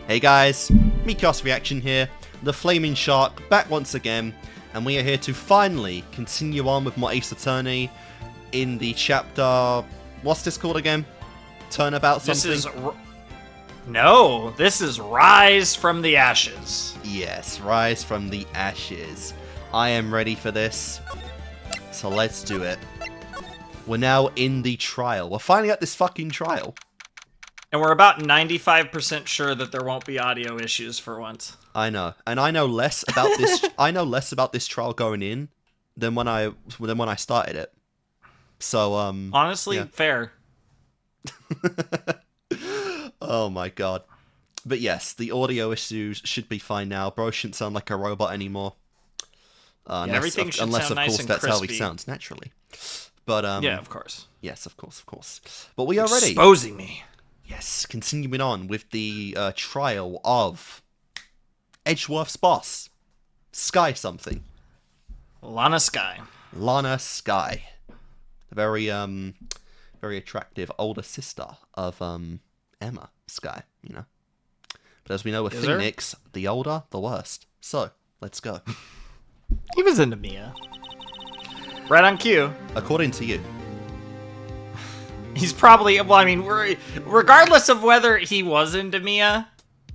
Hey guys, Kickassreaction here, TheFlamingShark, back once again, and we are here to finally continue on with my Ace Attorney in the chapter... What's this called again? Turnabout something? This is Rise from the Ashes. Yes, Rise from the Ashes. I am ready for this, so let's do it. We're now in the trial. We're finally at this fucking trial. And we're about 95% sure that there won't be audio issues for once. I know, and I know less about this. I know less about this trial going in than when I started it. So honestly, yeah. fair. Oh my god. But yes, the audio issues should be fine now. Bro shouldn't sound like a robot anymore. Everything should sound nice and that's how he crispy. sounds naturally. But yeah, of course. Yes, of course. But we are ready. Exposing me. Yes, continuing on with the trial of Edgeworth's boss, Sky something. Lana Sky. Lana Sky. The very attractive older sister of Emma Sky, you know. But as we know with Phoenix, the older, the worst. So, let's go. He was into Mia. Right on cue. According to you. He's probably, well, I mean, regardless of whether he was into Mia,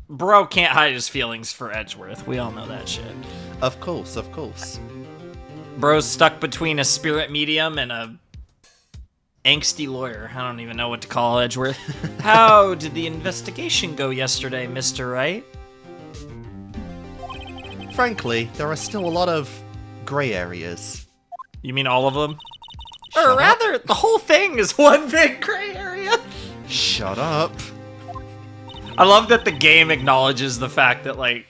bro can't hide his feelings for Edgeworth. We all know that shit. Of course. Bro's stuck between a spirit medium and a angsty lawyer. I don't even know what to call Edgeworth. How did the investigation go yesterday, Mr. Wright? Frankly, there are still a lot of gray areas. You mean all of them? Shut or rather, the whole thing is one big gray area. Shut up. I love that the game acknowledges the fact that, like,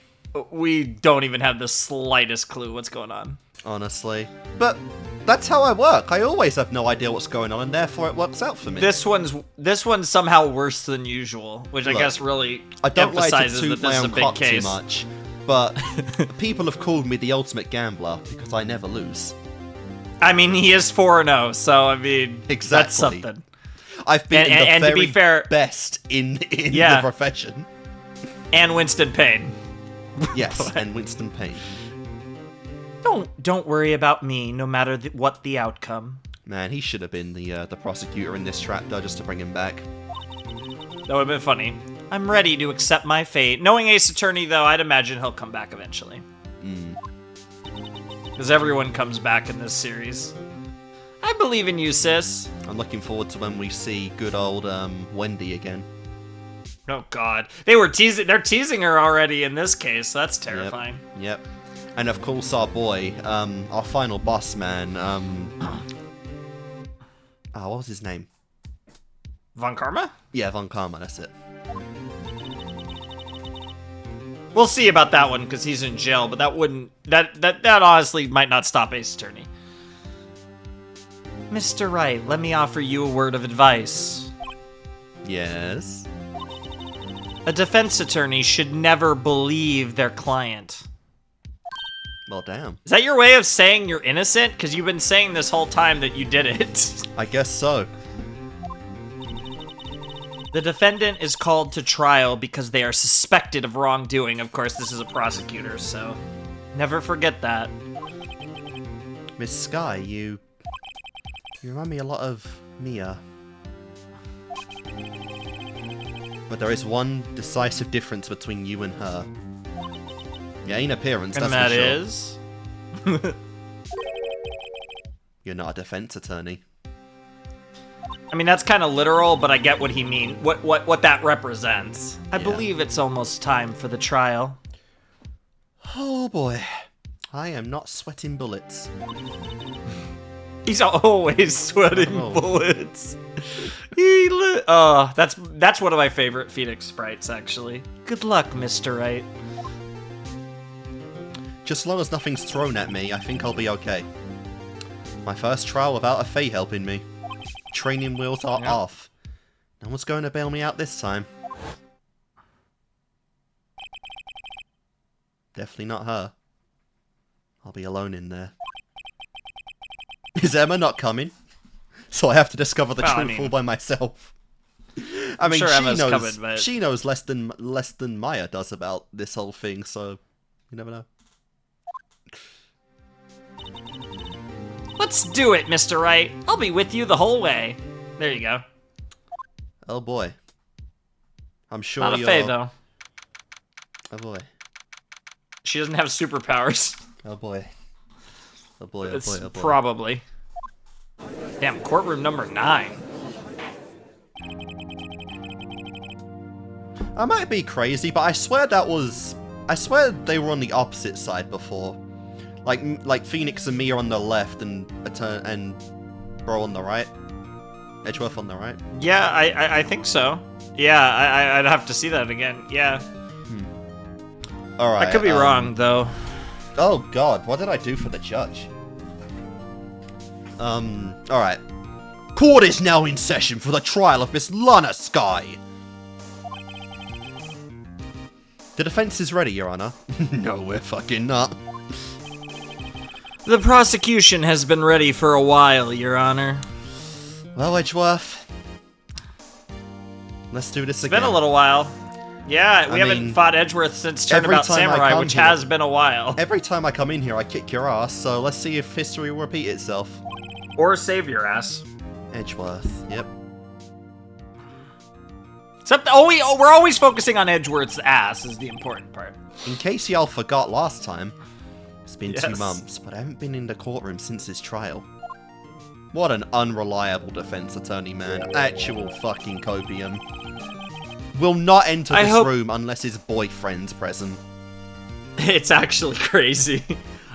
we don't even have the slightest clue what's going on. Honestly. But that's how I work. I always have no idea what's going on, and therefore it works out for me. This one's somehow worse than usual, which I guess really emphasizes that this is a big case. Too much, but people have called me the ultimate gambler because I never lose. I mean, he is 4-0, so I mean, exactly. That's something. I've been the very to be fair, best in the profession. And Winston Payne. Yes, and Winston Payne. Don't worry about me, no matter what the outcome. Man, he should have been the prosecutor in this trap, though, just to bring him back. That would have been funny. I'm ready to accept my fate. Knowing Ace Attorney, though, I'd imagine he'll come back eventually. Because everyone comes back in this series. I believe in you, sis. I'm looking forward to when we see good old Wendy again. Oh God, they're teasing her already in this case. That's terrifying. Yep. And of course, our boy, our final boss man. What was his name? Von Karma? Yeah, Von Karma. That's it. We'll see about that one because he's in jail, but that honestly might not stop Ace Attorney. Mr. Wright, let me offer you a word of advice. Yes? A defense attorney should never believe their client. Well, damn. Is that your way of saying you're innocent? Because you've been saying this whole time that you did it. I guess so. The defendant is called to trial because they are suspected of wrongdoing. Of course, this is a prosecutor, so never forget that. Miss Sky, you remind me a lot of Mia. But there is one decisive difference between you and her. Yeah, in appearance, that's for sure. And that is? You're not a defense attorney. I mean, that's kind of literal, but I get what he means. What that represents. I believe it's almost time for the trial. Oh boy. I am not sweating bullets. He's always sweating bullets. That's one of my favorite Phoenix sprites, actually. Good luck, Mr. Wright. Just as long as nothing's thrown at me, I think I'll be okay. My first trial without a Fae helping me. Training wheels are off. No one's going to bail me out this time. Definitely not her. I'll be alone in there. Is Emma not coming? So I have to discover the truth all by myself. I mean, sure she Emma's knows. coming, but She knows less than Maya does about this whole thing, so you never know. let's do it, Mr. Wright. I'll be with you the whole way. There you go. Oh boy. I'm sure Not a you're... Fae, though. Oh boy. She doesn't have superpowers. Oh boy. Oh boy, oh It's boy, oh boy. probably. Damn, courtroom number 9. I might be crazy, but I swear they were on the opposite side before. Like Phoenix and me are on the left and Bro on the right. Edgeworth on the right. Yeah, I think so. Yeah, I'd have to see that again. Yeah. Alright. I could be wrong, though. Oh god, what did I do for the judge? Alright. Court is now in session for the trial of Miss Lana Sky. The defense is ready, Your Honor. No, we're fucking not. The prosecution has been ready for a while, Your Honor. Well, Edgeworth, let's do this again. It's been a little while. Yeah, we I haven't mean, fought Edgeworth since every Turnabout time I Samurai, come which here- has been a while. Every time I come in here, I kick your ass, so let's see if history will repeat itself. Or save your ass. Edgeworth, yep. Except, we're always focusing on Edgeworth's ass is the important part. In case y'all forgot last time, it's been 2 Yes. months, but I haven't been in the courtroom since his trial. What an unreliable defense attorney, man. Actual fucking copium. Will not enter I this hope- room unless his boyfriend's present. It's actually crazy.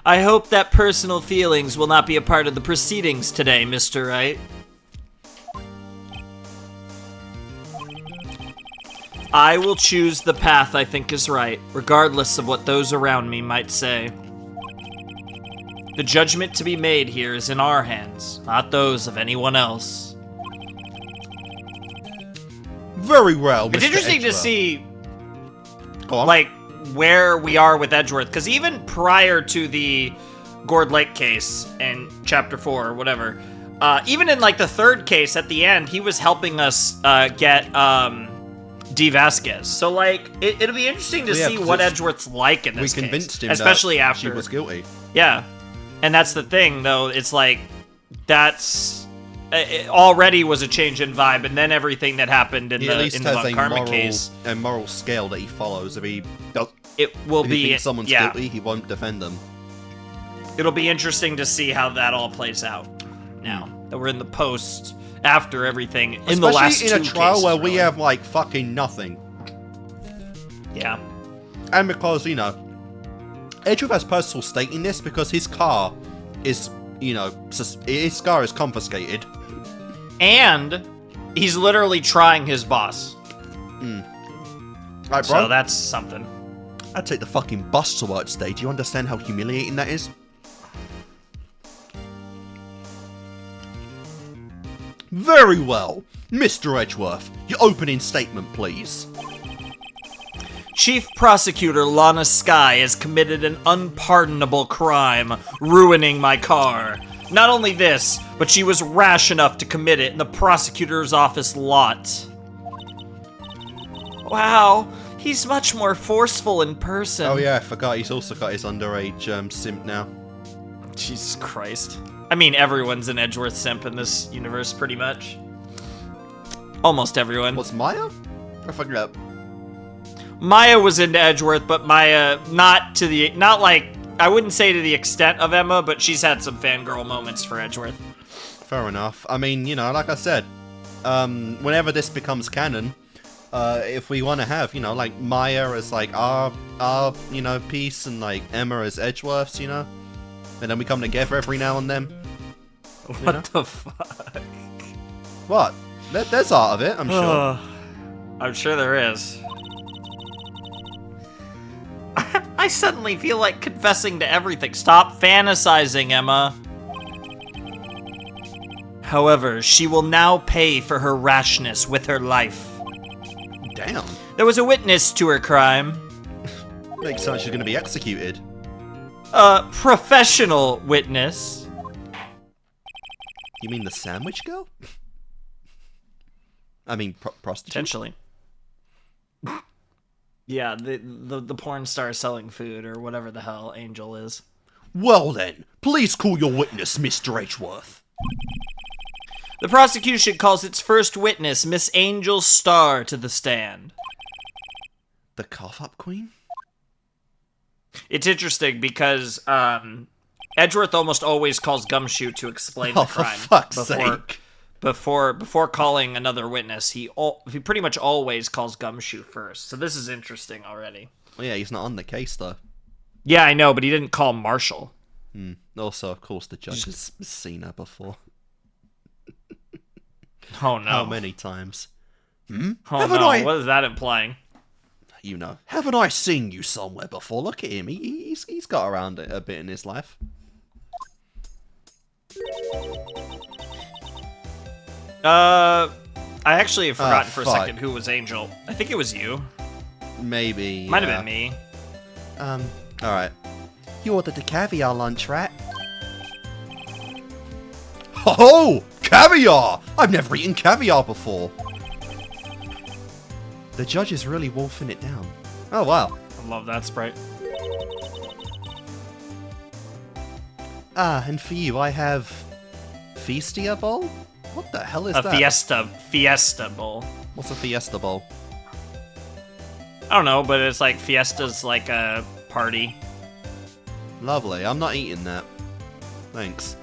I hope that personal feelings will not be a part of the proceedings today, Mr. Wright. I will choose the path I think is right, regardless of what those around me might say. The judgment to be made here is in our hands, not those of anyone else. Very well, It's Mr. interesting to Edgeworth. see, Go on. like, where we are with Edgeworth, because even prior to the Gourd Lake case in Chapter 4 or whatever, even in, like, the third case at the end, he was helping us get D. Vasquez. So, like, it'll be interesting to Yeah, see 'cause what it's- Edgeworth's like in we this convinced case. him Especially that after she was guilty. Yeah. And that's the thing, though. It's like, that's... It already was a change in vibe, and then everything that happened in He at the, least in the has Von a Karma case, moral scale that he follows. If he does, it will if he be... thinks someone's yeah. guilty, he won't defend them. It'll be interesting to see how that all plays out now that we're in the post after everything in the last Especially in a two trial cases, where we really. have like fucking nothing, Yeah. and because Edgeworth has personal stake in this because his car is his car is confiscated. And he's literally trying his boss. Right, bro. So that's something. I'd take the fucking bus to work today. Do you understand how humiliating that is? Very well. Mr. Edgeworth, your opening statement, please. Chief Prosecutor Lana Sky has committed an unpardonable crime, ruining my car. Not only this, but she was rash enough to commit it in the prosecutor's office lot. Wow, he's much more forceful in person. Oh yeah, I forgot he's also got his underage simp now. Jesus Christ. I mean, everyone's an Edgeworth simp in this universe, pretty much. Almost everyone. What's Maya? I forgot. Maya was into Edgeworth, but Maya, not like, I wouldn't say to the extent of Emma, but she's had some fangirl moments for Edgeworth. Fair enough. I mean, like I said, whenever this becomes canon, if we want to have, like Maya as like our piece and like Emma as Edgeworth's, and then we come together every now and then. What the fuck? What? There's art of it, I'm sure. I'm sure there is. I suddenly feel like confessing to everything. Stop fantasizing, Emma. However, she will now pay for her rashness with her life. Damn. There was a witness to her crime. Makes sense she's going to be executed. A professional witness. You mean the sandwich girl? I mean, prostitute. Potentially. Yeah, the porn star selling food or whatever the hell Angel is. Well then, please call your witness, Mr. Edgeworth. The prosecution calls its first witness, Miss Angel Starr, to the stand. The cough-up queen? It's interesting because Edgeworth almost always calls Gumshoe to explain the crime. For fuck's sake. Before calling another witness, he pretty much always calls Gumshoe first. So this is interesting already. Well, yeah, he's not on the case, though. Yeah, I know, but he didn't call Marshall. Also, of course, the judge has seen her before. Oh, no. How many times? Oh, no. What is that implying? You know, haven't I seen you somewhere before? Look at him. He's got around it a bit in his life. I actually have forgotten for a fuck. second who was Angel. I think it was you. Maybe. Might have been me. Alright. You ordered the caviar lunch, right? Oh! Caviar! I've never eaten caviar before. The judge is really wolfing it down. Oh, wow. I love that sprite. And for you, I have... Feastia Bowl? What the hell is A that? Fiesta bowl. What's a Fiesta Bowl? I don't know, but it's like Fiesta's like a party. Lovely. I'm not eating that. Thanks.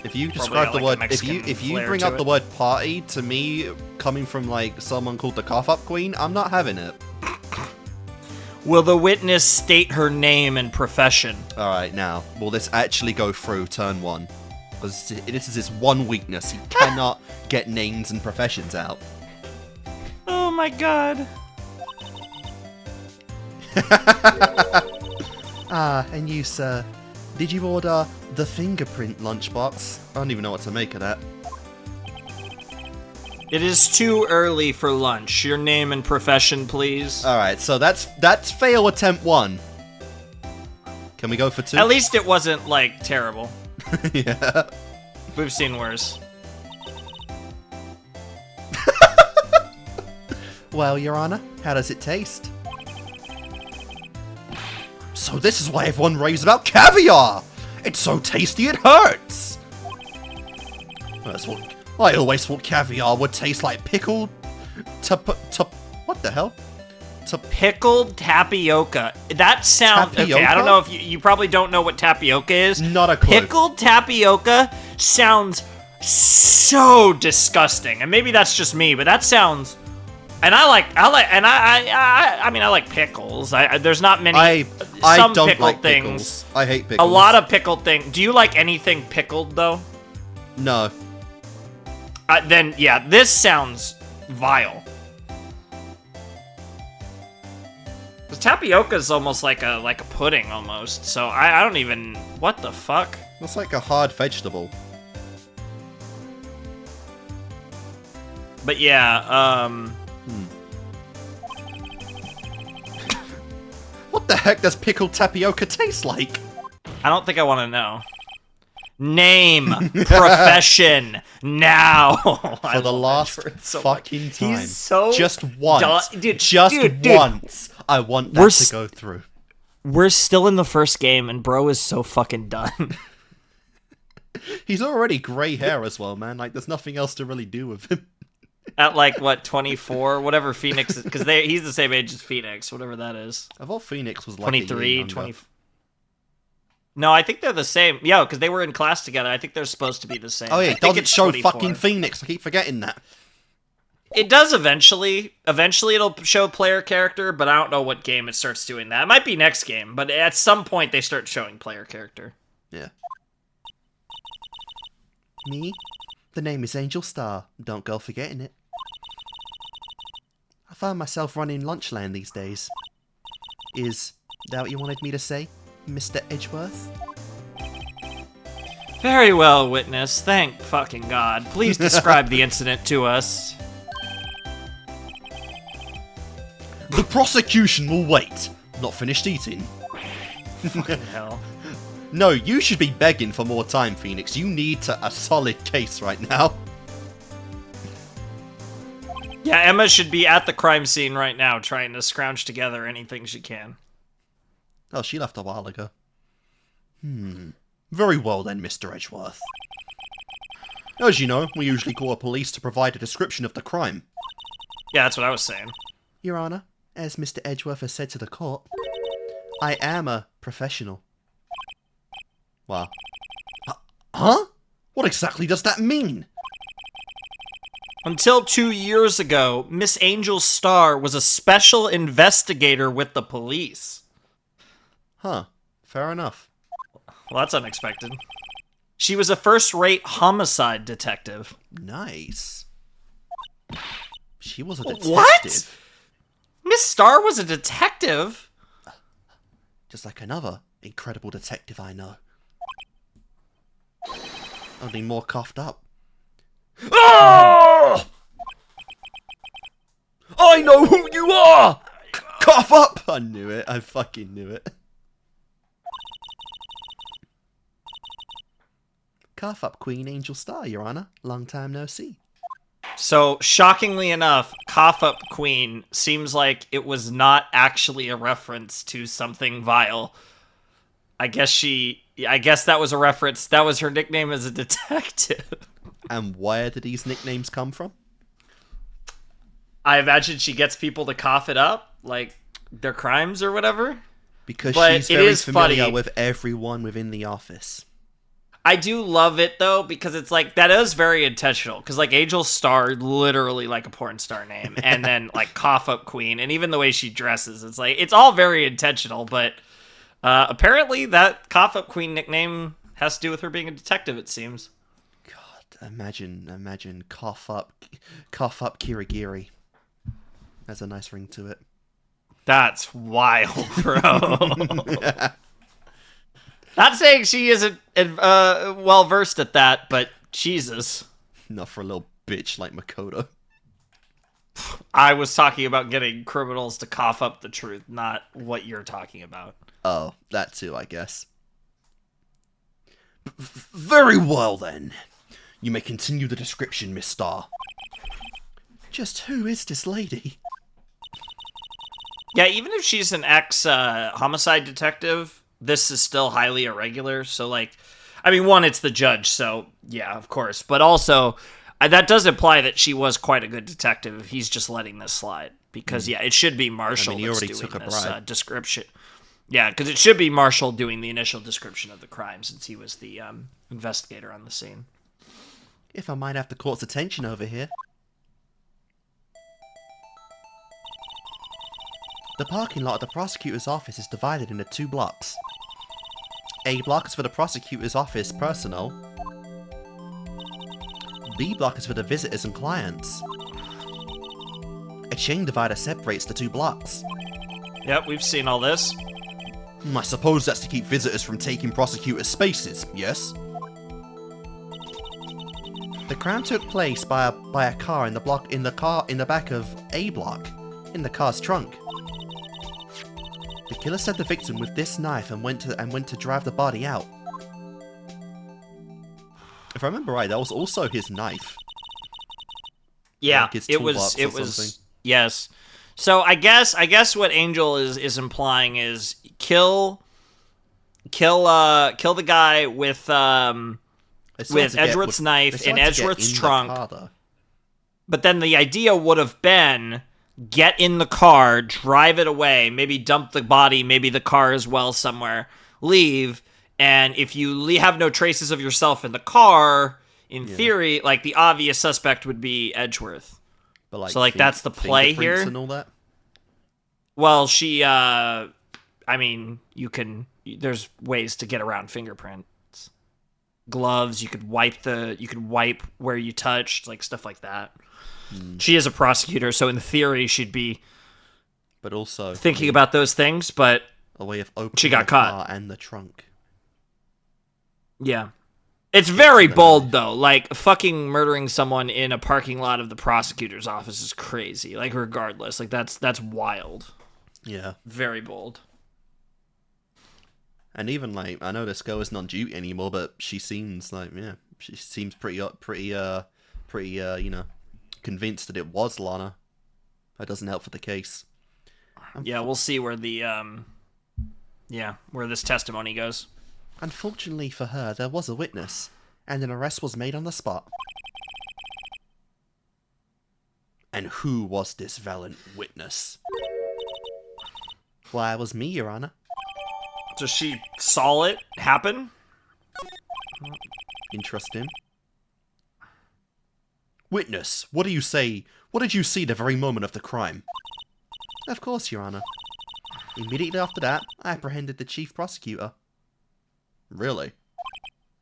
If you Probably describe got, the like, a word, if you Mexican bring flair up to the it. word party to me, coming from like someone called the Cough Up Queen, I'm not having it. Will the witness state her name and profession? All right, now will this actually go through turn one? Because this is his one weakness. He cannot get names and professions out. Oh my god. And you, sir, did you order the fingerprint lunchbox? I don't even know what to make of that. It is too early for lunch. Your name and profession, please. All right, so that's fail attempt one. Can we go for two? At least it wasn't, like, terrible. Yeah. We've seen worse. Well, Your Honor, how does it taste? So this is why everyone raves about caviar! It's so tasty it hurts! That's what I always thought caviar would taste like pickled... what the hell? Pickled tapioca. That sounds... Okay, I don't know if you probably don't know what tapioca is. Not a clue. Pickled tapioca sounds so disgusting. And maybe that's just me, but that sounds... And I like pickles. There's not many... I some don't pickled like things. pickles. I hate pickles. A lot of pickled things. Do you like anything pickled, though? No. Then, yeah, this sounds vile. The tapioca is almost like a pudding, almost. So I don't even... What the fuck? It's like a hard vegetable. But yeah, What the heck does pickled tapioca taste like? I don't think I want to know. Name, profession, now. For the last fucking time. He's so just once. Dude, just once. I want that to go through. We're still in the first game, and bro is so fucking done. He's already grey hair as well, man. Like, there's nothing else to really do with him. At like, what, 24? Whatever Phoenix is. Because he's the same age as Phoenix, whatever that is. I thought Phoenix was like 23, 20. No, I think they're the same. Yeah, because they were in class together. I think they're supposed to be the same. Oh yeah, I it think doesn't it's show 24. fucking Phoenix. I keep forgetting that. It does eventually. Eventually it'll show player character, but I don't know what game it starts doing that. It might be next game, but at some point they start showing player character. Yeah. Me? The name is Angel Star. Don't go forgetting it. I find myself running Lunchland these days. Is that what you wanted me to say, Mr. Edgeworth? Very well, witness. Thank fucking God. Please describe the incident to us. The prosecution will wait. Not finished eating. Fucking hell. No, you should be begging for more time, Phoenix. You need a solid case right now. Yeah, Emma should be at the crime scene right now trying to scrounge together anything she can. Oh, she left a while ago. Very well then, Mr. Edgeworth. As you know, we usually call the police to provide a description of the crime. Yeah, that's what I was saying. Your Honour, as Mr. Edgeworth has said to the court, I am a professional. Wow. Huh? What exactly does that mean? Until 2 years ago, Miss Angel Starr was a special investigator with the police. Huh. Fair enough. Well, that's unexpected. She was a first-rate homicide detective. Nice. She was a detective. What? Miss Starr was a detective? Just like another incredible detective I know. Only more coughed up. Oh! I know who you are! Cough up! I knew it. I fucking knew it. Cough up, Queen Angel Star, Your Honor. Long time no see. So, shockingly enough, Cough Up Queen seems like it was not actually a reference to something vile. I guess that was a reference. That was her nickname as a detective. And where did these nicknames come from? I imagine she gets people to cough it up, like their crimes or whatever. Because But she's it very is familiar funny. with everyone within the office. I do love it though, because it's like that is very intentional. Because like Angel Star, literally like a porn star name, and then like Cough Up Queen, and even the way she dresses, it's like it's all very intentional. But apparently, that Cough Up Queen nickname has to do with her being a detective. It seems. God, imagine cough up Kirigiri. Has a nice ring to it. That's wild, bro. Not saying she isn't well versed at that, but Jesus. Not for a little bitch like Makoto. I was talking about getting criminals to cough up the truth, not what you're talking about. Oh, that too, I guess. Very well then. You may continue the description, Miss Star. Just who is this lady? Yeah, even if she's an ex-homicide detective, this is still highly irregular. So, like, I mean, one, it's the judge, so yeah, of course. But also, that does imply that she was quite a good detective if he's just letting this slide. Because, yeah, it should be Marshall he that's already doing took a this bribe. description. Yeah, because it should be Marshall doing the initial description of the crime since he was the investigator on the scene. If I might have the court's attention over here. The parking lot of the prosecutor's office is divided into 2 blocks. A block is for the prosecutor's office personnel. B block is for the visitors and clients. A chain divider separates the 2 blocks. Yep, we've seen all this. I suppose that's to keep visitors from taking prosecutors' spaces, yes? The crime took place by a car in the back of A block, in the car's trunk. The killer stabbed the victim with this knife and went to drive the body out. If I remember right, that was also his knife. Yeah, Like his it was. toolbox It or was. something. Yes. So I guess what Angel is implying is kill the guy with Edgeworth's knife in Edgeworth's trunk. But then the idea would have been get in the car, drive it away, maybe dump the body, maybe the car as well somewhere, leave, and if you have no traces of yourself in the car, in theory, like the obvious suspect would be Edgeworth. But like, so like that's the play here. And all that? Well, she, I mean, there's ways to get around fingerprints. Gloves, you could wipe where you touched, like stuff like that. She is a prosecutor, so in theory she'd be but also thinking about those things, but a way of opening she got the caught. car and the trunk. Yeah. It's very bold, though. Like, fucking murdering someone in a parking lot of the prosecutor's office is crazy. Like, regardless. Like, that's wild. Yeah. Very bold. And even, like, I know this girl isn't on duty anymore, but she seems like, yeah, she seems pretty, you know, convinced that it was Lana. That doesn't help for the case. Yeah, we'll see where the where this testimony goes. Unfortunately for her, there was a witness, and an arrest was made on the spot. And who was this valiant witness? Why, it was me, Your Honor. So she saw it happen? Interesting. Witness, what do you say? What did you see the very moment of the crime? Of course, Your Honor. Immediately after that, I apprehended the chief prosecutor. Really?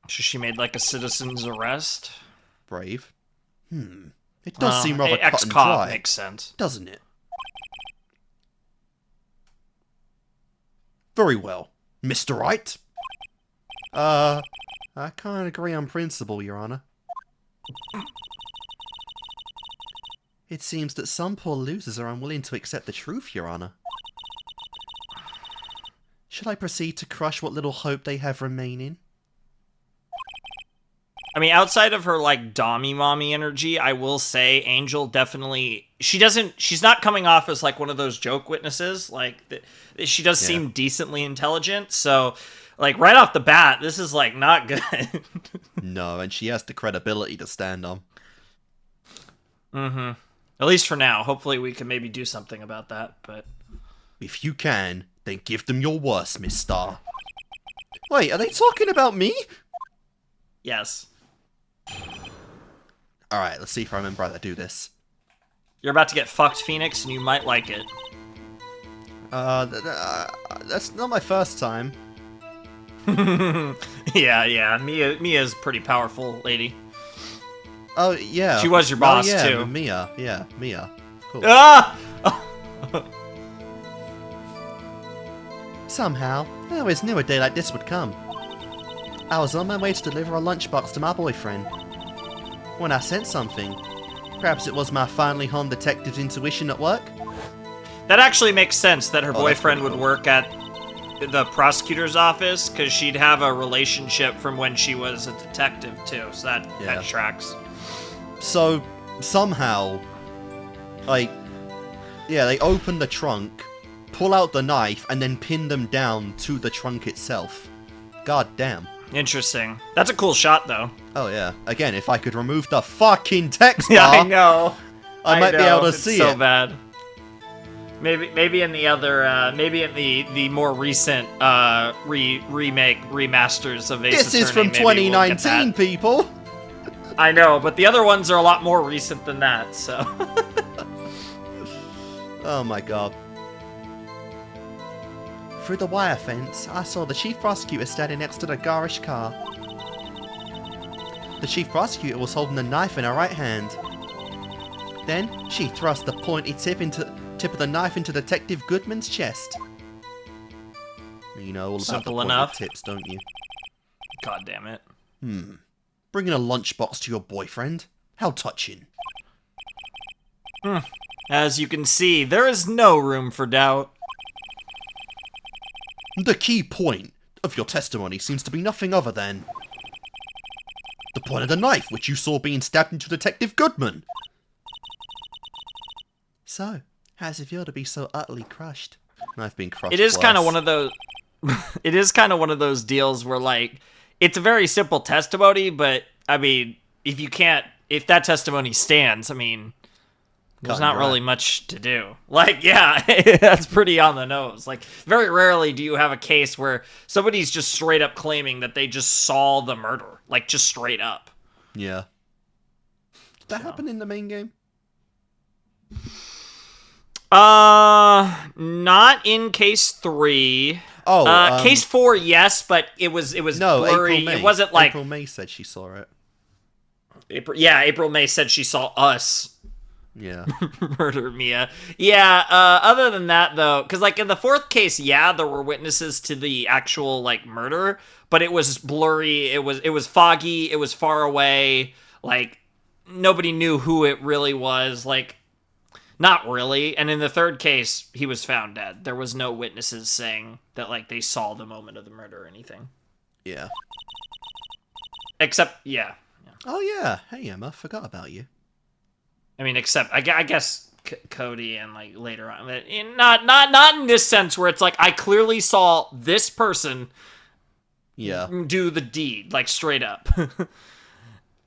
So she made like a citizen's arrest? Brave. It does seem rather cut and ex-cop dry, makes sense. doesn't it? Very well. Mr. Wright? I can't agree on principle, Your Honor. It seems that some poor losers are unwilling to accept the truth, Your Honor. Should I proceed to crush what little hope they have remaining? I mean, outside of her, like, dommy mommy energy, I will say Angel definitely... She's not coming off as, like, one of those joke witnesses. Like, she does seem decently intelligent, so, like, right off the bat, this is, like, not good. No, and she has the credibility to stand on. Mm-hmm. At least for now. Hopefully we can maybe do something about that, but... If you can, then give them your worst, Miss Star. Wait, are they talking about me? Yes. Alright, let's see if I remember how to do this. You're about to get fucked, Phoenix, and you might like it. That's not my first time. Yeah. Mia's a pretty powerful lady. Oh, yeah. She was your boss, yeah, too. Mia. Yeah, Mia. Cool. Ah! Somehow, I always knew a day like this would come. I was on my way to deliver a lunchbox to my boyfriend. When I sent something, perhaps it was my finally home detective's intuition at work? That actually makes sense that her boyfriend pretty would cool. work at the prosecutor's office, because she'd have a relationship from when she was a detective, too, so that tracks. So, somehow, like, yeah, they open the trunk, pull out the knife, and then pin them down to the trunk itself. God damn. Interesting. That's a cool shot, though. Oh, yeah. Again, if I could remove the fucking text bar, Yeah, I know. I might be able to it's see so it. bad. Maybe in the other, maybe in the more recent remasters of Ace This is Attorney, from maybe we'll get 2019, that. people! I know, but the other ones are a lot more recent than that, so... Oh my god. Through the wire fence, I saw the chief prosecutor standing next to the garish car. The chief prosecutor was holding a knife in her right hand. Then, she thrust the pointy tip of the knife into Detective Goodman's chest. You know all about Simple the pointed enough. tips, don't you? God damn it. Bringing a lunchbox to your boyfriend? How touching. As you can see, there is no room for doubt. The key point of your testimony seems to be nothing other than the point of the knife which you saw being stabbed into Detective Goodman. So, how does it feel to be so utterly crushed? I've been crushed. It is kind of worse. one of those... it is kind of one of those deals where, like, it's a very simple testimony, but, I mean, if that testimony stands, I mean... There's not really much to do. Like, yeah, that's pretty on the nose. Like, very rarely do you have a case where somebody's just straight up claiming that they just saw the murder. Like, just straight up. Yeah. Did that happen in the main game? Not in case 3. Oh, case 4, yes, but it was no, blurry. April May. It wasn't like April May said she saw it. April May said she saw us. Yeah. Murder Mia. Yeah, other than that, though, because, like, in the 4th case, yeah, there were witnesses to the actual, like, murder, but it was blurry, it was foggy, it was far away, like, nobody knew who it really was, like, not really, and in the 3rd case, he was found dead. There was no witnesses saying that, like, they saw the moment of the murder or anything. Yeah. Except, yeah. Oh, yeah. Hey, Emma, forgot about you. I mean, except I guess Cody and like later on, but not in this sense where it's like I clearly saw this person Yeah. do the deed, like straight up.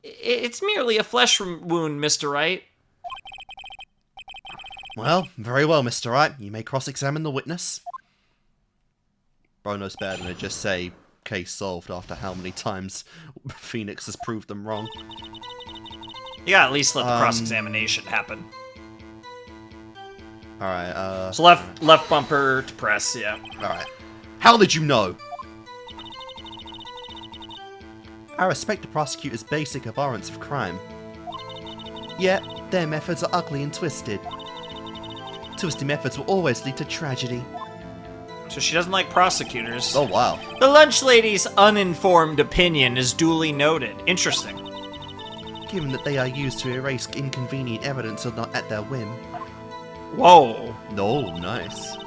It's merely a flesh wound, Mr. Wright. Well, very well, Mr. Wright. You may cross-examine the witness. Bro knows better than to just say, case solved after how many times Phoenix has proved them wrong. You gotta at least let the cross-examination happen. Alright, So left bumper to press, yeah. Alright. How did you know? I respect the prosecutor's basic abhorrence of crime. Yet, their methods are ugly and twisted. Twisted methods will always lead to tragedy. So she doesn't like prosecutors. Oh, wow. The lunch lady's uninformed opinion is duly noted. Interesting. Given that they are used to erase inconvenient evidence or not at their whim. Whoa. Oh, nice.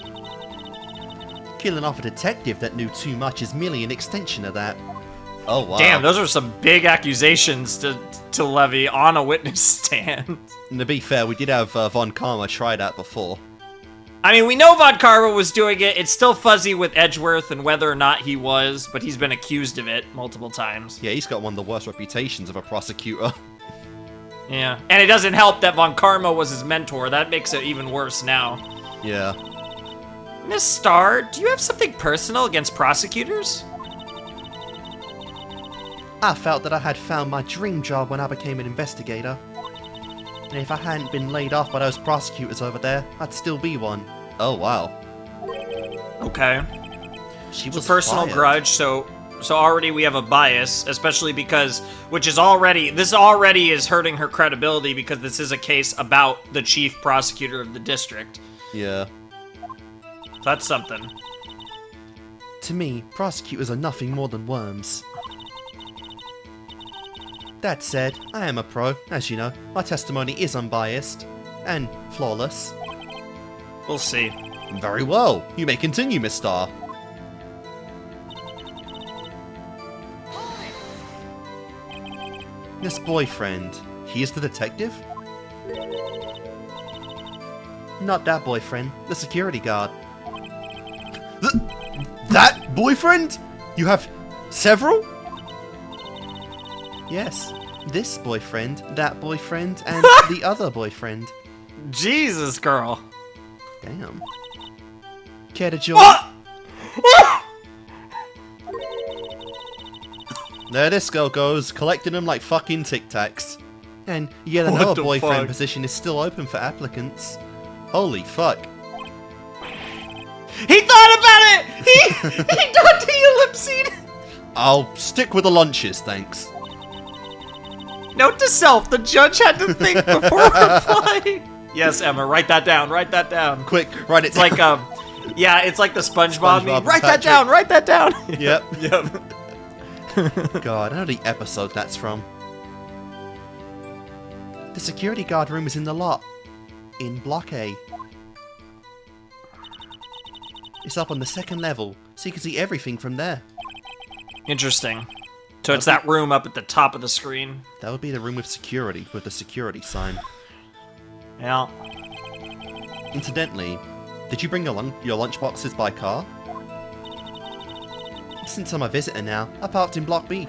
Killing off a detective that knew too much is merely an extension of that. Oh, wow. Damn, those are some big accusations to levy on a witness stand. And to be fair, we did have Von Karma try that before. I mean, we know Von Karma was doing it. It's still fuzzy with Edgeworth and whether or not he was, but he's been accused of it multiple times. Yeah, he's got one of the worst reputations of a prosecutor. Yeah. And it doesn't help that Von Karma was his mentor. That makes it even worse now. Yeah. Miss Starr, do you have something personal against prosecutors? I felt that I had found my dream job when I became an investigator. And if I hadn't been laid off by those prosecutors over there, I'd still be one. Oh, wow. Okay. She So was personal fired. grudge, so already we have a bias, especially because, this already is hurting her credibility because this is a case about the chief prosecutor of the district. Yeah. That's something. To me, prosecutors are nothing more than worms. That said, I am a pro, as you know. My testimony is unbiased. And flawless. We'll see. Very well. You may continue, Miss Starr. This boyfriend, he is the detective? Not that boyfriend, the security guard. That boyfriend? You have several? Yes, this boyfriend, that boyfriend, and the other boyfriend. Jesus, girl. Damn. Care to join? There this girl goes, collecting them like fucking Tic Tacs. And yet What another the boyfriend fuck? position is still open for applicants. Holy fuck. He thought about it! He done the ellipsine! I'll stick with the lunches, thanks. Note to self, the judge had to think before replying. Yes, Emma, write that down, write that down. Quick, write it It's like, yeah, it's like the SpongeBob meme. SpongeBob Write that Patrick. down, write that down! Yep. Yep. God, I know the episode that's from. The security guard room is in the lot. In Block A. It's up on the second level, so you can see everything from there. Interesting. So it's that room up at the top of the screen. That would be the room with security, with the security sign. Yeah. Incidentally, did you bring your lunchboxes by car? Since I'm a visitor now, I parked in Block B.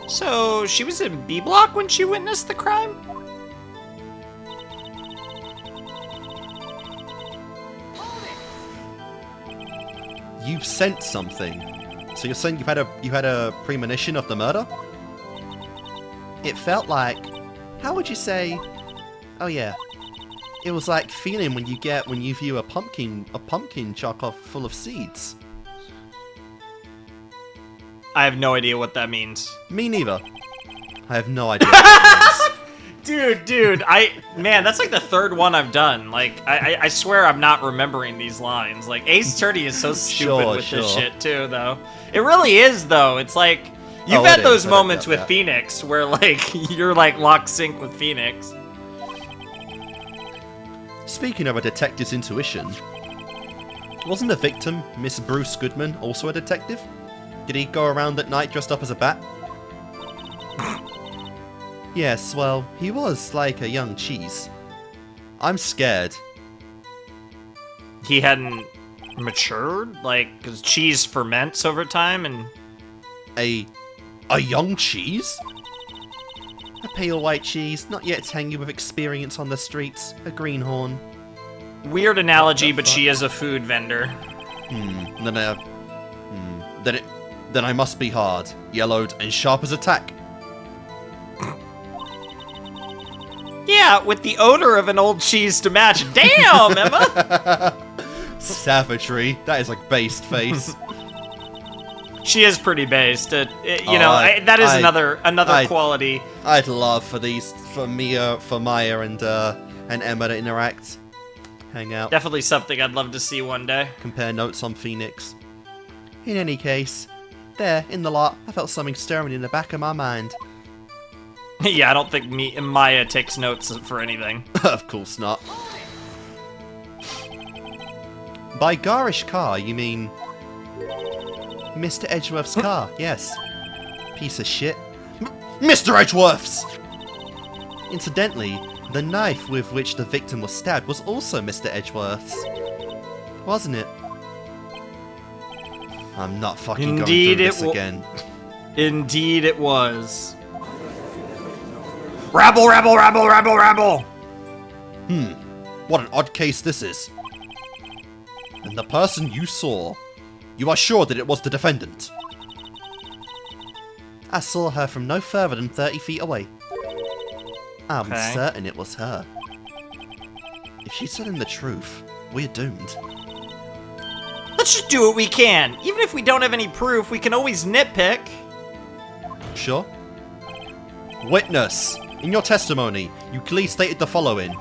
So she was in B block when she witnessed the crime? You sent something. So you're saying you had a premonition of the murder? It felt like, how would you say? Oh yeah, it was like feeling when you view a pumpkin chocolate full of seeds. I have no idea what that means. Me neither. I have no idea. What that means. Dude, man, that's like the third one I've done. Like, I swear I'm not remembering these lines. Like, Ace Attorney is so stupid with this shit, too, though. It really is, though. It's like, you've had those moments with Phoenix where, like, you're, like, lock sync with Phoenix. Speaking of a detective's intuition, wasn't the victim, Miss Bruce Goodman, also a detective? Did he go around at night dressed up as a bat? Yes, well, he was like a young cheese. I'm scared. He hadn't matured? Like, because cheese ferments over time and... A young cheese? A pale white cheese, not yet tangy with experience on the streets. A greenhorn. Weird analogy, but she is a food vendor. Then I must be hard, yellowed, and sharp as a tack. Yeah, with the odor of an old cheese to match. Damn, Emma! Savagery. That is like based face. She is pretty based. That is another quality. I'd love for Maya and Emma to interact, hang out, Definitely something I'd love to see one day. compare notes on Phoenix. In any case, there in the lot, I felt something stirring in the back of my mind. Yeah, I don't think Maya takes notes for anything. Of course not. By garish car, you mean Mr. Edgeworth's car? Yes. Piece of shit. Mr. Edgeworth's! Incidentally, the knife with which the victim was stabbed was also Mr. Edgeworth's. Wasn't it? I'm not fucking going through this again. Indeed it was. Rabble, rabble, rabble, rabble, rabble! What an odd case this is. And the person you saw, you are sure that it was the defendant? I saw her from no further than 30 feet away. I'm certain it was her. If she's telling the truth, we're doomed. Let's just do what we can. Even if we don't have any proof, we can always nitpick. Sure. Witness, in your testimony, you clearly stated the following.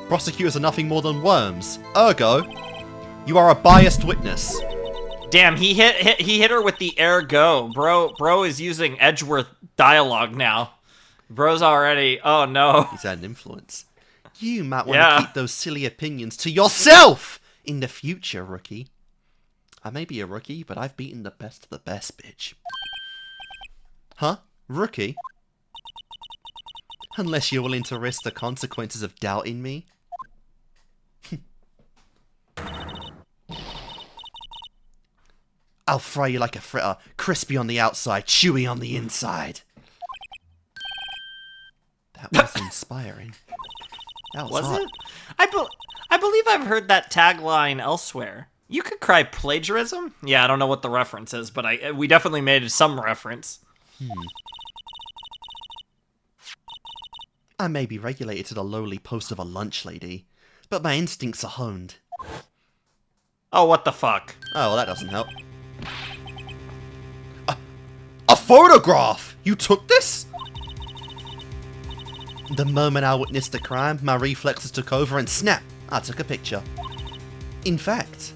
Prosecutors are nothing more than worms. Ergo, you are a biased witness. Damn, he hit her with the ergo. Bro is using Edgeworth dialogue now. Bro's already, oh no. He's had an influence. You might want to keep those silly opinions to yourself in the future, rookie. I may be a rookie, but I've beaten the best of the best, bitch. Huh? Rookie? Unless you're willing to risk the consequences of doubting me. I'll fry you like a fritter, crispy on the outside, chewy on the inside. That was inspiring. That was hot. it? I believe I've heard that tagline elsewhere. You could cry plagiarism? Yeah, I don't know what the reference is, but we definitely made some reference. I may be regulated to the lowly post of a lunch lady, but my instincts are honed. Oh, what the fuck? Oh, well, that doesn't help. A photograph! You took this? The moment I witnessed the crime, my reflexes took over and snap, I took a picture. In fact,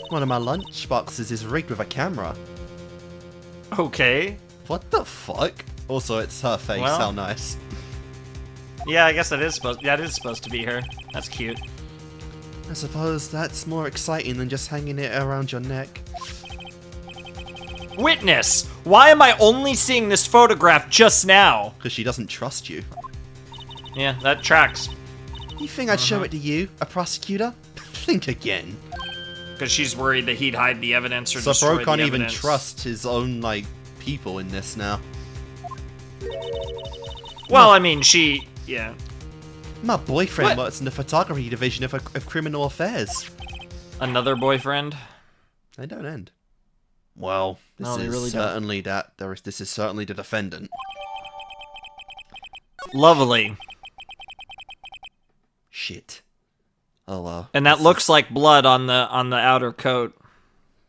one of my lunch boxes is rigged with a camera. Okay. What the fuck? Also, it's her face, Well, how nice. Yeah, I guess that is supposed to be her. That's cute. I suppose that's more exciting than just hanging it around your neck. Witness! Why am I only seeing this photograph just now? Because she doesn't trust you. Yeah, that tracks. You think I'd show it to you, a prosecutor? Think again. Because she's worried that he'd hide the evidence or So destroy Bro can't the even evidence. trust his own, like, people in this now. Well, I mean, yeah. My boyfriend What? works in the photography division of criminal affairs. Another boyfriend? They don't end. Well, this No, they is really don't. certainly this is certainly the defendant. Lovely. Shit. Oh well. And that this looks like blood on the outer coat.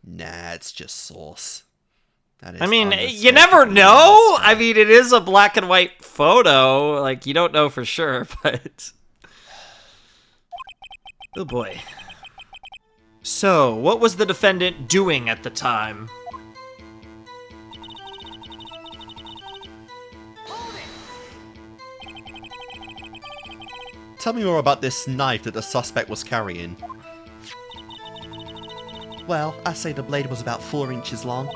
Nah, it's just sauce. That is I mean, you unmistakably never know. sauce. I mean, it is a black and white photo. Like, you don't know for sure, but... Oh boy. So, what was the defendant doing at the time? Tell me more about this knife that the suspect was carrying. Well, I say the blade was about 4 inches long.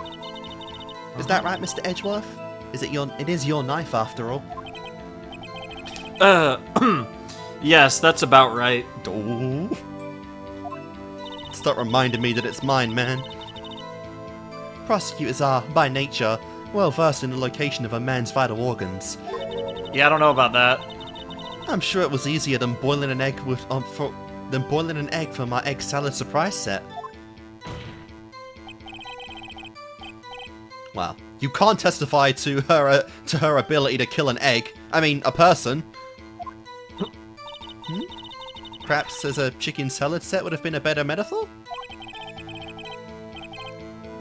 Is that right, Mr. Edgeworth? It is your knife after all. Yes, that's about right. Oh. Start reminding me that it's mine, man. Prosecutors are, by nature, well versed in the location of a man's vital organs. Yeah, I don't know about that. I'm sure it was easier than boiling an egg for my egg salad surprise set. Well, you can't testify to her ability to kill an egg. I mean, a person. Perhaps as a chicken salad set would have been a better metaphor?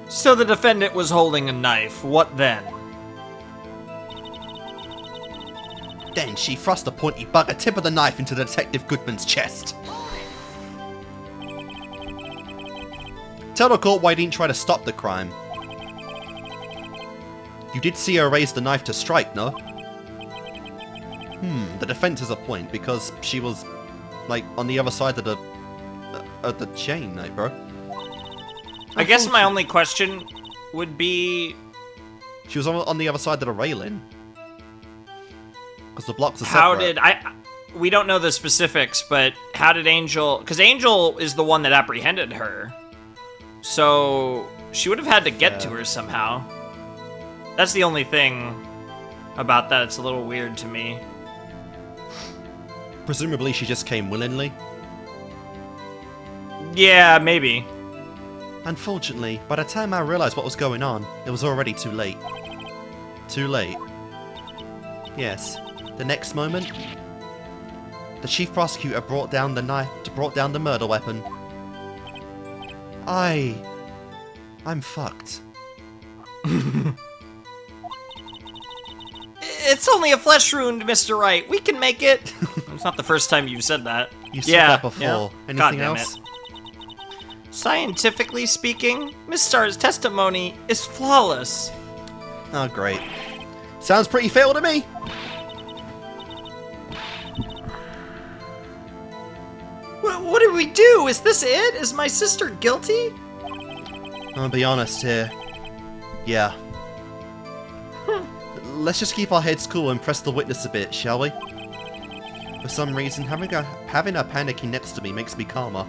So the defendant was holding a knife. What then? Then she thrust a pointy bugger tip of the knife into Detective Goodman's chest. Tell the court why you didn't try to stop the crime. You did see her raise the knife to strike, no? The defense has a point, because she was, like, on the other side of the chain, like, bro. I guess my only question would be... She was on the other side of the railing. Because the blocks are separate. How did... We don't know the specifics, but how did Angel... Because Angel is the one that apprehended her. So she would have had to get to her somehow. That's the only thing about that. It's a little weird to me. Presumably she just came willingly. Yeah, maybe. Unfortunately, by the time I realized what was going on, it was already too late. Too late. Yes. The next moment, the chief prosecutor brought down the murder weapon. I'm fucked. It's only a flesh wound, Mr. Wright. We can make it. It's not the first time you've said that. You said that before. Yeah. Anything else? Scientifically speaking, Miss Starr's testimony is flawless. Oh, great. Sounds pretty fatal to me. What do we do? Is this it? Is my sister guilty? I'll be honest here. Yeah. Let's just keep our heads cool and press the witness a bit, shall we? For some reason, having her panicking next to me makes me calmer.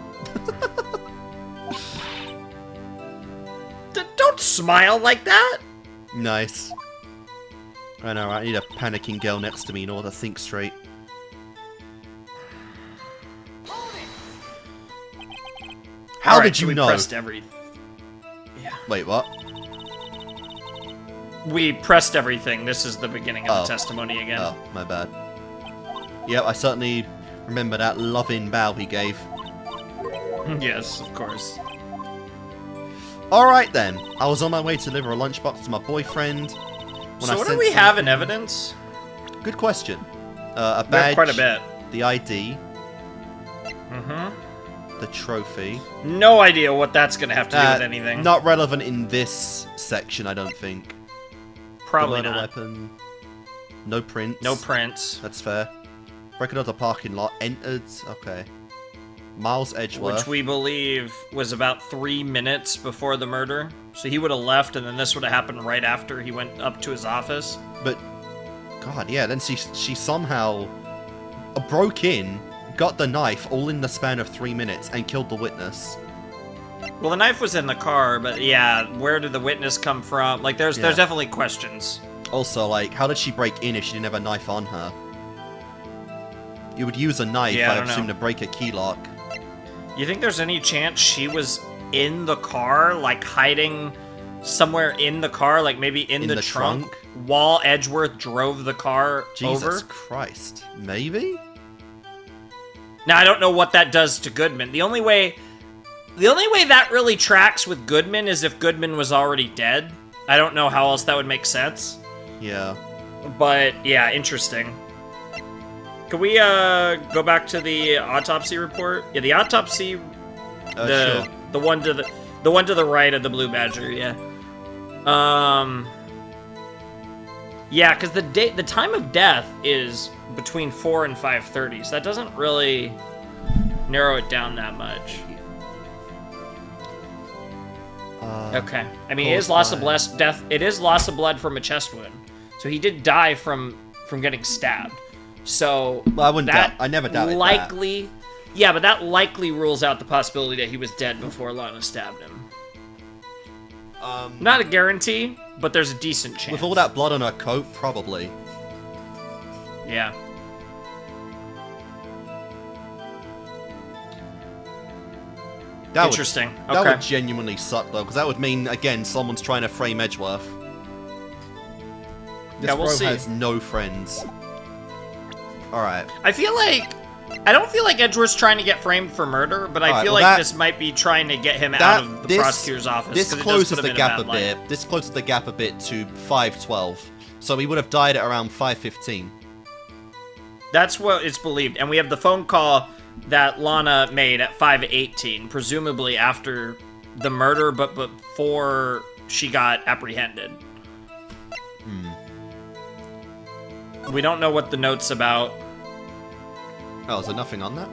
Don't smile like that! Nice. I know, right? I need a panicking girl next to me in order to think straight. How did you know? Pressed everything. Yeah. Wait, what? We pressed everything. This is the beginning of the testimony again. Oh, my bad. Yep, I certainly remember that loving bow he gave. Yes, of course. Alright then, I was on my way to deliver a lunchbox to my boyfriend. So what do we have in evidence? Good question. A badge. Quite a bit. The ID. Mm-hmm. The trophy. No idea what that's going to have to do with anything. Not relevant in this section, I don't think. Probably the not. Weapon. No prints. No prints. That's fair. Record of the parking lot. Entered. Okay. Miles Edgeworth. Which we believe was about 3 minutes before the murder. So he would have left, and then this would have happened right after he went up to his office. But, God, yeah, then she somehow broke in, got the knife all in the span of 3 minutes, and killed the witness. Well, the knife was in the car, but yeah, where did the witness come from? Like, there's definitely questions. Also, like, how did she break in if she didn't have a knife on her? You would use a knife, I assume, to break a key lock. You think there's any chance she was in the car, like hiding somewhere in the car, like maybe in the trunk, while Edgeworth drove the car over? Jesus Christ. Maybe? Now, I don't know what that does to Goodman. The only way that really tracks with Goodman is if Goodman was already dead. I don't know how else that would make sense. Yeah. But, yeah, interesting. Could we go back to the autopsy report? Yeah, the autopsy, Sure. the one to the right of the Blue Badger. Yeah. Yeah, because the time of death is between 4 and 5:30, so that doesn't really narrow it down that much. Uh, Okay. I mean, it is loss of death. It is loss of blood from a chest wound. So he did die from getting stabbed. So Well, I wouldn't doubt. I never doubted likely, yeah, but that likely rules out the possibility that he was dead before Lana stabbed him. Not a guarantee, but there's a decent chance. With all that blood on her coat, probably. Yeah. Interesting. That would genuinely suck, though, because that would mean, again, someone's trying to frame Edgeworth. This we'll bro see. has no friends. Alright. I don't feel like Edgeworth's trying to get framed for murder, but I feel like this might be trying to get him out of the prosecutor's office. This closes the gap a bit. This closes the gap a bit to 5:12. So he would have died at around 5:15. That's what it's believed. And we have the phone call that Lana made at 5:18, presumably after the murder, but before she got apprehended. We don't know what the note's about. Oh, is there nothing on that?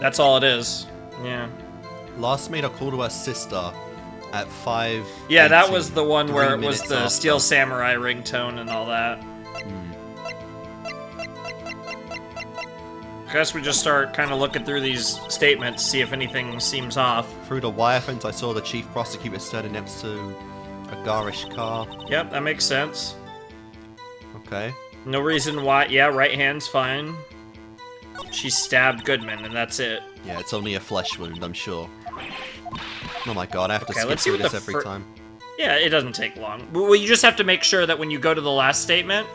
That's all it is. Yeah. Last made a call to her sister at 5. Yeah, that was the one where it was the Steel Samurai ringtone and all that. I guess we just start kind of looking through these statements, see if anything seems off. Through the wire fence, I saw the chief prosecutor standing next to a garish car. Yep, that makes sense. Okay. No reason why. Yeah, right hand's fine. She stabbed Goodman, and that's it. Yeah, it's only a flesh wound, I'm sure. Oh my god, I have to skip let's see through what this the every time. Yeah, it doesn't take long. Well, you just have to make sure that when you go to the last statement...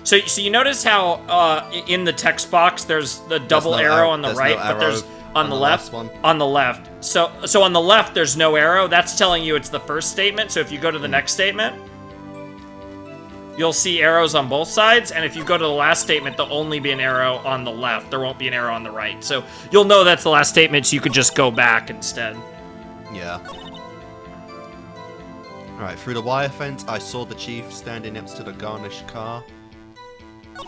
So you notice how in the text box there's the double arrow on the right, but there's on the left. On the left. So on the left there's no arrow. That's telling you it's the first statement. So if you go to the next statement, you'll see arrows on both sides. And if you go to the last statement, there'll only be an arrow on the left. There won't be an arrow on the right. So you'll know that's the last statement. So you could just go back instead. Yeah. Alright, through the wire fence, I saw the chief standing next to the garnished car.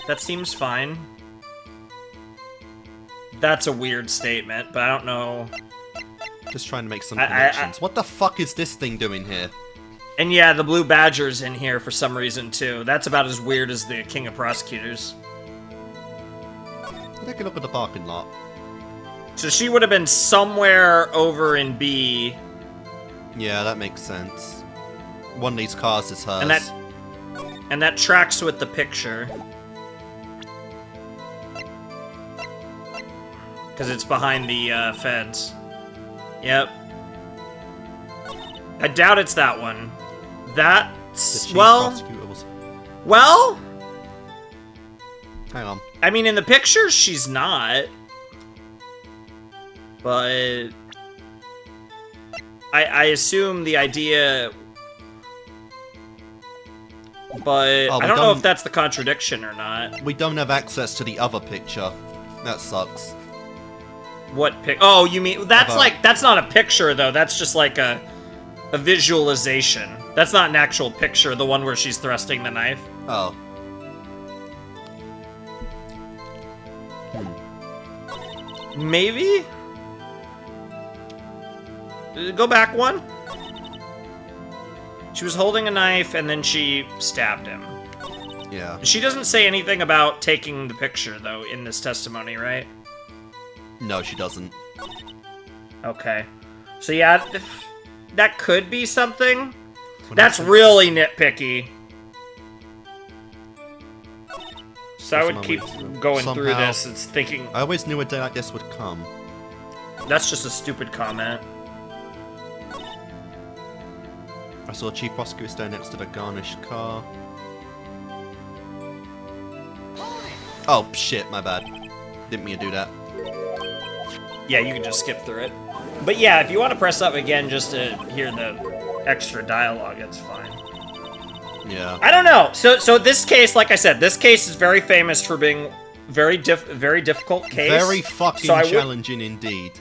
That seems fine. That's a weird statement, but I don't know. Just trying to make some connections. What the fuck is this thing doing here? And yeah, the Blue Badger's in here for some reason, too. That's about as weird as the King of Prosecutors. Take a look at the parking lot. So she would have been somewhere over in B. Yeah, that makes sense. One of these cars is hers. And that tracks with the picture. Because it's behind the fence. Yep. I doubt it's that one. That's... Well... Hang on. I mean, in the pictures, she's not. But... I assume the idea... But I don't know if that's the contradiction or not. We don't have access to the other picture. That sucks. What pic? Oh, you mean that's not a picture though. That's just like a visualization. That's not an actual picture. The one where she's thrusting the knife. Oh. Maybe. Go back one. She was holding a knife and then she stabbed him. Yeah. She doesn't say anything about taking the picture though in this testimony, right? No, she doesn't. Okay. So yeah, that could be something. That's really nitpicky. So I would keep going through this and thinking... I always knew a day like this would come. That's just a stupid comment. I saw a chief prosecutor stand next to the garnished car. Oh, shit, my bad. Didn't mean to do that. Yeah, you can just skip through it. But yeah, if you want to press up again just to hear the extra dialogue, it's fine. Yeah. I don't know. So this case, like I said, this case is very famous for being very difficult case. Very fucking challenging indeed.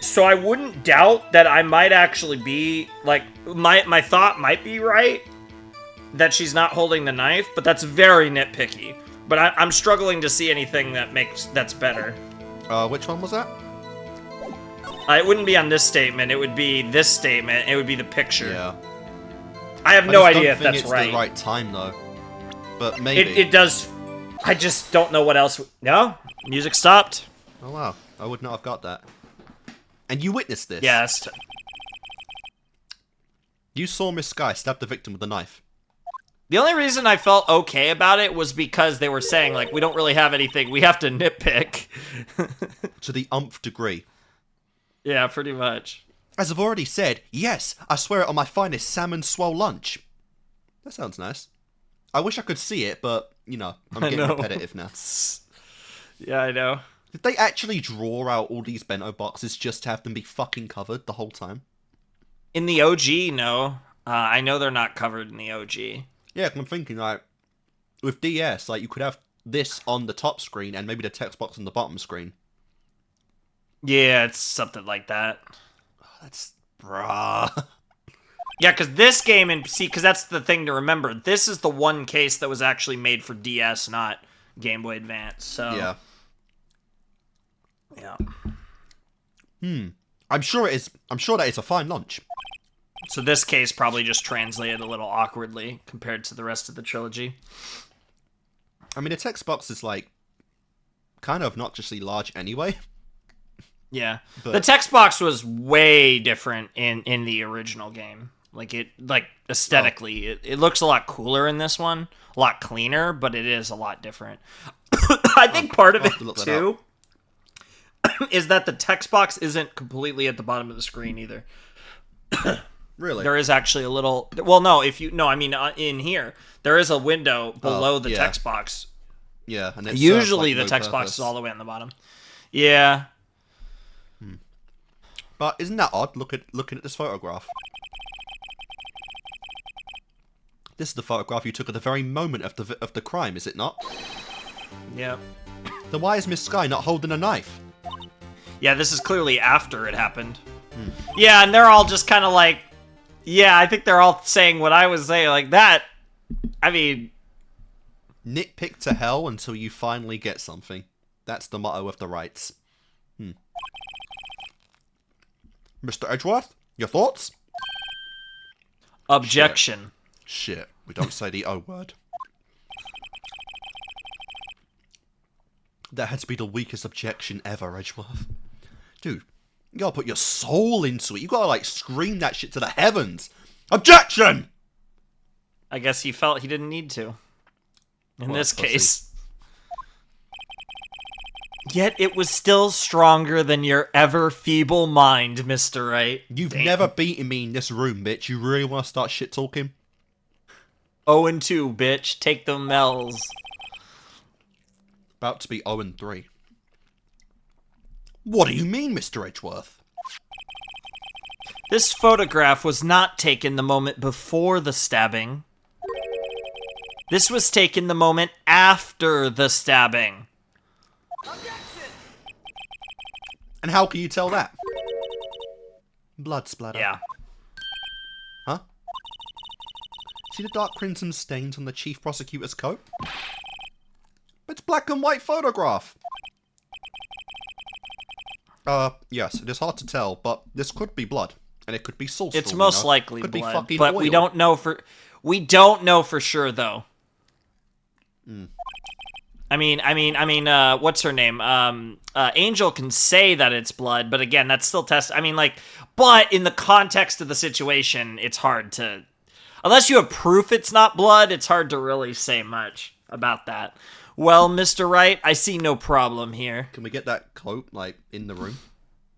So I wouldn't doubt that I might actually be, like, my thought might be right, that she's not holding the knife, but that's very nitpicky. But I'm struggling to see anything that's better. Which one was that? It wouldn't be on this statement. It would be this statement. It would be the picture. Yeah. I have no idea if that's it's right. the right time though. but maybe. It does. I just don't know what else. No, music stopped. Oh wow, I would not have got that. And you witnessed this? Yes. You saw Miss Sky stab the victim with a knife. The only reason I felt okay about it was because they were saying, like, we don't really have anything. We have to nitpick. To the umph degree. Yeah, pretty much. As I've already said, yes, I swear it on my finest salmon swell lunch. That sounds nice. I wish I could see it, but, you know, I'm getting repetitive now. Yeah, I know. Did they actually draw out all these bento boxes just to have them be fucking covered the whole time? In the OG, no. I know they're not covered in the OG. Yeah, I'm thinking, like, with DS, like, you could have this on the top screen and maybe the text box on the bottom screen. Yeah, it's something like that. Oh, that's... bruh. Yeah, because this game, because that's the thing to remember. This is the one case that was actually made for DS, not Game Boy Advance, so... Yeah. Yeah. I'm sure that it's a fine lunch. So this case probably just translated a little awkwardly compared to the rest of the trilogy. I mean, the text box is, like, kind of obnoxiously large anyway. Yeah. But... the text box was way different in the original game. Like, aesthetically, it looks a lot cooler in this one. A lot cleaner, but it is a lot different. I think part of it, too, is that the text box isn't completely at the bottom of the screen, either. Really? There is actually a little... well, no, in here, there is a window below the text box. Yeah, and it's usually like, the text box is all the way on the bottom. Yeah. But isn't that odd, looking at this photograph? This is the photograph you took at the very moment of the crime, is it not? Yeah. Then why is Miss Sky not holding a knife? Yeah, this is clearly after it happened. Yeah, and they're all just kind of like... yeah, I think they're all saying what I was saying. Like, that... I mean... nitpick to hell until you finally get something. That's the motto of the Wrights. Mr. Edgeworth, your thoughts? Objection. Shit, we don't say the O word. That had to be the weakest objection ever, Edgeworth. Dude, you gotta put your soul into it. You gotta, like, scream that shit to the heavens. Objection! I guess he felt he didn't need to. In this case. Yet it was still stronger than your ever-feeble mind, Mr. Wright. You've never beaten me in this room, bitch. You really want to start shit-talking? 0-2, bitch. Take the Mells. About to be 0-3. What do you mean, Mr. Edgeworth? This photograph was not taken the moment before the stabbing. This was taken the moment after the stabbing. And how can you tell that? Blood splatter. Yeah. Huh? See the dark crimson stains on the chief prosecutor's coat? It's black and white photograph. Yes, it is hard to tell, but this could be blood. And it could be sauce. It's most likely could blood, be fucking but oil. we don't know for sure, though. I mean, what's her name? Angel can say that it's blood, but again, that's still but in the context of the situation, it's hard to, unless you have proof it's not blood, it's hard to really say much about that. Well, Mr. Wright, I see no problem here. Can we get that coat, like, in the room?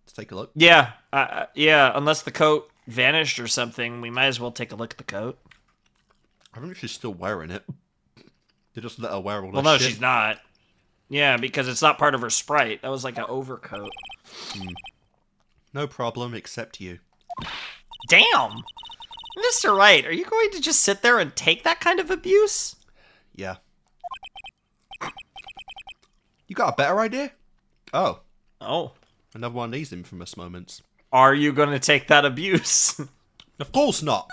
Let's take a look. Yeah, unless the coat vanished or something, we might as well take a look at the coat. I think she's still wearing it. They just let her wear all that Well, no, shit. she's not. Yeah, because it's not part of her sprite. That was like an overcoat. No problem, except you. Damn! Mr. Wright, are you going to just sit there and take that kind of abuse? Yeah. You got a better idea? Oh. Oh. Another one of these infamous moments. Are you going to take that abuse? Of course not!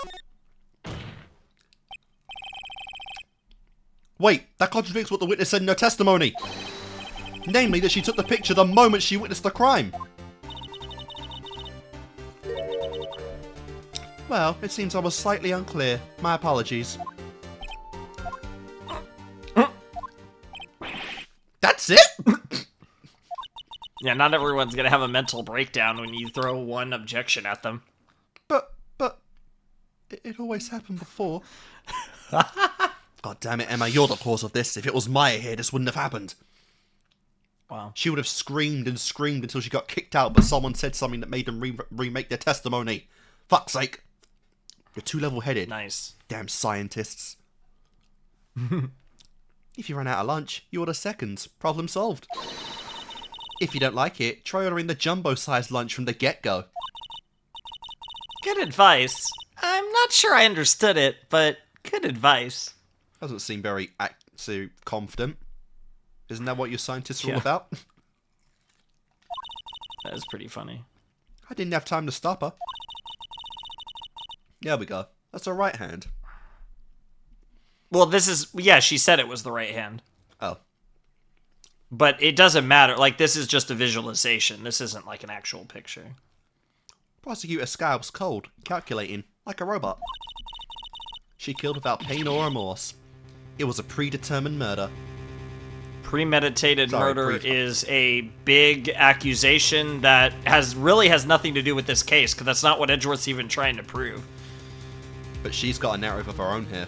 Wait, that contradicts what the witness said in her testimony! Namely, that she took the picture the moment she witnessed the crime! Well, it seems I was slightly unclear. My apologies. man. Not everyone's gonna have a mental breakdown when you throw one objection at them. But it always happened before. God damn it, Emma, you're the cause of this. If it was Maya here, this wouldn't have happened. Wow. She would have screamed and screamed until she got kicked out, but someone said something that made them remake their testimony. Fuck's sake. You're too level-headed. Nice. Damn scientists. If you run out of lunch, you order seconds. Problem solved. If you don't like it, try ordering the jumbo-sized lunch from the get-go. Good advice. I'm not sure I understood it, but good advice. Doesn't seem very confident. Isn't that what your scientists are all about? That is pretty funny. I didn't have time to stop her. There we go. That's her right hand. Well, this is... Yeah, she said it was the right hand. Oh. But it doesn't matter. Like, this is just a visualization. This isn't like an actual picture. Prosecutor Scalp's cold, calculating, like a robot. She killed without pain or remorse. It was a predetermined murder. Premeditated murder is a big accusation that really has nothing to do with this case, because that's not what Edgeworth's even trying to prove. But she's got a narrative of her own here.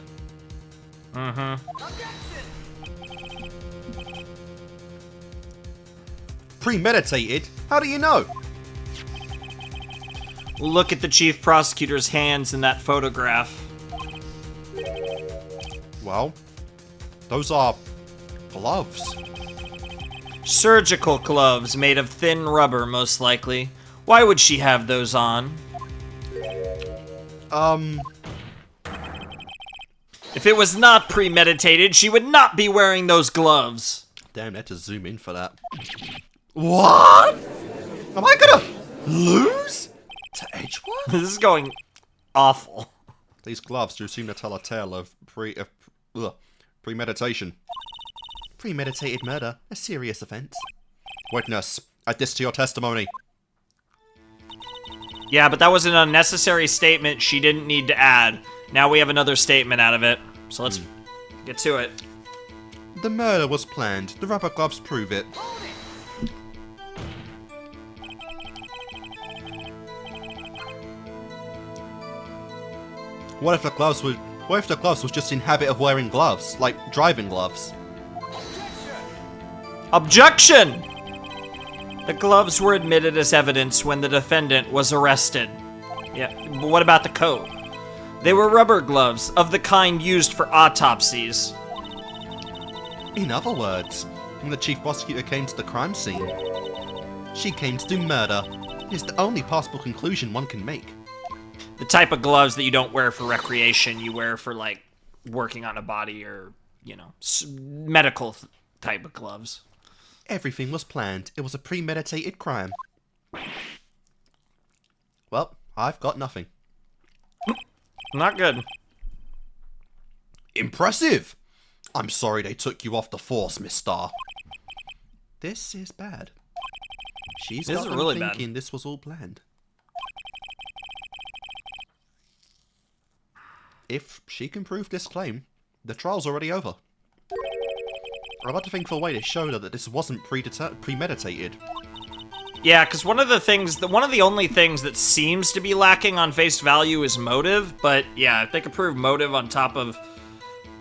Premeditated? How do you know? Look at the chief prosecutor's hands in that photograph. Well, those are gloves. Surgical gloves made of thin rubber, most likely. Why would she have those on? If it was not premeditated, she would not be wearing those gloves. Damn, I had to zoom in for that. What? Am I gonna lose to Edgeworth? This is going awful. These gloves do seem to tell a tale of premeditation. Premeditated murder, a serious offense. Witness, add this to your testimony. Yeah, but that was an unnecessary statement she didn't need to add. Now we have another statement out of it. So let's get to it. The murder was planned. The rubber gloves prove it. What if the gloves was just in habit of wearing gloves, like driving gloves? Objection! The gloves were admitted as evidence when the defendant was arrested. Yeah, but what about the coat? They were rubber gloves, of the kind used for autopsies. In other words, when the chief prosecutor came to the crime scene, she came to do murder. It's the only possible conclusion one can make. The type of gloves that you don't wear for recreation, you wear for, like, working on a body or, you know, medical type of gloves. Everything was planned. It was a premeditated crime. Well, I've got nothing. Not good. Impressive! I'm sorry they took you off the force, Miss Starr. This is bad. She's got them really thinking this was all planned. If she can prove this claim, the trial's already over. I've got to think for a way to show her that this wasn't premeditated. Yeah, because one of the only things that seems to be lacking on face value is motive, but yeah, if they could prove motive on top of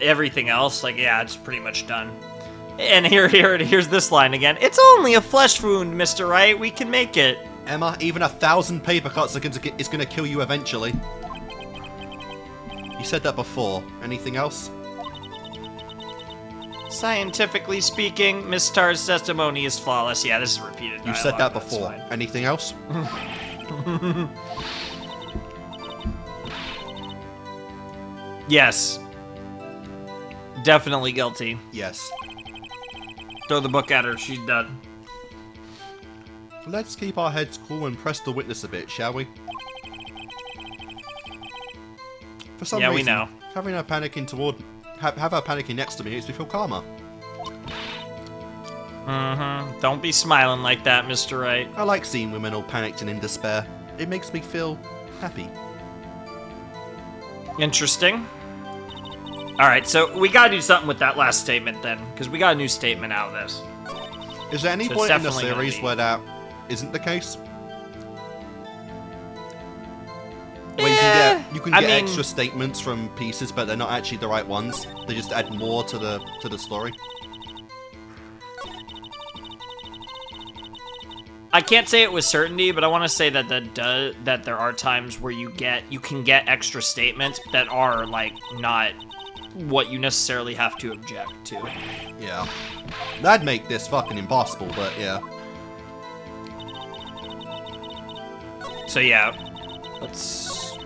everything else, like, yeah, it's pretty much done. And here's this line again. It's only a flesh wound, Mr. Wright. We can make it. Emma, even 1,000 paper cuts is gonna kill you eventually. You said that before. Anything else? Scientifically speaking, Miss Starr's testimony is flawless. Yeah, this is repeated dialogue. You said that before. Anything else? Yes. Definitely guilty. Yes. Throw the book at her. She's done. Let's keep our heads cool and press the witness a bit, shall we? For some reason, we know. Having her panicking have her panicking next to me makes me feel calmer. Don't be smiling like that, Mr. Wright. I like seeing women all panicked and in despair. It makes me feel happy. Interesting. Alright, so we gotta do something with that last statement then, because we got a new statement out of this. Is there any point in the series where that isn't the case. Where you can get extra statements from pieces, but they're not actually the right ones. They just add more to the story. I can't say it with certainty, but I want to say that that there are times where you can get extra statements that are like not what you necessarily have to object to. Yeah, that'd make this fucking impossible, but yeah. So yeah, let's.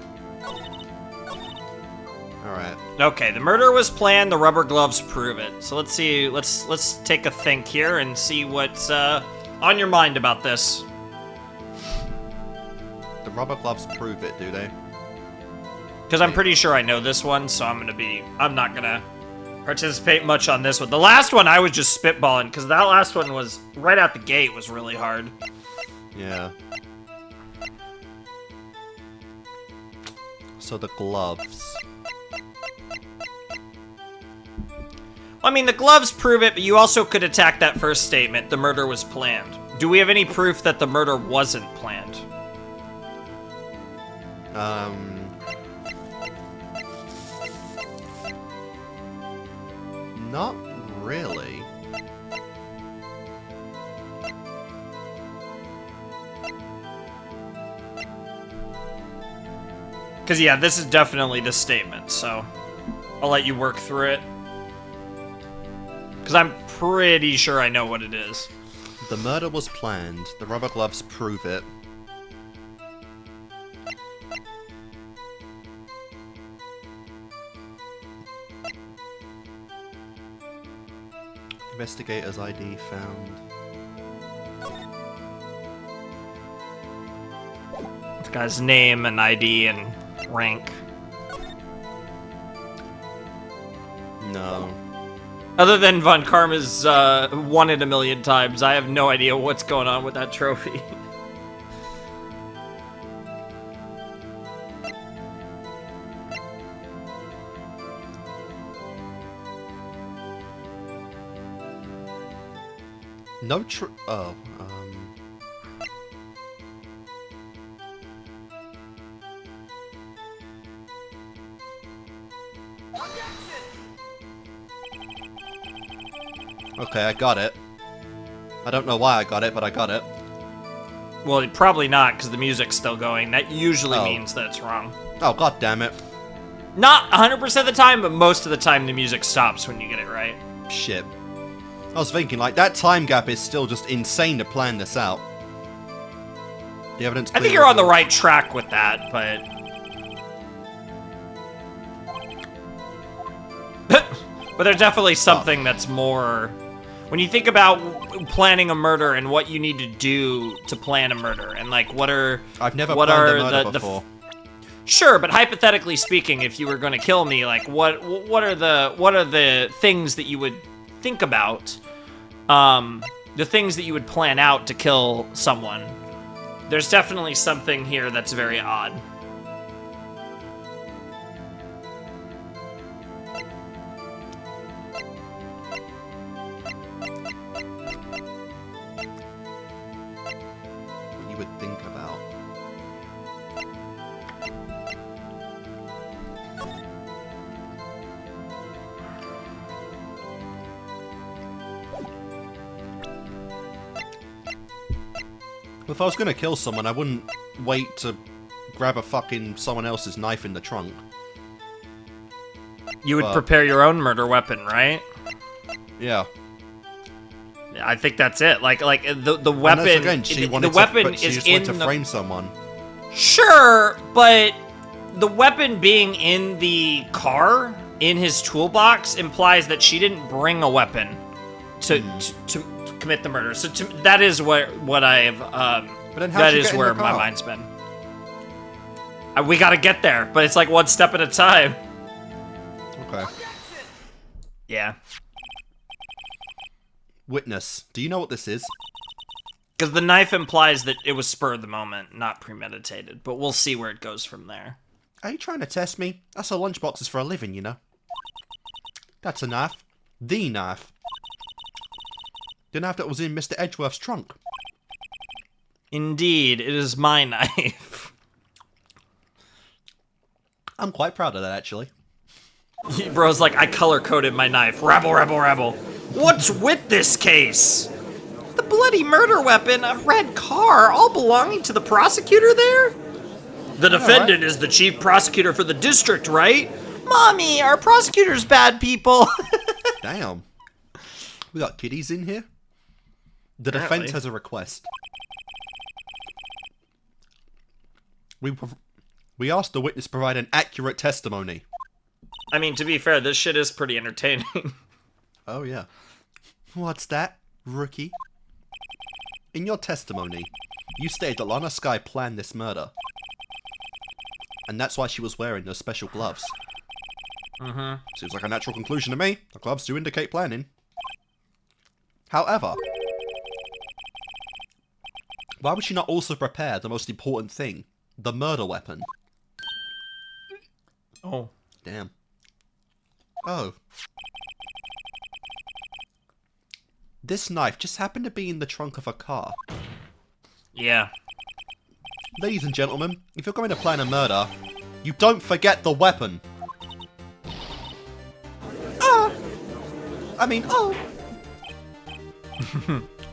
All right. Okay, the murder was planned. The rubber gloves prove it. So let's see. Let's take a think here and see what's on your mind about this. The rubber gloves prove it, do they? Because I'm pretty sure I know this one, so I'm not gonna participate much on this one. The last one I was just spitballing, because that last one was right out the gate was really hard. Yeah. So the gloves. I mean, the gloves prove it, but you also could attack that first statement. The murder was planned. Do we have any proof that the murder wasn't planned? Not really. Because, yeah, this is definitely the statement, so I'll let you work through it. Because I'm pretty sure I know what it is. The murder was planned. The rubber gloves prove it. Investigator's ID found. This guy's name and ID and rank. No. Other than Von Karma's won it a million times, I have no idea what's going on with that trophy. No Okay, I got it. I don't know why I got it, but I got it. Well, probably not, because the music's still going. That usually means that it's wrong. Oh, god damn it. Not 100% of the time, but most of the time the music stops when you get it right. Shit. I was thinking, like, that time gap is still just insane to plan this out. The evidence I think you're on the right track with that, but... but there's definitely something that's more... When you think about planning a murder and what you need to do to plan a murder, and like what are... I've never planned a murder before. Sure, but hypothetically speaking, if you were going to kill me, like what are the things that you would think about? The things that you would plan out to kill someone. There's definitely something here that's very odd. What you would think about. If I was gonna kill someone, I wouldn't wait to grab a fucking someone else's knife in the trunk. You would prepare your own murder weapon, right? Yeah. I think that's it. Like the weapon. Again, she wanted to frame someone. Sure, but the weapon being in the car in his toolbox implies that she didn't bring a weapon to commit the murder. So that is what I've but then that is where my mind's been. We got to get there, but it's like one step at a time. Okay. Yeah. Witness, do you know what this is? Because the knife implies that it was spur of the moment, not premeditated. But we'll see where it goes from there. Are you trying to test me? That's what lunchboxes for a living, you know. That's a knife. The knife. The knife that was in Mr. Edgeworth's trunk. Indeed, it is my knife. I'm quite proud of that, actually. Bro's like, I color-coded my knife. Rabble, rabble, rabble. What's with this case? The bloody murder weapon, a red car, all belonging to the prosecutor there? The defendant is the chief prosecutor for the district, right? Mommy, our prosecutor's bad people. Damn. We got kiddies in here? The defense has a request. We asked the witness to provide an accurate testimony. I mean, to be fair, this shit is pretty entertaining. Oh, yeah. What's that, rookie? In your testimony, you stated that Lana Skye planned this murder. And that's why she was wearing those special gloves. Seems like a natural conclusion to me. The gloves do indicate planning. However, why would she not also prepare the most important thing? The murder weapon. Oh. Damn. Oh. This knife just happened to be in the trunk of a car. Yeah. Ladies and gentlemen, if you're going to plan a murder, you don't forget the weapon. Oh.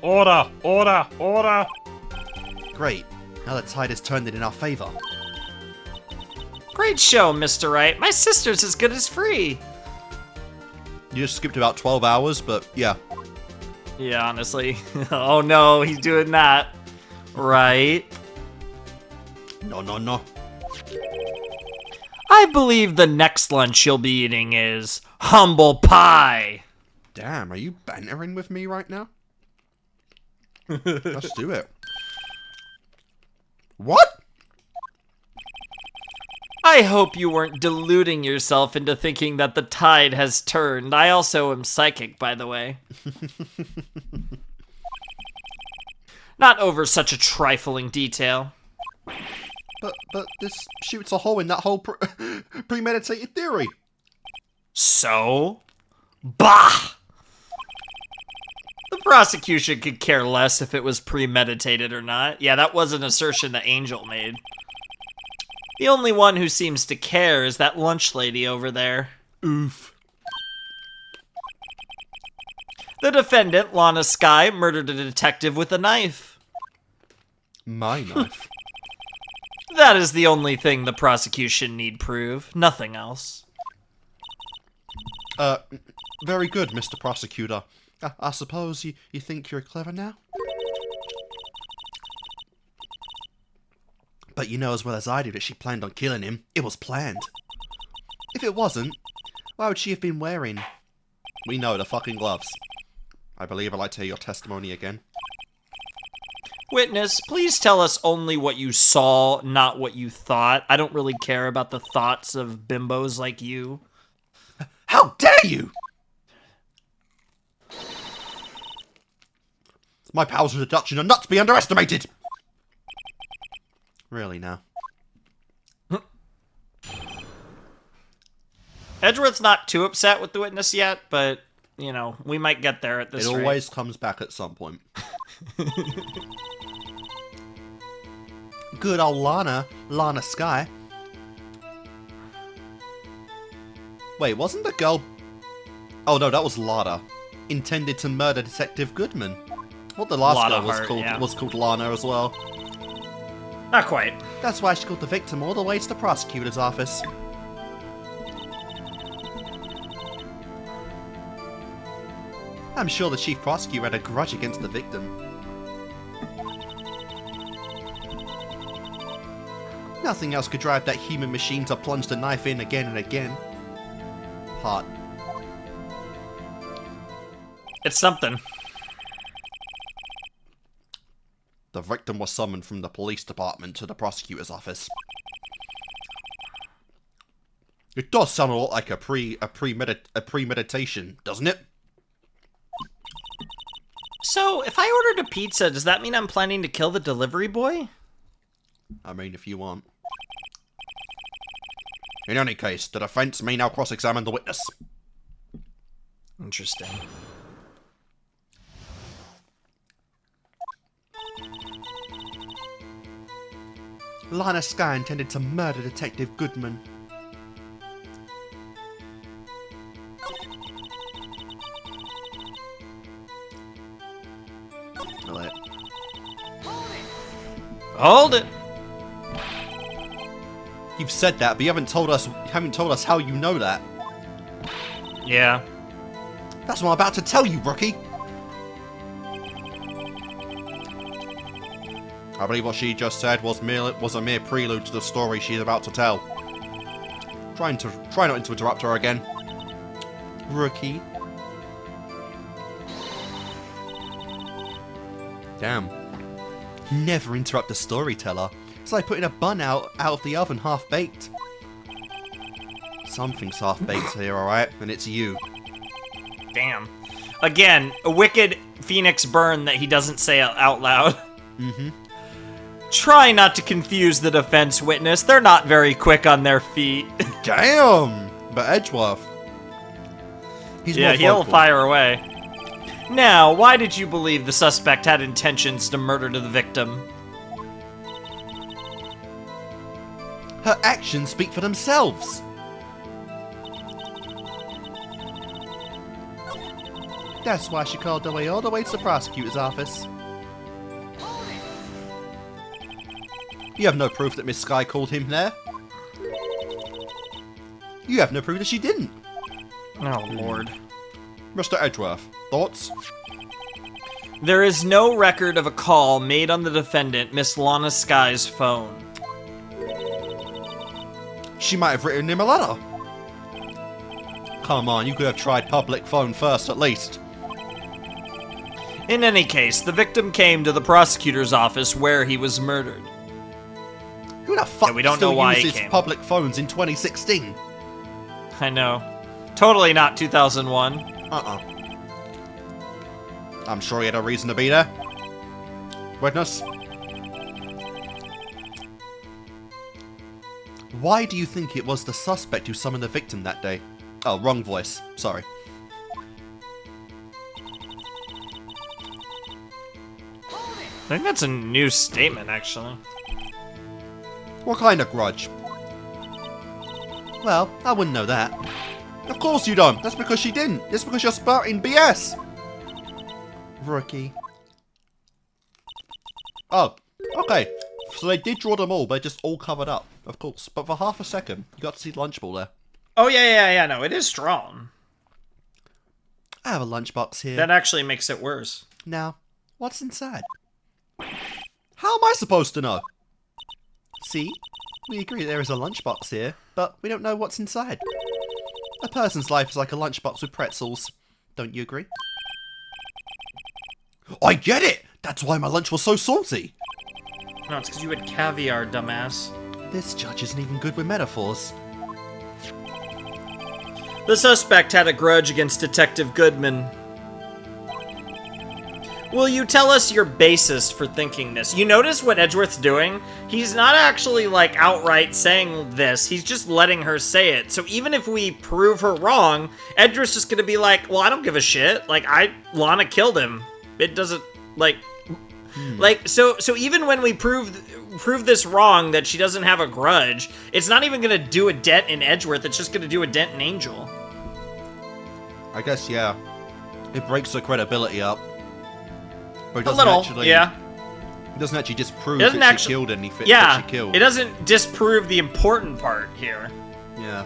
Order, order, order. Great. Now the tide has turned it in our favor. Great show, Mr. Wright. My sister's as good as free. You just skipped about 12 hours, but yeah. Yeah, honestly. Oh no, he's doing that. Right. No. I believe the next lunch you'll be eating is humble pie. Damn, are you bantering with me right now? Let's do it. What? I hope you weren't deluding yourself into thinking that the tide has turned. I also am psychic, by the way. Not over such a trifling detail. But this shoots a hole in that whole premeditated theory. So? Bah! The prosecution could care less if it was premeditated or not. Yeah, that was an assertion that Angel made. The only one who seems to care is that lunch lady over there. Oof. The defendant, Lana Skye, murdered a detective with a knife. My knife. That is the only thing the prosecution need prove. Nothing else. Very good, Mr. Prosecutor. I suppose you think you're clever now? But you know as well as I do that she planned on killing him. It was planned. If it wasn't, why would she have been wearing... We know, the fucking gloves. I believe I'd like to hear your testimony again. Witness, please tell us only what you saw, not what you thought. I don't really care about the thoughts of bimbos like you. How dare you! My powers of deduction are not to be underestimated! Really now. Edgeworth's not too upset with the witness yet, but, you know, we might get there at this rate. It always comes back at some point. Good old Lana Skye. Wait, wasn't the girl... Oh no, that was Lada. Intended to murder Detective Goodman. What the last Lada girl was Hart, called yeah. was called Lana as well. Not quite. That's why she got the victim all the way to the prosecutor's office. I'm sure the chief prosecutor had a grudge against the victim. Nothing else could drive that human machine to plunge the knife in again and again. Hot. It's something. The victim was summoned from the police department to the prosecutor's office. It does sound a lot like a premeditation, doesn't it? So, if I ordered a pizza, does that mean I'm planning to kill the delivery boy? I mean, if you want. In any case, the defense may now cross-examine the witness. Interesting. Lana Skye intended to murder Detective Goodman. Right. Hold it. You've said that, but you haven't told us how you know that. Yeah. That's what I'm about to tell you, rookie. I believe what she just said was a mere prelude to the story she's about to tell. Try not to interrupt her again. Rookie. Damn. Never interrupt a storyteller. It's like putting a bun out of the oven half-baked. Something's half-baked here, alright? And it's you. Damn. Again, a wicked phoenix burn that he doesn't say out loud. Mm-hmm. Try not to confuse the defense witness. They're not very quick on their feet. Damn! But Edgeworth. Yeah, he'll fire away. Now, why did you believe the suspect had intentions to murder the victim? Her actions speak for themselves. That's why she called away all the way to the prosecutor's office. You have no proof that Miss Skye called him there. You have no proof that she didn't. Oh, Lord. Mr. Edgeworth, thoughts? There is no record of a call made on the defendant, Miss Lana Skye's phone. She might have written him a letter. Come on, you could have tried public phone first at least. In any case, the victim came to the prosecutor's office where he was murdered. Who the fuck we don't still know why he uses came. public phones in 2016? I know. Totally not 2001. Uh-uh. I'm sure he had a reason to be there. Witness? Why do you think it was the suspect who summoned the victim that day? Oh, wrong voice. Sorry. I think that's a new statement, actually. What kind of grudge? Well, I wouldn't know that. Of course you don't. That's because she didn't. That's because you're spouting BS. Rookie. Oh, okay. So they did draw them all, but just all covered up, of course. But for half a second, you got to see the lunchball there. Oh, yeah, no, it is drawn. I have a lunchbox here. That actually makes it worse. Now, what's inside? How am I supposed to know? See? We agree there is a lunchbox here, but we don't know what's inside. A person's life is like a lunchbox with pretzels. Don't you agree? I get it! That's why my lunch was so salty! No, it's because you had caviar, dumbass. This judge isn't even good with metaphors. The suspect had a grudge against Detective Goodman. Will you tell us your basis for thinking this? You notice what Edgeworth's doing? He's not actually, like, outright saying this. He's just letting her say it. So even if we prove her wrong, Edgeworth's just gonna be like, well, I don't give a shit. Like, Lana killed him. It doesn't, like... Like, so even when we prove this wrong, that she doesn't have a grudge, it's not even gonna do a dent in Edgeworth, it's just gonna do a dent in Angel. I guess, yeah. It breaks the credibility up. But it A doesn't little, actually, yeah. It doesn't actually disprove It doesn't that actually, she killed anything. yeah, That she killed. it doesn't disprove the important part here. Yeah.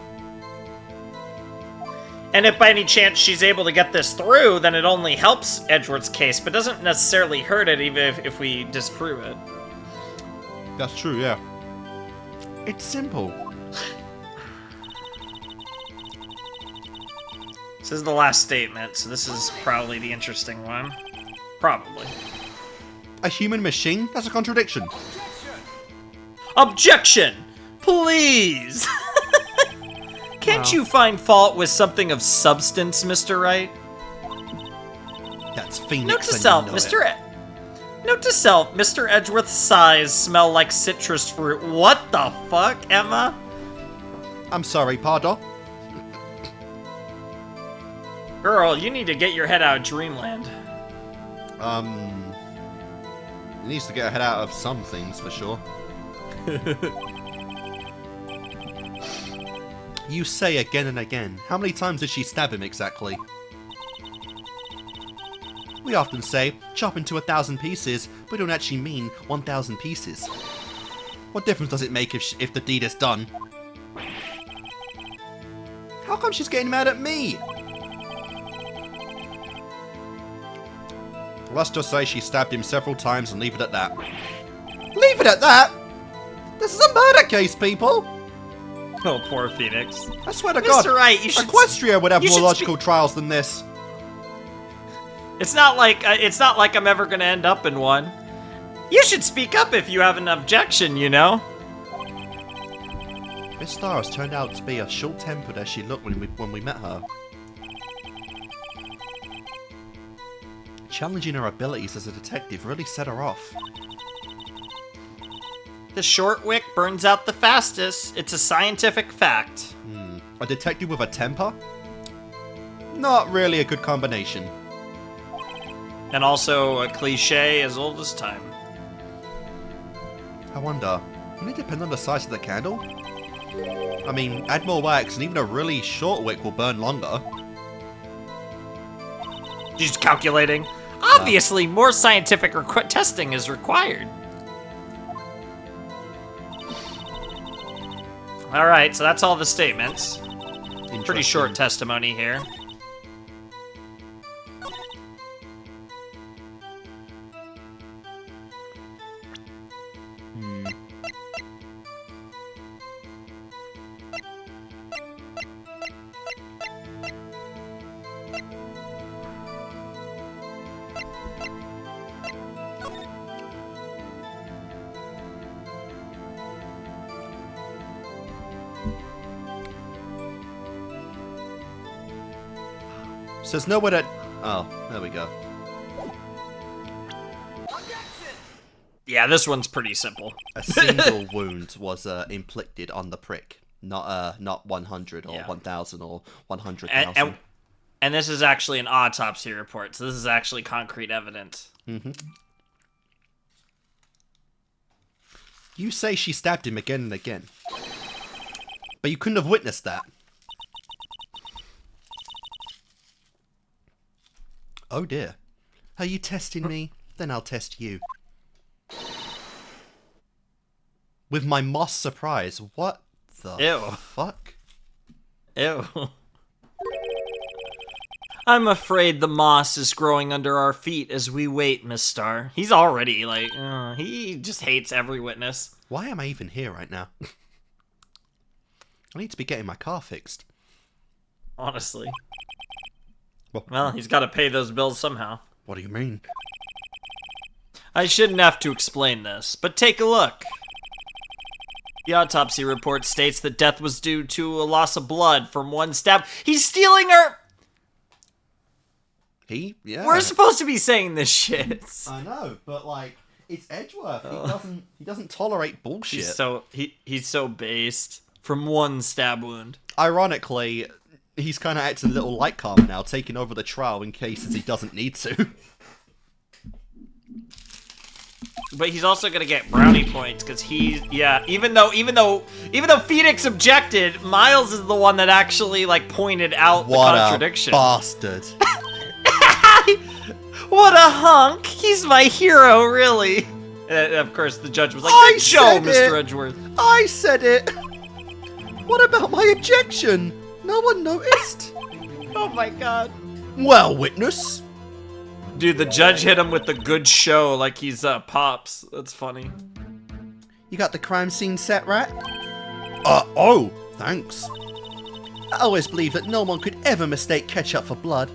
And if by any chance she's able to get this through, then it only helps Edgeworth's case, but doesn't necessarily hurt it even if we disprove it. That's true, yeah. It's simple. This is the last statement, so this is probably the interesting one. Probably. A human machine? That's a contradiction. Objection! Please! Can't you find fault with something of substance, Mr. Wright? That's Phoenix. Note to and self, you know Mr. Note to self, Mr. Edgeworth's sighs smell like citrus fruit. What the fuck, Emma? I'm sorry, pardon? Girl, you need to get your head out of dreamland. It needs to get her head out of some things, for sure. You say again and again. How many times did she stab him exactly? We often say, chop into 1,000 pieces, but we don't actually mean 1,000 pieces. What difference does it make if the deed is done? How come she's getting mad at me? Let's just say she stabbed him several times and leave it at that. Leave it at that? This is a murder case, people! Oh, poor Phoenix. I swear to God, Mr. Wright, you should... Equestria would have more logical trials than this. It's not like I'm ever gonna end up in one. You should speak up if you have an objection, you know? Miss Star has turned out to be as short-tempered as she looked when we met her. Challenging her abilities as a detective really set her off. The short wick burns out the fastest. It's a scientific fact. A detective with a temper? Not really a good combination. And also a cliche as old as time. I wonder, will it depend on the size of the candle? I mean, add more wax and even a really short wick will burn longer. She's calculating. Obviously, more scientific testing is required. All right, so that's all the statements. Pretty short testimony here. So there's nowhere to... Oh, there we go. Yeah, this one's pretty simple. A single wound was inflicted on the prick, not 100 or 1,000 or 100,000. And this is actually an autopsy report, so this is actually concrete evidence. You say she stabbed him again and again, but you couldn't have witnessed that. Oh dear. Are you testing me? Then I'll test you. With my moss surprise. What the fuck? Ew. I'm afraid the moss is growing under our feet as we wait, Miss Star. He's already, like, he just hates every witness. Why am I even here right now? I need to be getting my car fixed. Honestly. Well, he's got to pay those bills somehow. What do you mean? I shouldn't have to explain this, but take a look. The autopsy report states that death was due to a loss of blood from one stab. He's stealing her! Yeah. We're supposed to be saying this shit. I know, but like, it's Edgeworth. He doesn't tolerate bullshit. He's so based. From one stab wound. Ironically, he's kind of acting a little like Karma now, taking over the trial in cases he doesn't need to. But he's also gonna get brownie points because even though Phoenix objected, Miles is the one that actually like pointed out the contradiction. What a bastard! What a hunk! He's my hero, really. And of course, the judge was like, "Good show, Mr. Edgeworth." I said it. What about my objection? No one noticed. Oh my god. Well, witness. Dude, the judge hit him with the good show like he's Pops. That's funny. You got the crime scene set, right? Oh, thanks. I always believed that no one could ever mistake ketchup for blood.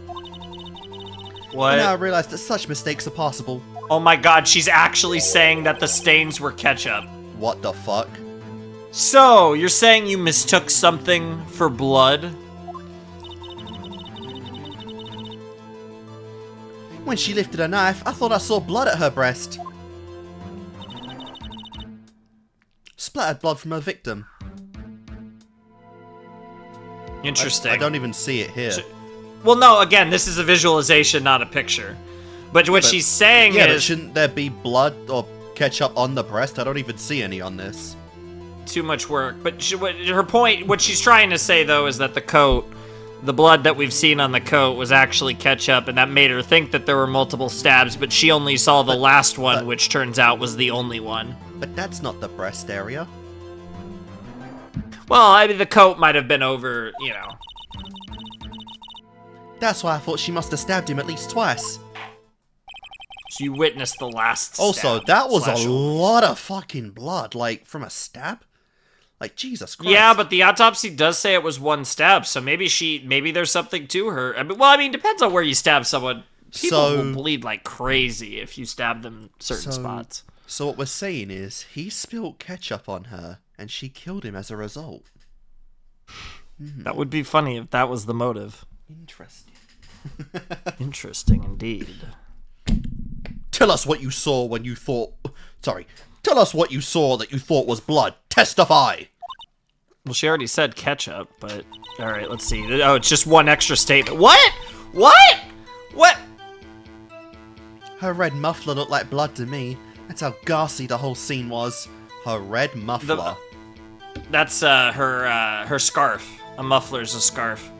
What? And now I realize that such mistakes are possible. Oh my god, she's actually saying that the stains were ketchup. What the fuck? So, you're saying you mistook something for blood? When she lifted her knife, I thought I saw blood at her breast. Splattered blood from her victim. Interesting. I don't even see it here. Well, no, again, this is a visualization, not a picture. But what she's saying is... but shouldn't there be blood or ketchup on the breast? I don't even see any on this. Too much work. But her point, what she's trying to say, though, is that the coat, the blood that we've seen on the coat was actually ketchup, and that made her think that there were multiple stabs, but she only saw the last one, which turns out was the only one. But that's not the breast area. Well, I mean, the coat might have been over, you know. That's why I thought she must have stabbed him at least twice. So you witnessed the last Also, stab that was slash a lot of fucking blood, like, from a stab? Like, Jesus Christ. Yeah, but the autopsy does say it was one stab, so maybe there's something to her. I mean, depends on where you stab someone. People will bleed like crazy if you stab them certain spots. So what we're saying is, he spilled ketchup on her, and she killed him as a result. That would be funny if that was the motive. Interesting. Interesting indeed. Tell us what you saw when you thought... Sorry. Tell us what you saw that you thought was blood. Testify! Well, she already said ketchup, but... Alright, let's see. Oh, it's just one extra statement. What? What? What? Her red muffler looked like blood to me. That's how ghastly the whole scene was. Her red muffler. That's her scarf. A muffler's a scarf.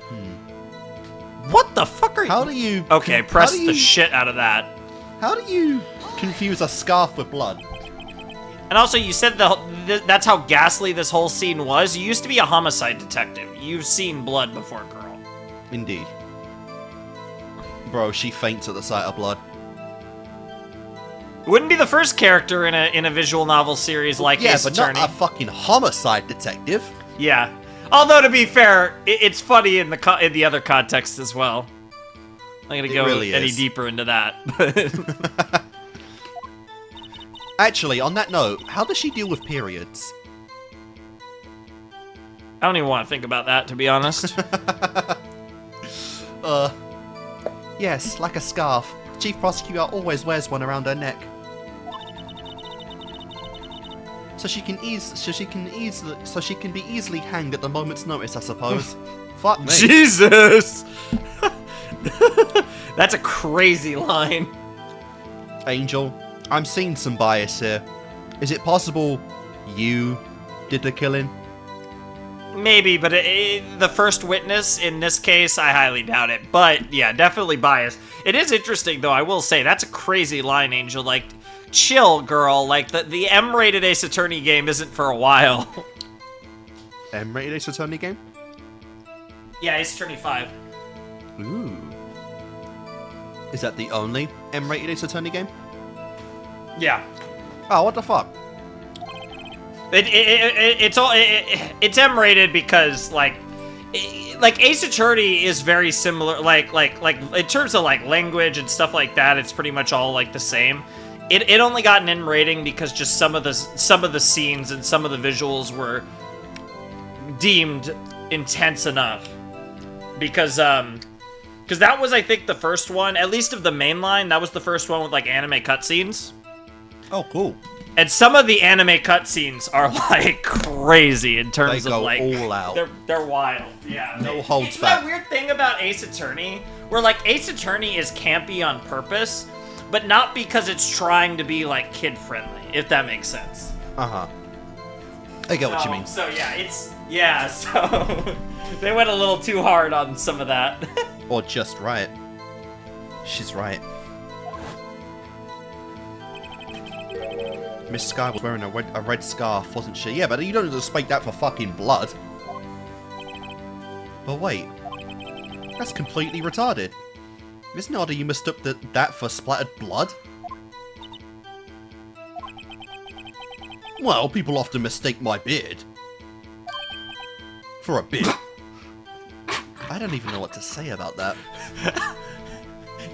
What the fuck are you... How do you... Okay, press the shit out of that. How do you confuse a scarf with blood? And also, you said that's how ghastly this whole scene was. You used to be a homicide detective. You've seen blood before, girl. Indeed. Bro, she faints at the sight of blood. Wouldn't be the first character in a visual novel series like Ace Attorney. Not a fucking homicide detective. Yeah. Although, to be fair, it's funny in the other context as well. I'm not gonna go any deeper into that. Actually, on that note, how does she deal with periods? I don't even want to think about that, to be honest. Yes, like a scarf. Chief Prosecutor always wears one around her neck. So she can be easily hanged at the moment's notice, I suppose. Fuck me. Jesus! That's a crazy line. Angel, I'm seeing some bias here. Is it possible you did the killing? Maybe, but the first witness in this case, I highly doubt it. But yeah, definitely biased. It is interesting, though, I will say. That's a crazy line, Angel. Like, chill, girl. Like, the M-rated Ace Attorney game isn't for a while. M-rated Ace Attorney game? Yeah, Ace Attorney 5. Ooh. Is that the only M-rated Ace Attorney game? Yeah. Oh, what the fuck? It's M-rated because like Ace Attorney is very similar. Like in terms of like language and stuff like that, it's pretty much all like the same. It only got an M rating because just some of the scenes and some of the visuals were deemed intense enough. Because that was, I think, the first one, at least of the main line. That was the first one with like anime cutscenes. Oh, cool. And some of the anime cutscenes are like crazy in terms of like all out. They're wild. Yeah. No holds it's back. That weird thing about Ace Attorney, where like Ace Attorney is campy on purpose, but not because it's trying to be like kid friendly, if that makes sense. Uh-huh. I get what you mean. So yeah, so they went a little too hard on some of that. Or just right. She's right. Miss Sky was wearing a red scarf, wasn't she? Yeah, but you don't just spike that for fucking blood. But wait. That's completely retarded. Isn't it odd you mistook that for splattered blood? Well, people often mistake my beard for a beard. I don't even know what to say about that.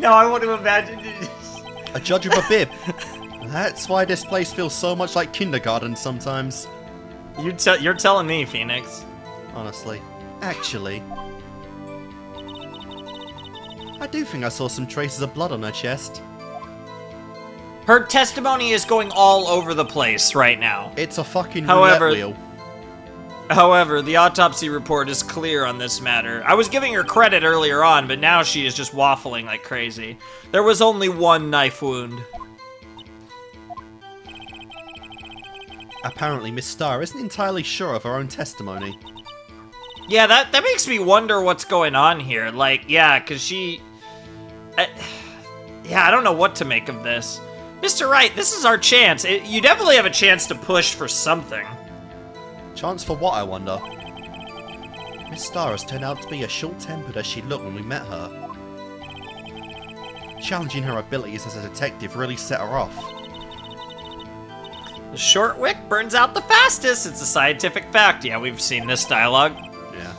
No, I want to imagine A judge of a bib. That's why this place feels so much like kindergarten sometimes. You're telling me, Phoenix. Honestly. Actually. I do think I saw some traces of blood on her chest. Her testimony is going all over the place right now. It's a fucking roulette wheel. However, the autopsy report is clear on this matter. I was giving her credit earlier on, but now she is just waffling like crazy. There was only one knife wound. Apparently, Miss Starr isn't entirely sure of her own testimony. Yeah, that makes me wonder what's going on here. Like, yeah, because she... yeah, I don't know what to make of this. Mr. Wright, this is our chance. You definitely have a chance to push for something. Chance for what, I wonder? Miss Starr has turned out to be as short-tempered as she looked when we met her. Challenging her abilities as a detective really set her off. The short wick burns out the fastest. It's a scientific fact. Yeah, we've seen this dialogue. Yeah.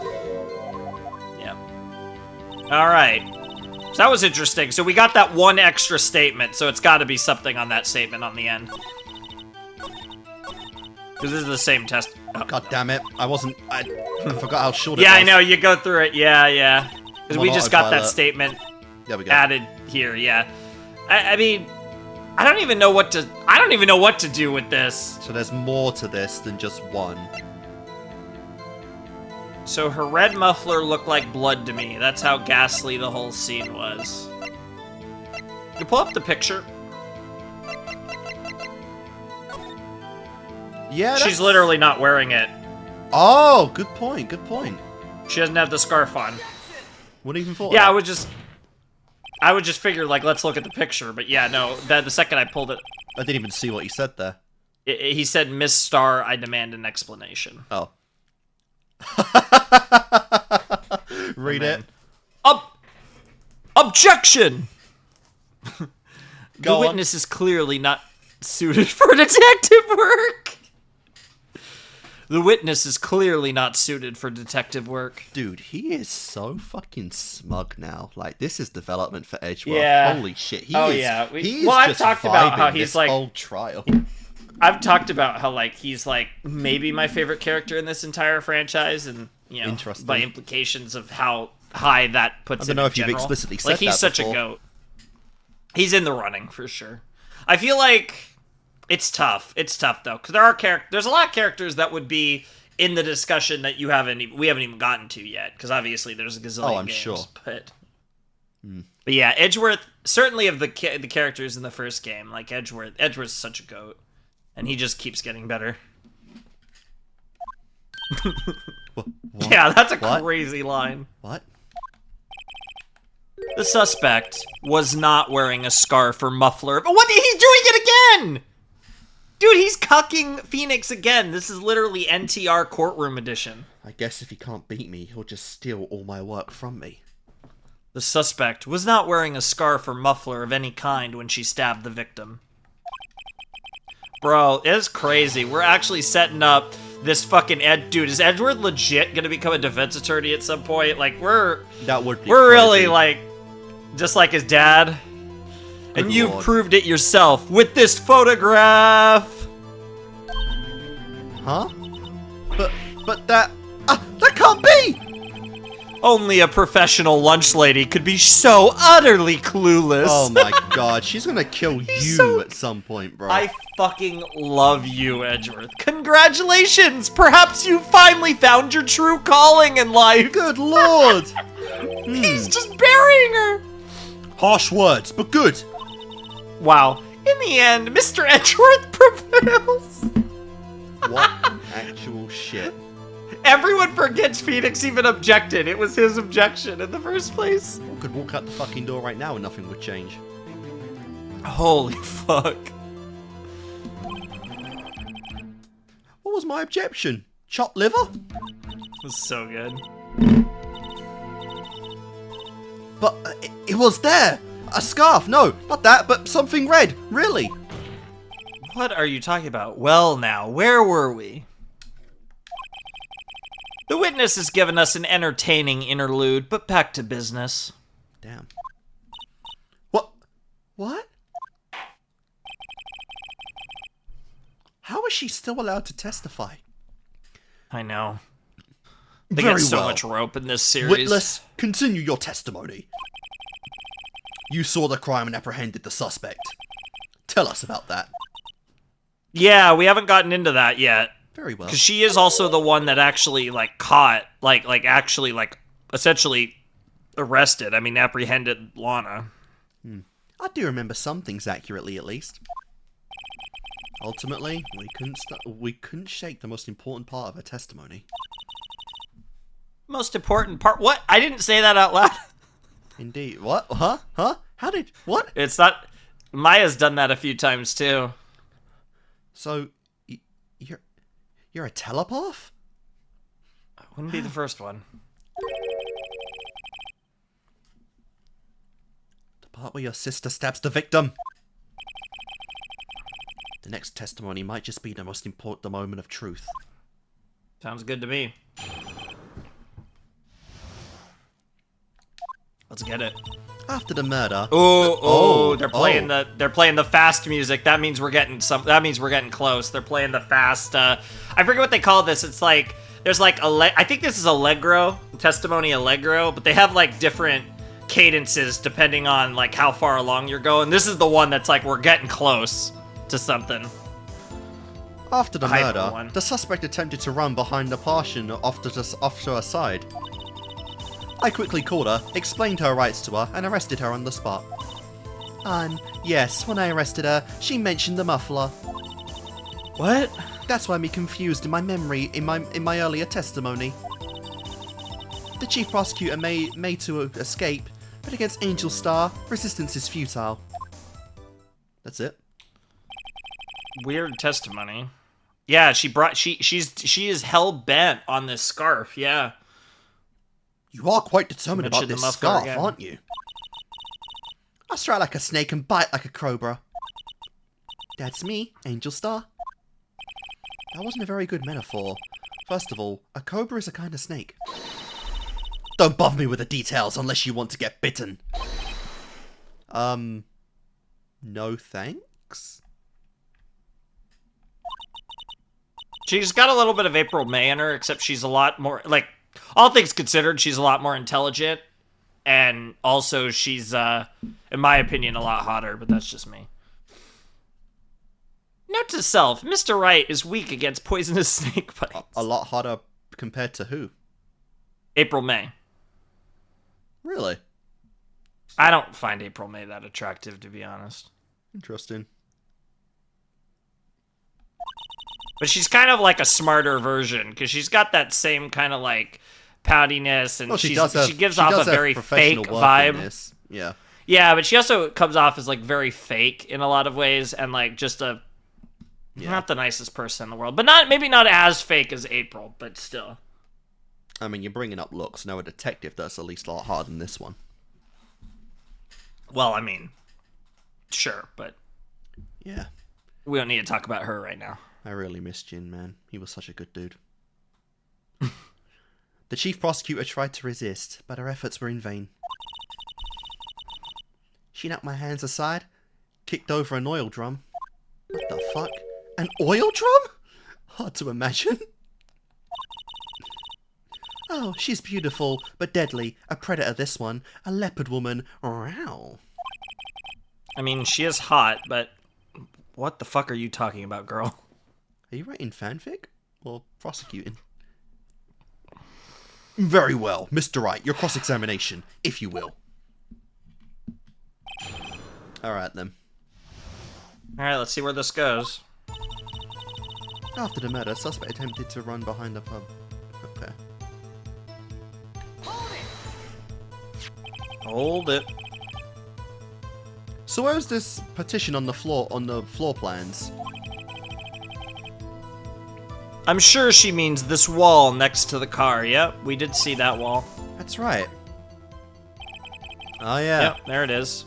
Yeah. All right. So that was interesting. So we got that one extra statement, so it's got to be something on that statement on the end. Because this is the same test. Oh, God damn it. I forgot how short it was. Yeah, I know. You go through it. Yeah. Because we just got that autopilot. Statement There we go. added here, yeah. I mean, I don't even know what to do with this. So there's more to this than just one. So her red muffler looked like blood to me. That's how ghastly the whole scene was. You pull up the picture. Yeah, She's literally not wearing it. Oh, good point, good point. She doesn't have the scarf on. Wouldn't even thought Yeah, of that. I would just figure, like, let's look at the picture. But yeah, no, the second I pulled it... I didn't even see what you said there. He said, Miss Starr, I demand an explanation. Oh. Read it. Objection! The Go on. witness is clearly not suited for detective work. The witness is clearly not suited for detective work. Dude, he is so fucking smug now. Like, this is development for Edgeworth. Yeah. Holy shit. He Oh, is, yeah. he is Well, I've just talked about how vibing he's this like- whole trial. I've talked about how, like, he's, like, maybe my favorite character in this entire franchise, and, you know, Interesting. by implications of how high that puts I it don't know in if you've general. explicitly said like, he's that such before. a goat. He's in the running, for sure. I feel like it's tough. It's tough, though, because there's a lot of characters that would be in the discussion that we haven't even gotten to yet, because obviously there's a gazillion I'm games. sure. But yeah, Edgeworth, certainly of the characters in the first game, like Edgeworth's such a goat, and he just keeps getting better. What? Yeah, that's a What? crazy line. What? The suspect was not wearing a scarf or muffler. But what? He's doing it again! Dude, he's cucking Phoenix again. This is literally NTR Courtroom Edition. I guess if he can't beat me, he'll just steal all my work from me. The suspect was not wearing a scarf or muffler of any kind when she stabbed the victim. Bro, it's crazy. We're actually setting up this fucking Dude, is Edgeworth legit gonna become a defense attorney at some point? Like, we're really, crazy. like, just like his dad. Good And you've lord. proved it yourself with this photograph. Huh? But that can't be! Only a professional lunch lady could be so utterly clueless. Oh my god, she's gonna kill you so- at some point, bro. I fucking love you, Edgeworth. Congratulations! Perhaps you finally found your true calling in life. Good lord! He's just burying her. Harsh words, but good. Wow. In the end, Mr. Edgeworth prevails. What actual shit? Everyone forgets Phoenix even objected. It was his objection in the first place. I could walk out the fucking door right now and nothing would change. Holy fuck. What was my objection? Chopped liver? It was so good. But it was there! A scarf! No, not that, but something red! Really? What are you talking about? Well now, where were we? The witness has given us an entertaining interlude, but back to business. Damn. What? How is she still allowed to testify? I know. They Very get so well. much rope in this series. Witness, continue your testimony. You saw the crime and apprehended the suspect. Tell us about that. Yeah, we haven't gotten into that yet. Very well. Because she is also the one that actually, like, caught, essentially arrested. I mean, apprehended Lana. I do remember some things accurately, at least. Ultimately, we couldn't shake the most important part of her testimony. Most important part. What? I didn't say that out loud. Indeed. What? Huh? Huh? How did? What? It's not. Maya's done that a few times too. So, you're a telepath? Wouldn't be the first one. The part where your sister stabs the victim. The next testimony might just be the most important moment of truth. Sounds good to me. Let's get it. After the murder. They're playing the fast music. That means we're getting close. They're playing the fast. I forget what they call this. It's like there's like I think this is Allegro, testimony Allegro, but they have like different cadences depending on like how far along you're going. This is the one that's like we're getting close to something. After the murder, the suspect attempted to run behind the partition off to her side. I quickly called her, explained her rights to her, and arrested her on the spot. And yes, when I arrested her, she mentioned the muffler. What? That's why me confused in my memory in my earlier testimony. The chief prosecutor made to escape, but against Angel Star, resistance is futile. That's it. Weird testimony. Yeah, she is hell bent on this scarf. Yeah. You are quite determined about this scarf, again. aren't you? I strike like a snake and bite like a cobra. That's me, Angel Star. That wasn't a very good metaphor. First of all, a cobra is a kind of snake. Don't bother me with the details unless you want to get bitten. No thanks? She's got a little bit of April May in her, except she's a lot more, like, all things considered, she's a lot more intelligent. And also she's, in my opinion, a lot hotter, but that's just me. Note to self, Mr. Wright is weak against poisonous snake bites. A lot hotter compared to who? April May. Really? I don't find April May that attractive, to be honest. Interesting. But she's kind of like a smarter version, because she's got that same kind of like poutiness, and she gives off a very fake vibe. Yeah. Yeah, but she also comes off as like very fake in a lot of ways, and like just not the nicest person in the world, but maybe not as fake as April, but still. I mean, you're bringing up looks. Now a detective does at least a lot harder than this one. Well, I mean, sure, but yeah, we don't need to talk about her right now. I really miss Jin, man. He was such a good dude. The chief prosecutor tried to resist, but her efforts were in vain. She knocked my hands aside, kicked over an oil drum. What the fuck? An oil drum? Hard to imagine. Oh, she's beautiful, but deadly. A predator, this one. A leopard woman. Wow. I mean, she is hot, but what the fuck are you talking about, girl? Are you writing fanfic? Or prosecuting? Very well, Mr. Wright, your cross-examination, if you will. Alright then. Alright, let's see where this goes. After the murder, suspect attempted to run behind the pub. Okay. Hold it. So where's this petition on the floor plans? I'm sure she means this wall next to the car. Yep, we did see that wall. That's right. Oh yeah. Yep, there it is.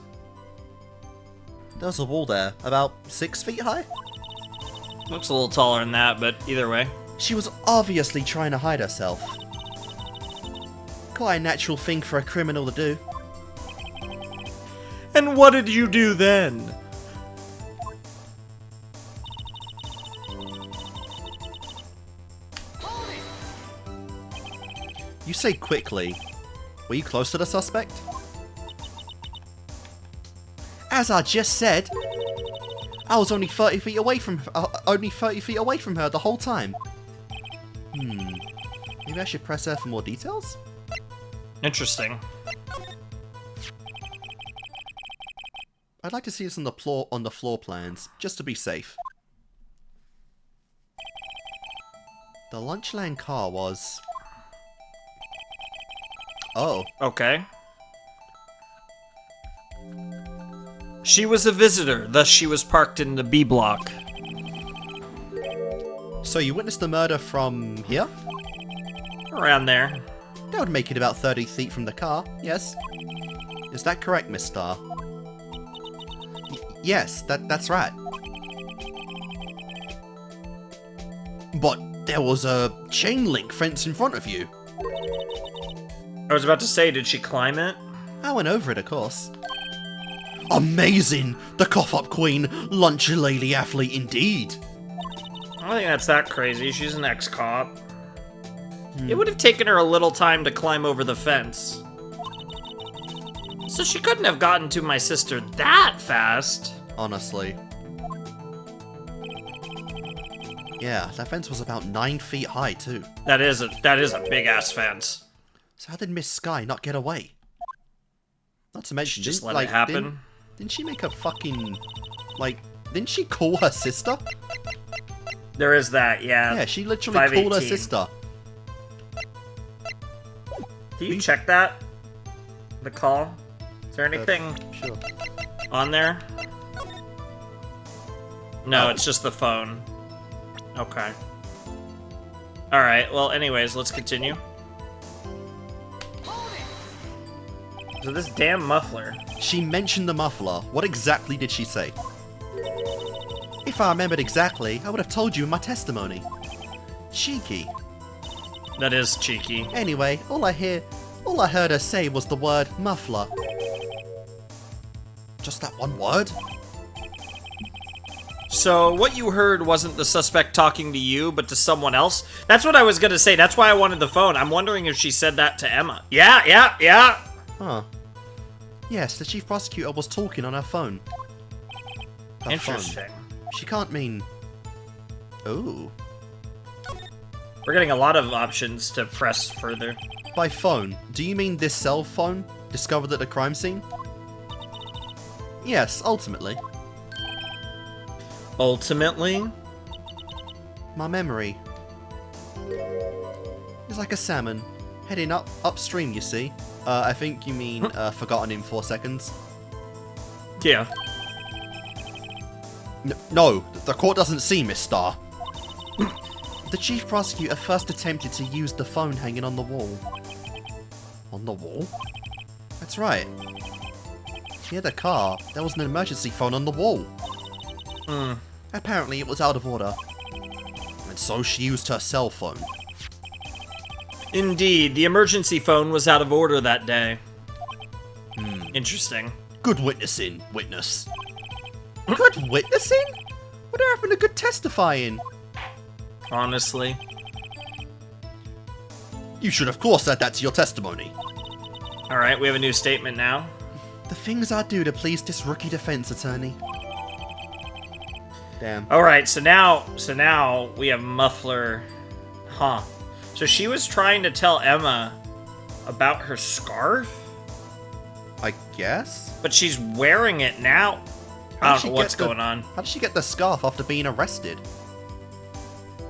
There's a wall there, about 6 feet high? Looks a little taller than that, but either way. She was obviously trying to hide herself. Quite a natural thing for a criminal to do. And what did you do then? You say quickly. Were you close to the suspect? As I just said, I was only 30 feet away from her, the whole time. Maybe I should press her for more details? Interesting. I'd like to see this on the floor plans, just to be safe. The Lunchland car was... Oh. Okay. She was a visitor, thus she was parked in the B block. So you witnessed the murder from here? Around there. That would make it about 30 feet from the car, yes? Is that correct, Miss Star? Yes, that's right. But there was a chain link fence in front of you. I was about to say, did she climb it? I went over it, of course. Amazing! The cough-up queen, lunch-a-lady athlete indeed. I don't think that's that crazy. She's an ex-cop. It would have taken her a little time to climb over the fence. So she couldn't have gotten to my sister that fast. Honestly. Yeah, that fence was about 9 feet high, too. That is a big-ass fence. So how did Miss Sky not get away? Not to mention, Just didn't, let it happen. Didn't she make a fucking... Like, didn't she call her sister? There is that, yeah. Yeah, she literally called her 518. sister. Can you check that? The call? Is there anything Sure. on there? No, Oh. it's just the phone. Okay. Alright, well, anyways, let's continue. So this damn muffler. She mentioned the muffler. What exactly did she say? If I remembered exactly, I would have told you in my testimony. Cheeky. That is cheeky. Anyway, all I heard her say was the word muffler. Just that one word? So what you heard wasn't the suspect talking to you, but to someone else? That's what I was gonna say. That's why I wanted the phone. I'm wondering if she said that to Emma. Yeah. Huh. Yes, the chief prosecutor was talking on her phone. Her Interesting. phone. She can't mean... Ooh. We're getting a lot of options to press further. By phone, do you mean this cell phone discovered at the crime scene? Yes, ultimately. Ultimately? My memory is like a salmon, heading upstream, you see. I think you mean forgotten in 4 seconds. Yeah. No, the court doesn't see, Miss Star. The chief prosecutor first attempted to use the phone hanging on the wall. On the wall? That's right. Near the car, there was an emergency phone on the wall. Apparently it was out of order. And so she used her cell phone. Indeed, the emergency phone was out of order that day. Interesting. Good witnessing, witness. Good witnessing? What happened to good testifying? Honestly. You should of course add that to your testimony. Alright, we have a new statement now. The things I do to please this rookie defense attorney. Damn. Alright, so now we have muffler. Huh. So she was trying to tell Emma about her scarf? I guess? But she's wearing it now. I don't know what's going on. How did she get the scarf after being arrested?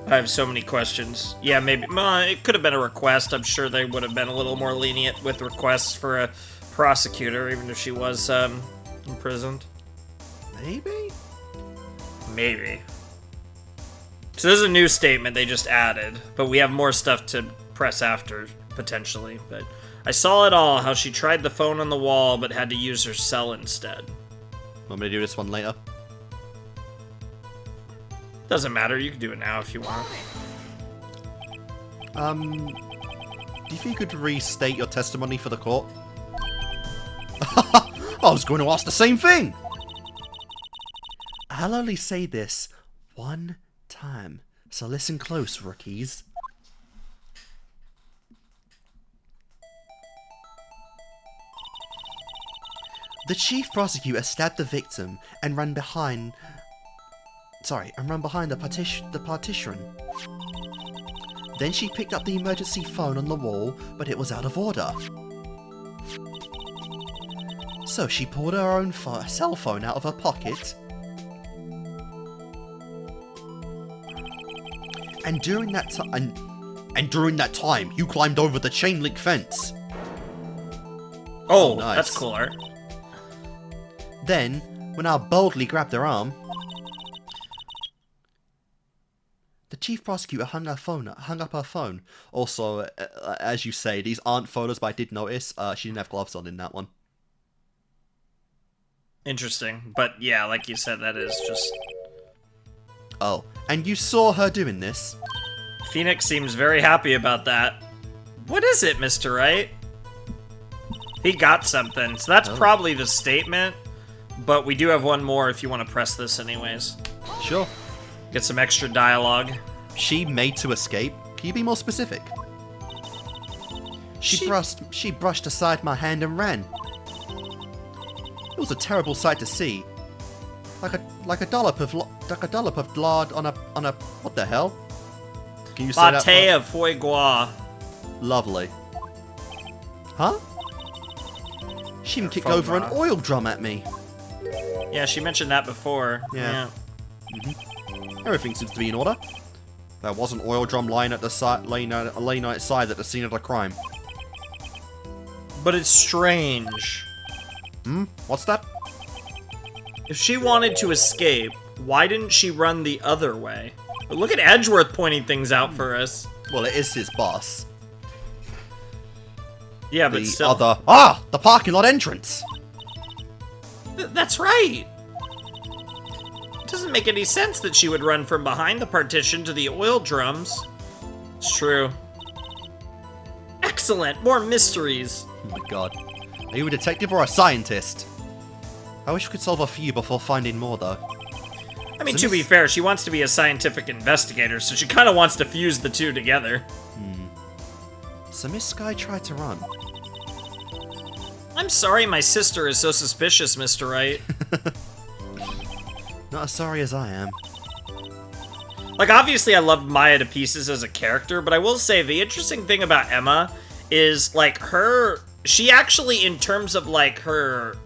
I have so many questions. Yeah, maybe. It could have been a request. I'm sure they would have been a little more lenient with requests for a prosecutor, even if she was imprisoned. Maybe? Maybe. So this is a new statement they just added, but we have more stuff to press after, potentially. But I saw it all, how she tried the phone on the wall, but had to use her cell instead. Want me to do this one later? Doesn't matter, you can do it now if you want. Do you think you could restate your testimony for the court? I was going to ask the same thing! I'll only say this one time, so listen close, rookies. The chief prosecutor stabbed the victim and ran behind... the partition. Then she picked up the emergency phone on the wall, but it was out of order. So she pulled her own cell phone out of her pocket And during that time, and during that time, you climbed over the chain link fence. Oh, nice. That's cool art. Then, when I boldly grabbed her arm, the chief prosecutor hung up her phone. Also, as you say, these aren't photos, but I did notice she didn't have gloves on in that one. Interesting. But yeah, like you said, that is just... Oh, and you saw her doing this? Phoenix seems very happy about that. What is it, Mr. Wright? He got something. So that's probably the statement. But we do have one more if you want to press this anyways. Sure. Get some extra dialogue. She made to escape? Can you be more specific? She brushed aside my hand and ran. It was a terrible sight to see. Like a dollop of lard on a what the hell? Can you say that? Pâté of foie gras. Lovely. Huh? She even kicked over an oil drum at me. Yeah, she mentioned that before. Yeah. Everything seems to be in order. There was an oil drum lying at the laying outside at the scene of the crime. But it's strange. What's that? If she wanted to escape, why didn't she run the other way? But look at Edgeworth pointing things out for us. Well, it is his boss. Yeah, but still. The parking lot entrance! That's right! It doesn't make any sense that she would run from behind the partition to the oil drums. It's true. Excellent! More mysteries! Oh my god. Are you a detective or a scientist? I wish we could solve a few before finding more, though. I mean, to be fair, she wants to be a scientific investigator, so she kind of wants to fuse the two together. So Miss Sky tried to run. I'm sorry my sister is so suspicious, Mr. Wright. Not as sorry as I am. Like, obviously I loved Maya to pieces as a character, but I will say the interesting thing about Emma is, like, she actually, in terms of, like, her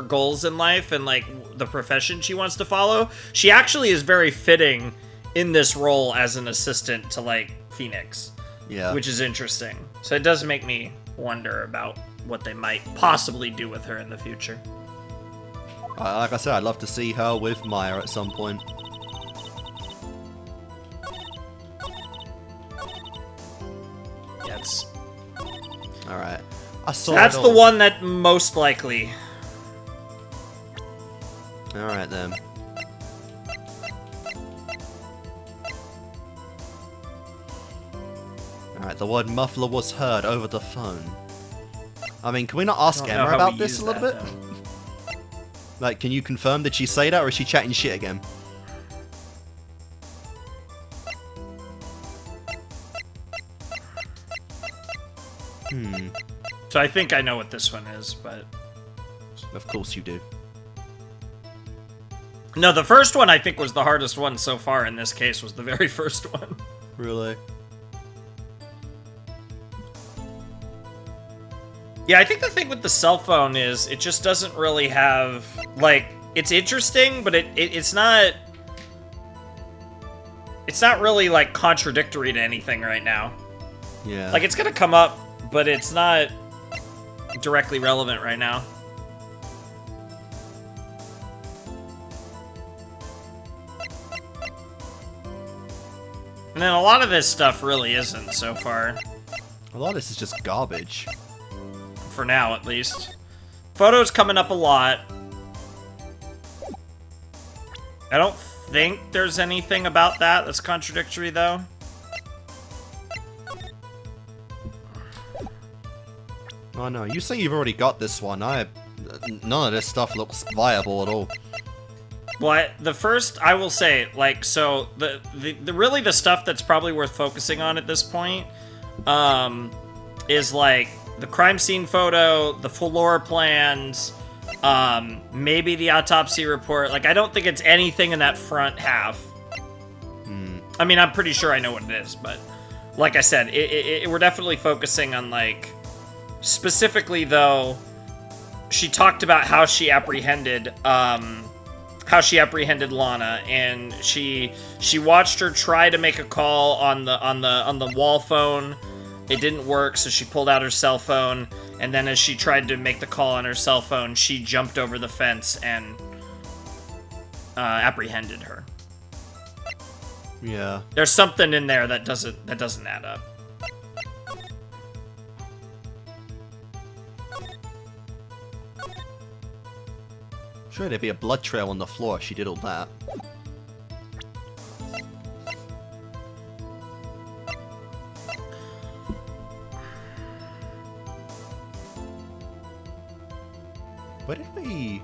goals in life and, like, the profession she wants to follow, she actually is very fitting in this role as an assistant to, like, Phoenix. Yeah. Which is interesting. So it does make me wonder about what they might possibly do with her in the future. Like I said, I'd love to see her with Maya at some point. Yeah, it's... Alright. That's the one that most likely. Alright then. Alright, the word muffler was heard over the phone. I mean, can we not ask Emma about this a little bit? Like, can you confirm, did she say that, or is she chatting shit again? So I think I know what this one is, but... Of course you do. No, the first one I think was the hardest one so far in this case, was the very first one. Really? Yeah, I think the thing with the cell phone is it just doesn't really have, like, it's interesting, but it's not really, like, contradictory to anything right now. Yeah. Like, it's gonna come up, but it's not directly relevant right now. And then a lot of this stuff really isn't so far. A lot of this is just garbage. For now, at least. Photos coming up a lot. I don't think there's anything about that that's contradictory, though. Oh no, you say you've already got this one. None of this stuff looks viable at all. Well, the first, I will say, like, so, the really the stuff that's probably worth focusing on at this point, is, like, the crime scene photo, the floor plans, maybe the autopsy report. Like, I don't think it's anything in that front half. I mean, I'm pretty sure I know what it is, but like I said, we're definitely focusing on, like, specifically, though, she talked about how she apprehended how she apprehended Lana, and she watched her try to make a call on the wall phone. It didn't work, so she pulled out her cell phone, and then as she tried to make the call on her cell phone, she jumped over the fence and apprehended her. Yeah. There's something in there that doesn't add up. Sure, there'd be a blood trail on the floor if she did all that. Where did we...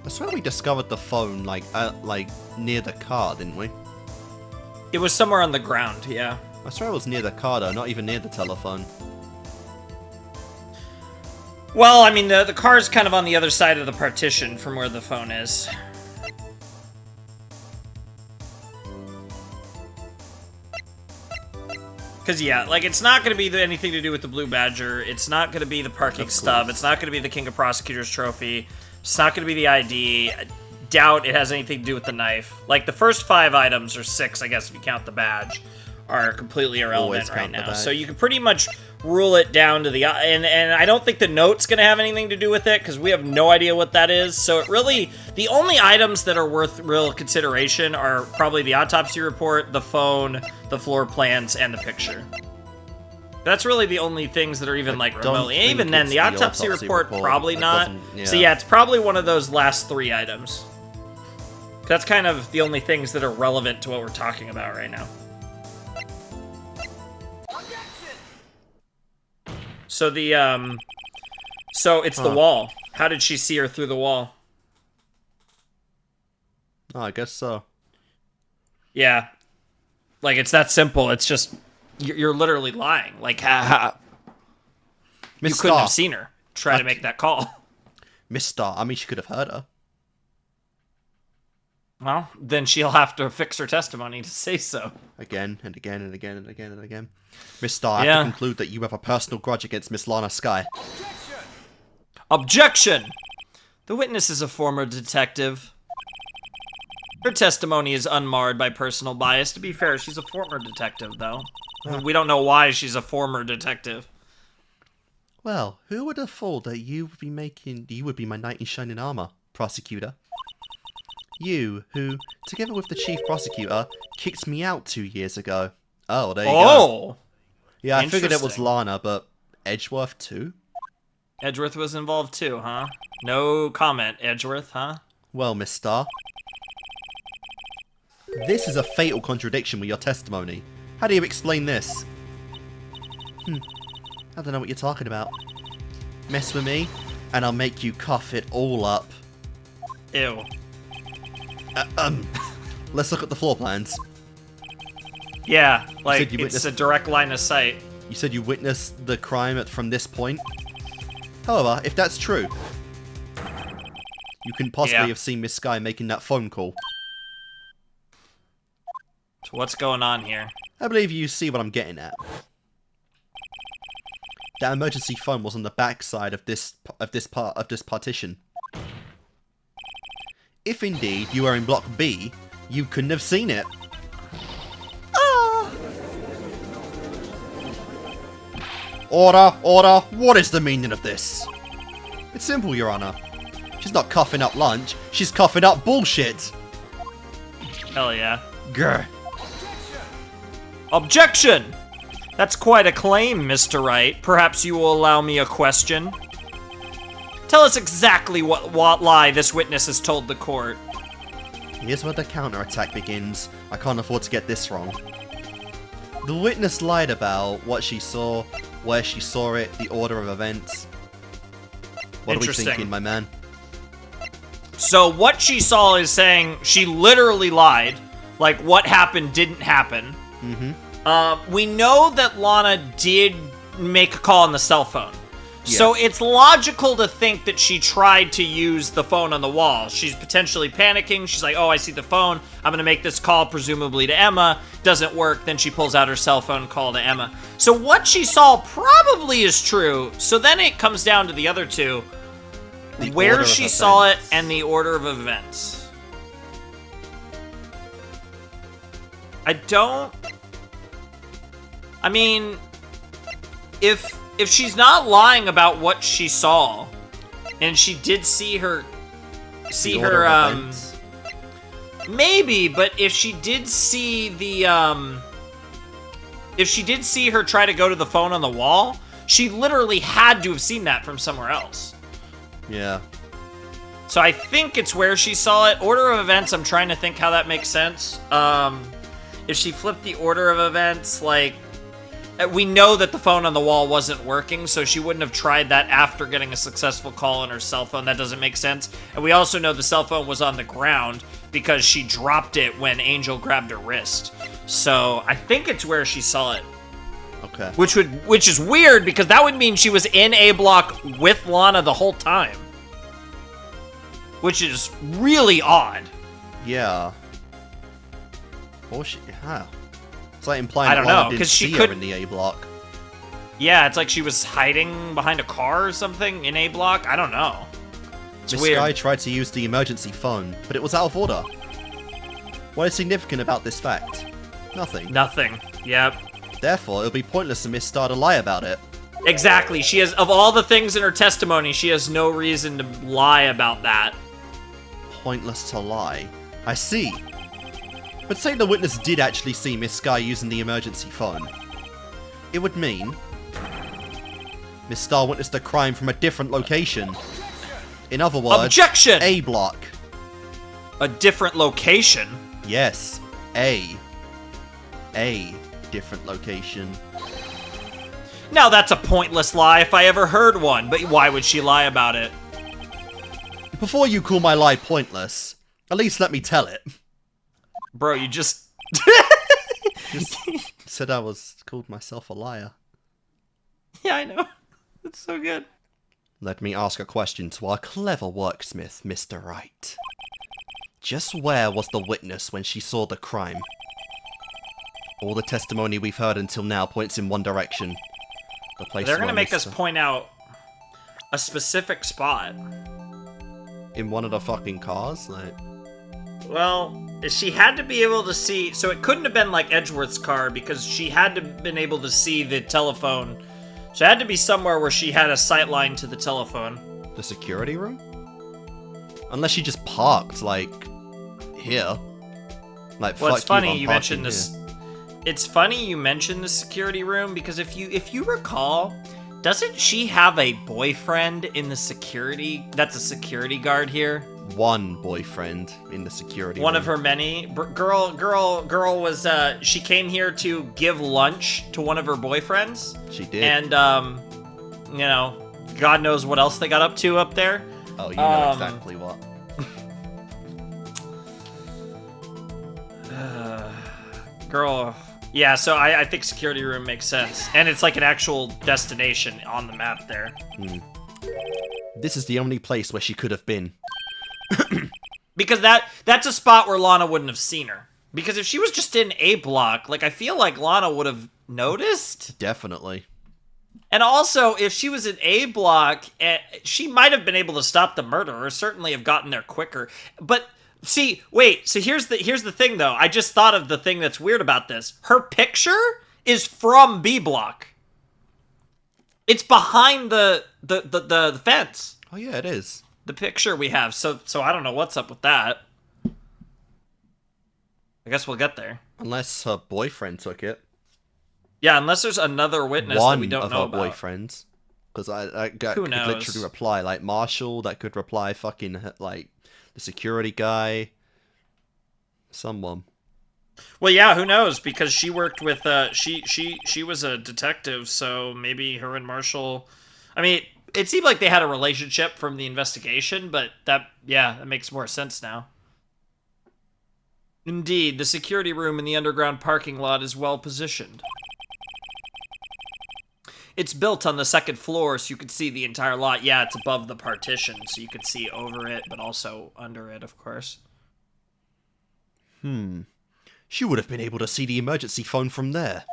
I swear we discovered the phone, like near the car, didn't we? It was somewhere on the ground, yeah. I swear it was near the car, though, not even near the telephone. Well, I mean, the car's kind of on the other side of the partition from where the phone is. Because, yeah, like, it's not going to be anything to do with the Blue Badger. It's not going to be the parking stub. It's not going to be the King of Prosecutors trophy. It's not going to be the ID. I doubt it has anything to do with the knife. Like, the first 5 items, or 6, I guess, if you count the badge, are completely irrelevant right now. So you can pretty much rule it down to the... And I don't think the note's going to have anything to do with it, because we have no idea what that is. So it really... The only items that are worth real consideration are probably the autopsy report, the phone, the floor plans, and the picture. That's really the only things that are even, like, remotely... Even then, the autopsy report, probably not. Yeah. So yeah, it's probably one of those last 3 items. That's kind of the only things that are relevant to what we're talking about right now. So the, so it's the wall. How did she see her through the wall? Oh, I guess so. Yeah. Like, it's that simple. It's just, you're literally lying. Like, you couldn't have seen her try to make that call. Miss Star, I mean, she could have heard her. Well, then she'll have to fix her testimony to say so. Again, and again, and again, and again, and again. Miss Star, I have to conclude that you have a personal grudge against Miss Lana Skye. Objection! The witness is a former detective. Her testimony is unmarred by personal bias. To be fair, she's a former detective, though. We don't know why she's a former detective. Well, who would have thought that you would be my knight in shining armor, prosecutor? You, who, together with the chief prosecutor, kicked me out 2 years ago. Oh, there you go. Yeah, I figured it was Lana, but Edgeworth too? Edgeworth was involved too, huh? No comment, Edgeworth, huh? Well, Miss Star. This is a fatal contradiction with your testimony. How do you explain this? I don't know what you're talking about. Mess with me, and I'll make you cough it all up. Ew. Let's look at the floor plans. Yeah, like, it's a direct line of sight. You said you witnessed the crime from this point? However, if that's true, you couldn't possibly have seen Miss Skye making that phone call. So what's going on here? I believe you see what I'm getting at. That emergency phone was on the back side of this partition. If indeed you were in Block B, you couldn't have seen it. Order! Order! What is the meaning of this? It's simple, Your Honor. She's not coughing up lunch, she's coughing up bullshit! Hell yeah. Grr. Objection! That's quite a claim, Mr. Wright. Perhaps you will allow me a question? Tell us exactly what lie this witness has told the court. Here's where the counterattack begins. I can't afford to get this wrong. The witness lied about what she saw, where she saw it, the order of events. What are we thinking, my man? So what she saw is saying she literally lied. Like, what happened didn't happen. We know that Lana did make a call on the cell phone. Yes. So it's logical to think that she tried to use the phone on the wall. She's potentially panicking. She's like, oh, I see the phone. I'm going to make this call, presumably to Emma. Doesn't work. Then she pulls out her cell phone, call to Emma. So what she saw probably is true. So then it comes down to the other two. The where order of she saw it events. and the order of events. I mean, if she's not lying about what she saw, and she did see her, The order of events. maybe, but if she did see the, if she did see her try to go to the phone on the wall, she literally had to have seen that from somewhere else. Yeah. So I think it's where she saw it. Order of events, I'm trying to think how that makes sense. If she flipped the order of events, like, we know that the phone on the wall wasn't working, so she wouldn't have tried that after getting a successful call on her cell phone. That doesn't make sense. And we also know the cell phone was on the ground because she dropped it when Angel grabbed her wrist. So I think it's where she saw it. Okay. Which is weird because that would mean she was in A block with Lana the whole time. Which is really odd. Yeah. Or she... Huh. It's like implying I don't Lana know, didn't 'cause she see her could- in the A block. Yeah, it's like she was hiding behind a car or something in A block. I don't know. It's This weird. guy tried to use the emergency phone, but it was out of order. What is significant about this fact? Nothing. Nothing. Yep. Therefore, it'll be pointless for Miss Star to lie about it. Exactly. She has, of all the things in her testimony, she has no reason to lie about that. Pointless to lie. I see. But say the witness did actually see Miss Sky using the emergency phone. It would mean Miss Star witnessed the crime from a different location. In other words, Objection! A block. A different location? Yes, A different location. Now that's a pointless lie if I ever heard one, but why would she lie about it? Before you call my lie pointless, at least let me tell it. Bro, you just... Just said I called myself a liar. Yeah, I know. It's so good. Let me ask a question to our clever worksmith, Mr. Wright. Just where was the witness when she saw the crime? All the testimony we've heard until now points in one direction. The place They're gonna where make us Mr. point out a specific spot. In one of the fucking cars? Like, Well, she had to be able to see... So it couldn't have been like Edgeworth's car because she had to have been able to see the telephone. So it had to be somewhere where she had a sight line to the telephone. the security room? Unless she just parked, like, here. Like, Well, fuck it's funny I'm you parking mentioned this. here. It's funny you mentioned the security room because if you recall, doesn't she have a boyfriend in the security? That's a security guard here. One boyfriend in the security One room. of her many. Girl was she came here to give lunch to one of her boyfriends. She did. And you know, God knows what else they got up to up there. Oh, you know exactly what. Girl. Yeah, so I think security room makes sense. And it's like an actual destination on the map there. This is the only place where she could have been. Because that's a spot where Lana wouldn't have seen her. Because if she was just in A block, like I feel like Lana would have noticed. Definitely. And also, if she was in A block, she might have been able to stop the murder, or certainly have gotten there quicker. But see, wait. So here's the thing, though. I just thought of the thing that's weird about this. Her picture is from B block. It's behind the fence. Oh yeah, it is. The picture we have. So I don't know what's up with that. I guess we'll get there. Unless her boyfriend took it. Yeah, unless there's another witness that we don't know One about. of her boyfriends. Because I could Who knows? literally reply, like, Marshall, that could reply fucking, like, the security guy. Someone. Well, yeah, who knows? Because she worked with she was a detective, so maybe her and Marshall. I mean, it seemed like they had a relationship from the investigation, but that makes more sense now. Indeed, the security room in the underground parking lot is well positioned. It's built on the second floor, so you could see the entire lot. Yeah, it's above the partition, so you could see over it, but also under it, of course. She would have been able to see the emergency phone from there.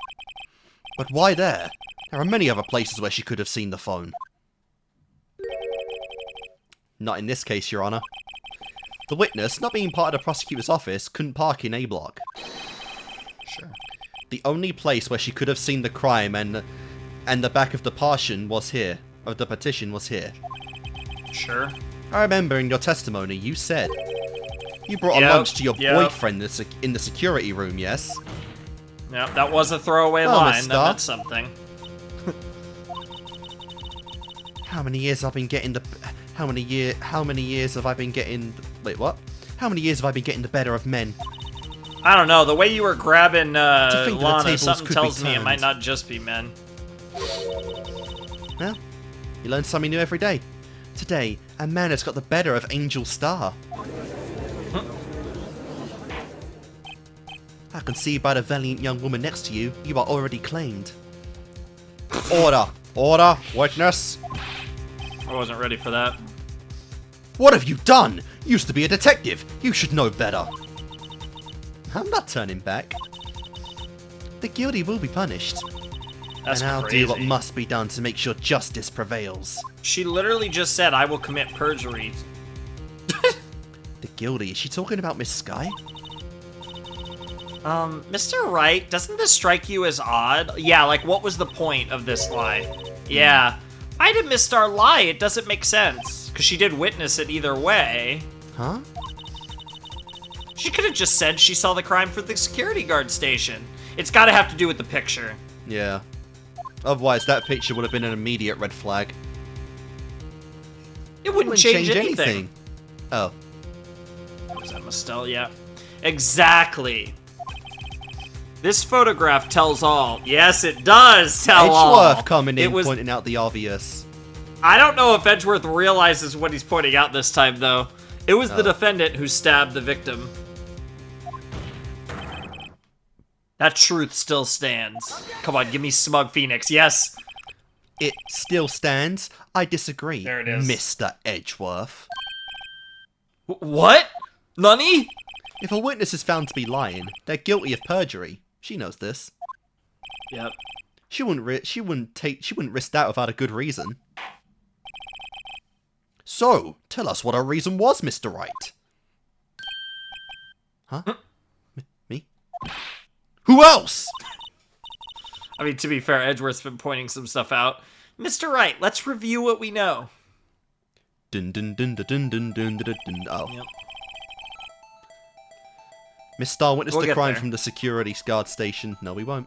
But why there? There are many other places where she could have seen the phone. Not in this case, Your Honor. The witness, not being part of the prosecutor's office, couldn't park in A block. Sure. The only place where she could have seen the crime and the back of the petition was here. Sure. I remember in your testimony you said you brought a Yep, lunch to your yep. boyfriend in the security room, yes? Yep, that was a throwaway Well, line. Miss That Starr. meant something. How many years have I been getting the... How many years have I been getting... Wait, what? How many years have I been getting the better of men? I don't know. The way you were grabbing think that the Lana, tables something could be tells me it turned. might not just be men. Well, you learn something new every day. Today, a man has got the better of Angel Starr. I can see by the valiant young woman next to you, you are already claimed. Order! Order! Witness! I wasn't ready for that. What have you done? Used to be a detective. You should know better. I'm not turning back. The guilty will be punished. That's and I'll crazy. do what must be done to make sure justice prevails. She literally just said, I will commit perjury. The guilty? Is she talking about Miss Sky? Mr. Wright, doesn't this strike you as odd? Yeah, like, what was the point of this lie? Yeah. Why did Miss Starr lie? It doesn't make sense. Because she did witness it either way. Huh? She could have just said she saw the crime from the security guard station. It's got to have to do with the picture. Yeah. Otherwise, that picture would have been an immediate red flag. It wouldn't change anything. Oh. Was that Mostel? Yeah. Exactly. This photograph tells all. Yes, it does tell all. Edgeworth coming in, pointing out the obvious. I don't know if Edgeworth realizes what he's pointing out this time, though. It was the Oh. defendant who stabbed the victim. That truth still stands. Come on, give me Smug Phoenix. Yes. It still stands. I disagree. There it is. Mr. Edgeworth. What? Nani? If a witness is found to be lying, they're guilty of perjury. She knows this. Yep. She wouldn't risk that without a good reason. So, tell us what her reason was, Mr. Wright. Huh? Me? Who else? I mean, to be fair, Edgeworth's been pointing some stuff out. Mr. Wright, let's review what we know. Dun dun dun dun dun dun dun dun dun. Oh. Yep. Miss Starr witnessed We'll the get crime there. from the security guard station. No, we won't.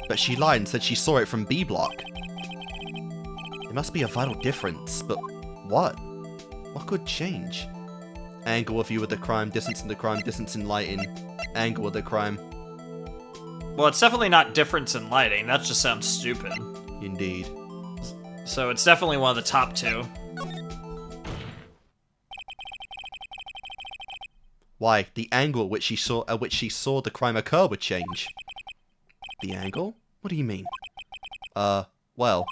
But she lied and said she saw it from B block. It must be a vital difference, but what? What could change? Angle of view of the crime, distance in the crime, distance in lighting, angle of the crime. Well, it's definitely not difference in lighting. That just sounds stupid. Indeed. So it's definitely one of the top two. Why? The angle at which she saw the crime occur would change. The angle? What do you mean? Well.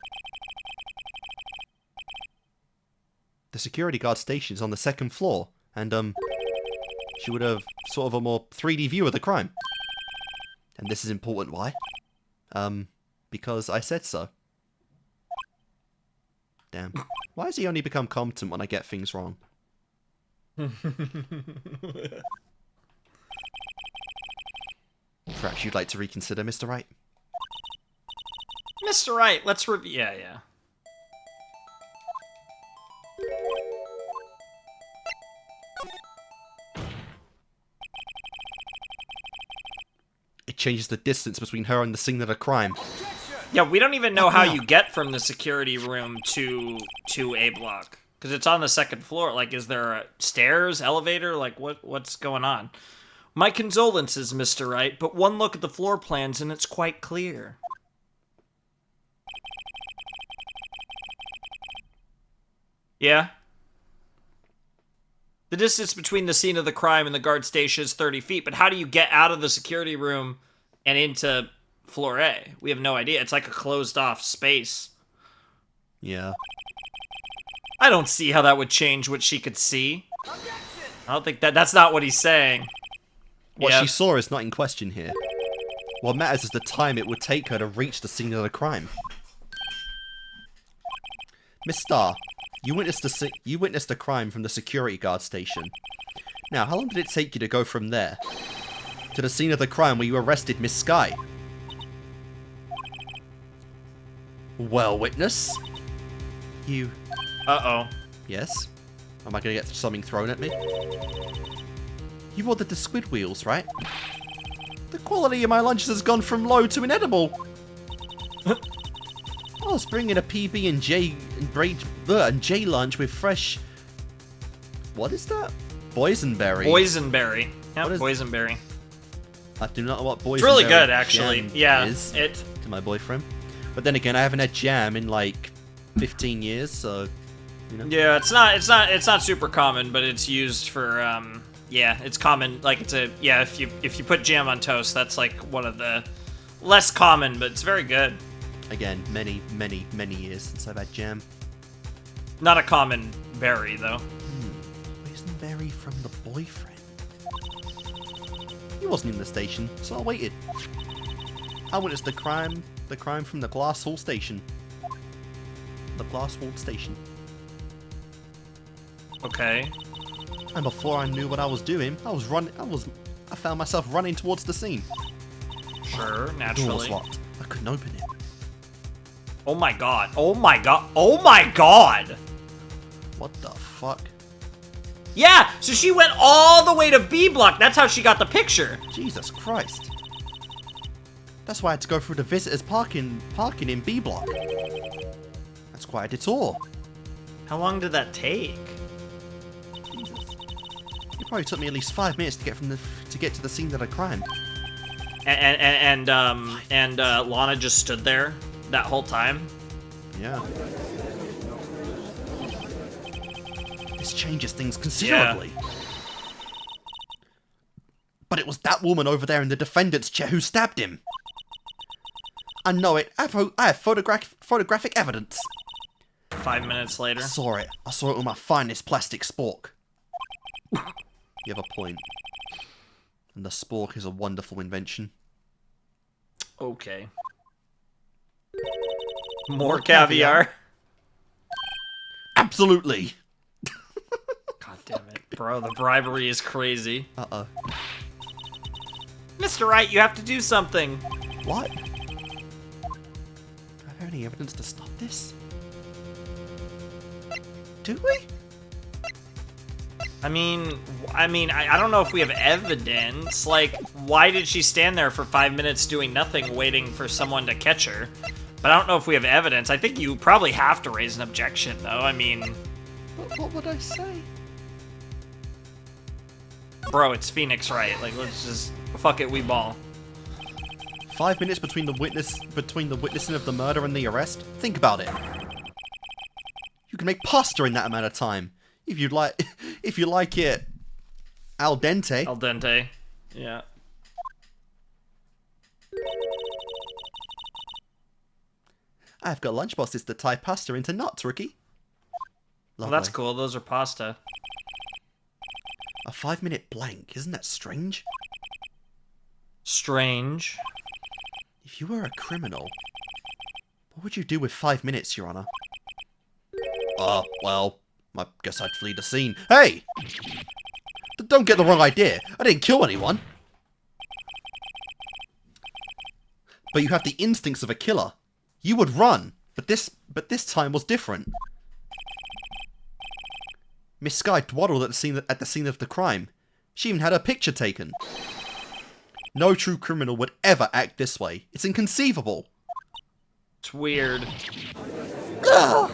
The security guard station is on the second floor, and, she would have sort of a more 3D view of the crime. And this is important, why? Because I said so. Damn. Why has he only become competent when I get things wrong? Perhaps you'd like to reconsider, Mr. Wright? Mr. Wright, let's review. Yeah. It changes the distance between her and the scene of the crime. Yeah, we don't even know how you get from the security room to A block. Because it's on the second floor. Like, is there a stairs, elevator? Like, what's going on? My condolences, Mr. Wright, but one look at the floor plans and it's quite clear. Yeah? The distance between the scene of the crime and the guard station is 30 feet, but how do you get out of the security room and into floor A? We have no idea. It's like a closed-off space. Yeah. I don't see how that would change what she could see. I don't think that's not what he's saying. What Yeah. she saw is not in question here. What matters is the time it would take her to reach the scene of the crime. Miss Starr, You witnessed a crime from the security guard station. Now, how long did it take you to go from there to the scene of the crime where you arrested Miss Sky? Well, witness, you... Uh-oh. Yes? Am I gonna get something thrown at me? You ordered the squid wheels, right? The quality of my lunches has gone from low to inedible. I was bringing a PB and J lunch with fresh... What is that? Boysenberry. Boysenberry. Yeah, What is- boysenberry. I do not know what boysenberry It's really good, actually. jam Yeah, is it... to my boyfriend. But then again, I haven't had jam in like 15 years, so... You know? Yeah, it's not super common, but it's used for, yeah, it's common, like, if you put jam on toast, that's, like, one of the less common, but it's very good. Again, many years since I've had jam. Not a common berry, though. Boysenberry from the boyfriend. He wasn't in the station, so I waited. I witnessed the crime from the Glass Hall station. The Glass Hall station. Okay. And before I knew what I was doing, I found myself running towards the scene. Sure, The door was naturally. locked. I couldn't open it. Oh my god. Oh my god. Oh my god! What the fuck? Yeah, so she went all the way to B block. That's how she got the picture. Jesus Christ. That's why I had to go through the visitors parking in B block. That's quite a detour. How long did that take? Jesus. It probably took me at least 5 minutes to get to the scene of the crime. And Lana just stood there that whole time. Yeah. This changes things considerably. But it was that woman over there in the defendant's chair who stabbed him. I know it. I have photographic evidence. 5 minutes later. I saw it. I saw it with my finest plastic spork. You have a point. And the spork is a wonderful invention. Okay. More caviar. Absolutely. God damn it. Bro, the bribery is crazy. Uh-oh. Mr. Wright, you have to do something. What? Do I have any evidence to stop this? Do we? I mean, I don't know if we have evidence. Like, why did she stand there for 5 minutes doing nothing, waiting for someone to catch her? But I don't know if we have evidence. I think you probably have to raise an objection, though. I mean... What would I say? Bro, it's Phoenix Wright. Like, let's just... Fuck it, we ball. 5 minutes between the witnessing of the murder and the arrest? Think about it. You can make pasta in that amount of time. If you like it al dente. Al dente. Yeah. I've got lunchboxes to tie pasta into knots, rookie. Well, Lovely. that's cool. Those are pasta. A 5-minute blank, isn't that strange? Strange. If you were a criminal, what would you do with 5 minutes, Your Honor? Well, I guess I'd flee the scene. Hey! Don't get the wrong idea. I didn't kill anyone. But you have the instincts of a killer. You would run, but this time was different. Miss Sky dwaddled at the scene of the crime. She even had her picture taken. No true criminal would ever act this way. It's inconceivable. It's weird. Ugh!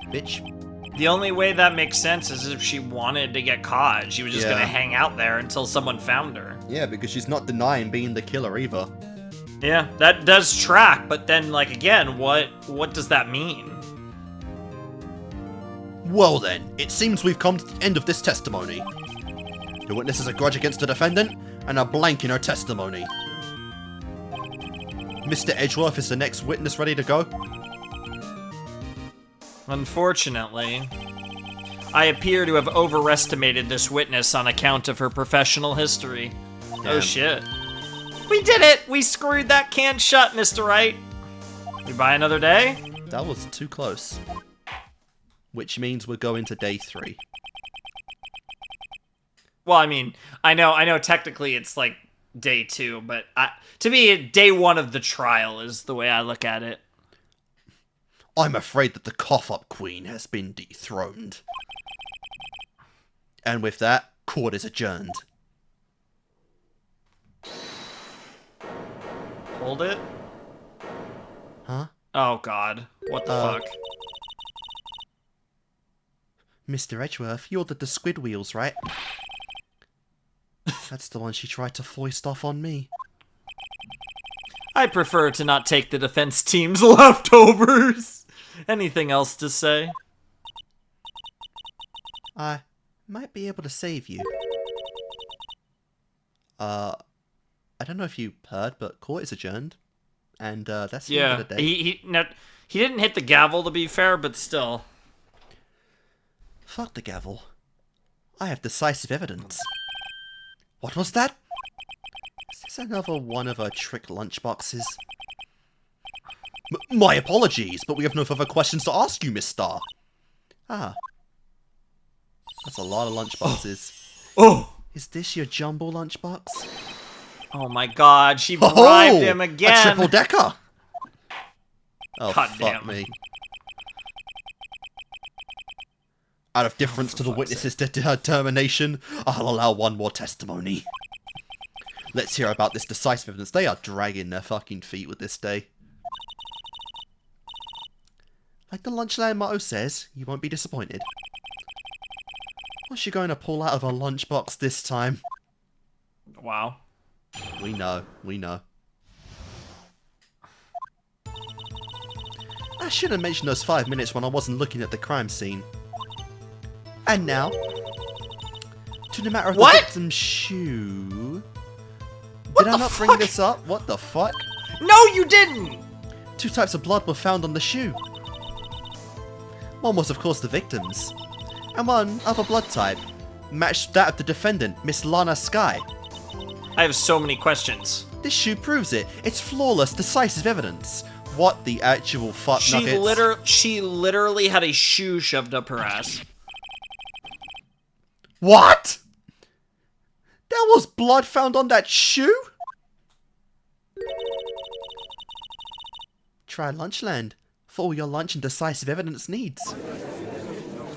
Bitch. The only way that makes sense is if she wanted to get caught. She was just gonna hang out there until someone found her. Yeah, because she's not denying being the killer either. Yeah, that does track, but then, like, again, what does that mean? Well then, it seems we've come to the end of this testimony. The witness has a grudge against the defendant, and a blank in her testimony. Mr. Edgeworth is the next witness ready to go? Unfortunately, I appear to have overestimated this witness on account of her professional history. Damn. Oh shit. We did it! We screwed that can shut, Mr. Wright. We buy another day? That was too close. which means we're going to day 3. Well, I mean, I know technically it's like day 2, but to me, day 1 of the trial is the way I look at it. I'm afraid that the cough-up queen has been dethroned. And with that, court is adjourned. Hold it? Huh? Oh, God. What the fuck? Mr. Edgeworth, you're the squid wheels, right? That's the one she tried to foist off on me. I prefer to not take the defense team's leftovers. Anything else to say? I might be able to save you. I don't know if you heard, but court is adjourned. And that's the end of the day. He didn't hit the gavel, to be fair, but still. Fuck the gavel. I have decisive evidence. What was that? Is this another one of her trick lunchboxes? My apologies, but we have no further questions to ask you, Miss Star. Ah. That's a lot of lunchboxes. Oh! Is this your jumbo lunchbox? Oh my God, she bribed him again! A triple-decker! Oh, God fuck damn. me. Out of deference to the witness's determination, I'll allow one more testimony. Let's hear about this decisive evidence. They are dragging their fucking feet with this day. Like the Lunchland motto says, you won't be disappointed. What's she going to pull out of her lunchbox this time? Wow. We know, we know. I should have mentioned those 5 minutes when I wasn't looking at the crime scene. And now, to the matter of the victim's shoe. Did I not bring this up? What the fuck? No, you didn't! 2 types of blood were found on the shoe. One was, of course, the victim's. And one other blood type matched that of the defendant, Miss Lana Sky. I have so many questions. This shoe proves it. It's flawless, decisive evidence. What the actual fuck nuggets? She literally had a shoe shoved up her ass. What? There was blood found on that shoe? Try Lunchland for all your lunch and decisive evidence needs.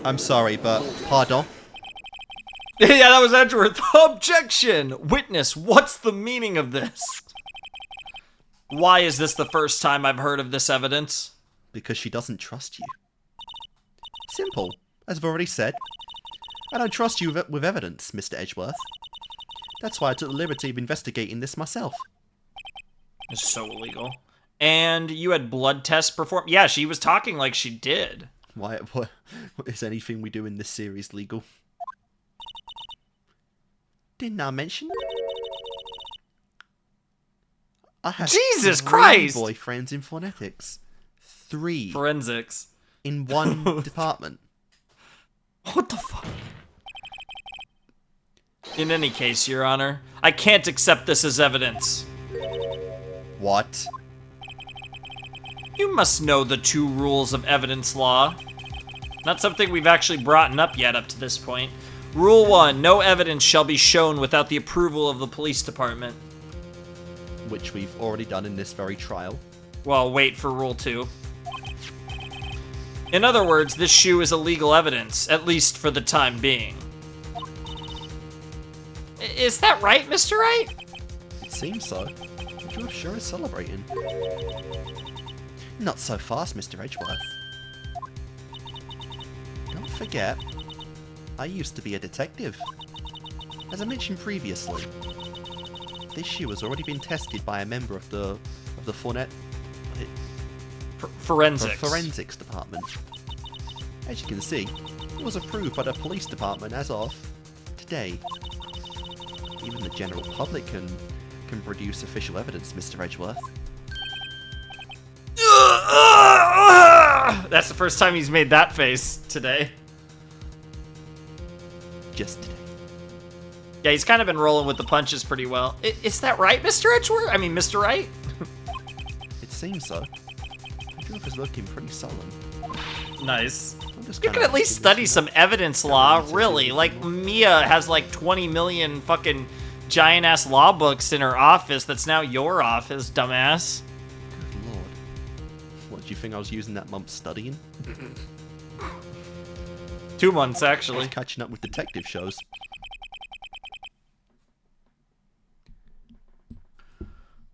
I'm sorry, but pardon? Yeah, that was Edgeworth. Objection! Witness, what's the meaning of this? Why is this the first time I've heard of this evidence? Because she doesn't trust you. Simple. As I've already said, I don't trust you with evidence, Mr. Edgeworth. That's why I took the liberty of investigating this myself. It's so illegal. And you had blood tests performed? Yeah, she was talking like she did. What is anything we do in this series legal? Didn't I mention? I have Jesus 3 Christ! boyfriends in phonetics. 3. Forensics. In one department. What the fuck? In any case, Your Honor, I can't accept this as evidence. What? You must know the 2 rules of evidence law. Not something we've actually brought up yet up to this point. Rule 1, no evidence shall be shown without the approval of the police department. Which we've already done in this very trial. Well, wait for Rule 2. In other words, this shoe is illegal evidence, at least for the time being. Is that right, Mr. Wright? It seems so. Edgeworth sure is celebrating. Not so fast, Mr. Edgeworth. Don't forget, I used to be a detective. As I mentioned previously, this shoe has already been tested by a member of the Forensics department. As you can see, it was approved by the police department as of today. Even the general public can produce official evidence, Mr. Edgeworth. That's the first time he's made that face today. Just today. Yeah, he's kind of been rolling with the punches pretty well. Is that right, Mr. Edgeworth? I mean, Mr. Wright? It seems so. Edgeworth is looking pretty sullen. Nice. Just You kinda can at least study some evidence law, really. Like, Mia has like 20 million fucking giant-ass law books in her office that's now your office, dumbass. Good lord. What, do you think I was using that month studying? 2 months, I actually. was catching up with detective shows.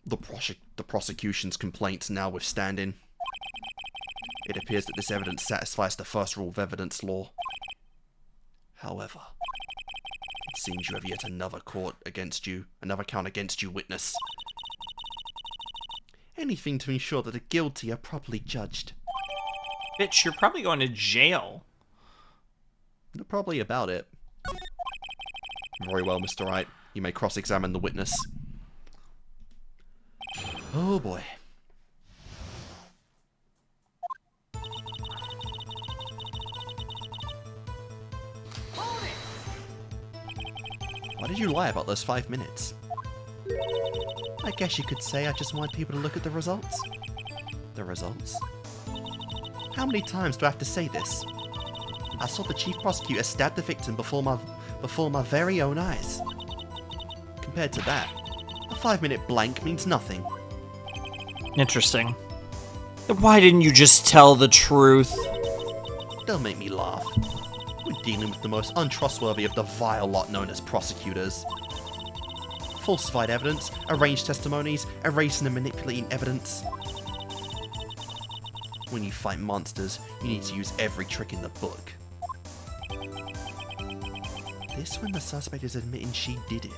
The prosecution's complaints notwithstanding, it appears that this evidence satisfies the first rule of evidence law. However, it seems you have yet another count against you witness. Anything to ensure that the guilty are properly judged. Bitch, you're probably going to jail. You're probably about it. Very well, Mr. Wright. You may cross-examine the witness. Oh boy. Why did you lie about those 5 minutes? I guess you could say I just wanted people to look at the results. The results? How many times do I have to say this? I saw the chief prosecutor stab the victim before my very own eyes. Compared to that, a 5-minute blank means nothing. Interesting. Why didn't you just tell the truth? Don't make me laugh. We're dealing with the most untrustworthy of the vile lot known as prosecutors. Falsified evidence, arranged testimonies, erasing and manipulating evidence. When you fight monsters, you need to use every trick in the book. This when the suspect is admitting she did it.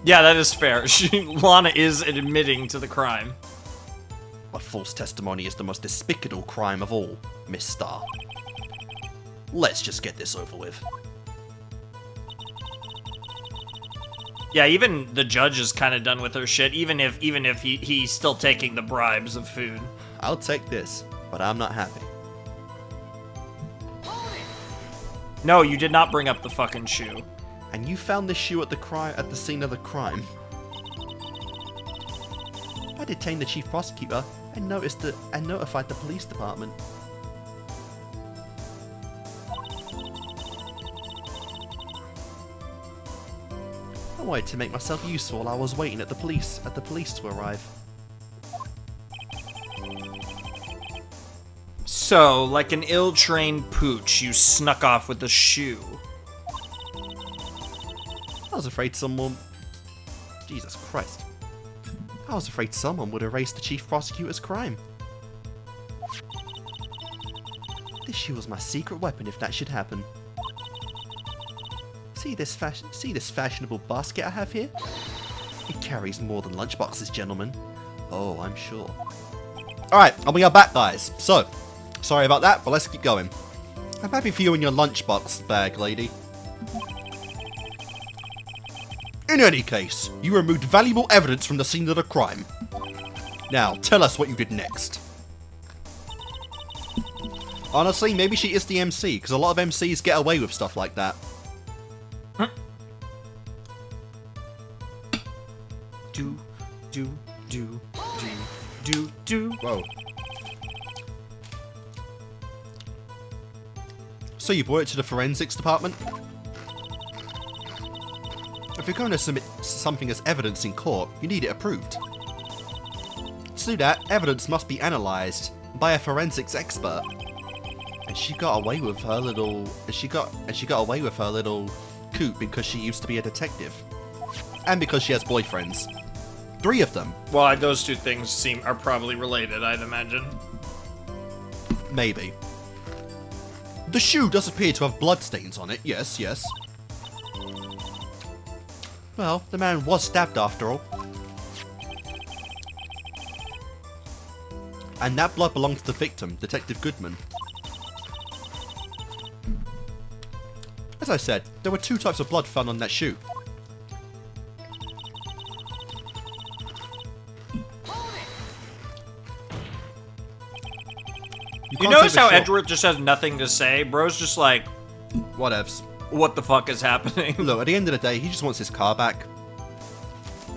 Yeah, that is fair. Lana is admitting to the crime. But false testimony is the most despicable crime of all, Miss Starr. Let's just get this over with. Yeah, even the judge is kind of done with her shit, even if he's still taking the bribes of food. I'll take this, but I'm not happy. No, you did not bring up the fucking shoe. And you found the shoe at the scene of the crime. I detained the chief prosecutor and notified the police department. I wanted to make myself useful while I was waiting at the police to arrive. So, like an ill-trained pooch, you snuck off with the shoe. I was afraid someone... Jesus Christ. I was afraid someone would erase the chief prosecutor's crime. This shoe was my secret weapon if that should happen. See this fashionable basket I have here? It carries more than lunchboxes, gentlemen. Oh, I'm sure. Alright, and we are back, guys. So, sorry about that, but let's keep going. I'm happy for you and your lunchbox bag, lady. In any case, you removed valuable evidence from the scene of the crime. Now, tell us what you did next. Honestly, maybe she is the MC, because a lot of MCs get away with stuff like that. Do. Whoa. So you brought it to the forensics department? If you're going to submit something as evidence in court, you need it approved. To do that, evidence must be analysed by a forensics expert. And she got away with her little... She got away with her little coup because she used to be a detective. And because she has boyfriends. 3 of them. Well, those two things are probably related, I'd imagine. Maybe. The shoe does appear to have bloodstains on it, yes. Well, the man was stabbed after all. And that blood belonged to the victim, Detective Goodman. As I said, there were 2 types of blood found on that shoe. You notice how Edgeworth just has nothing to say? Bro's just like, whatevs. What the fuck is happening? Look, at the end of the day, he just wants his car back.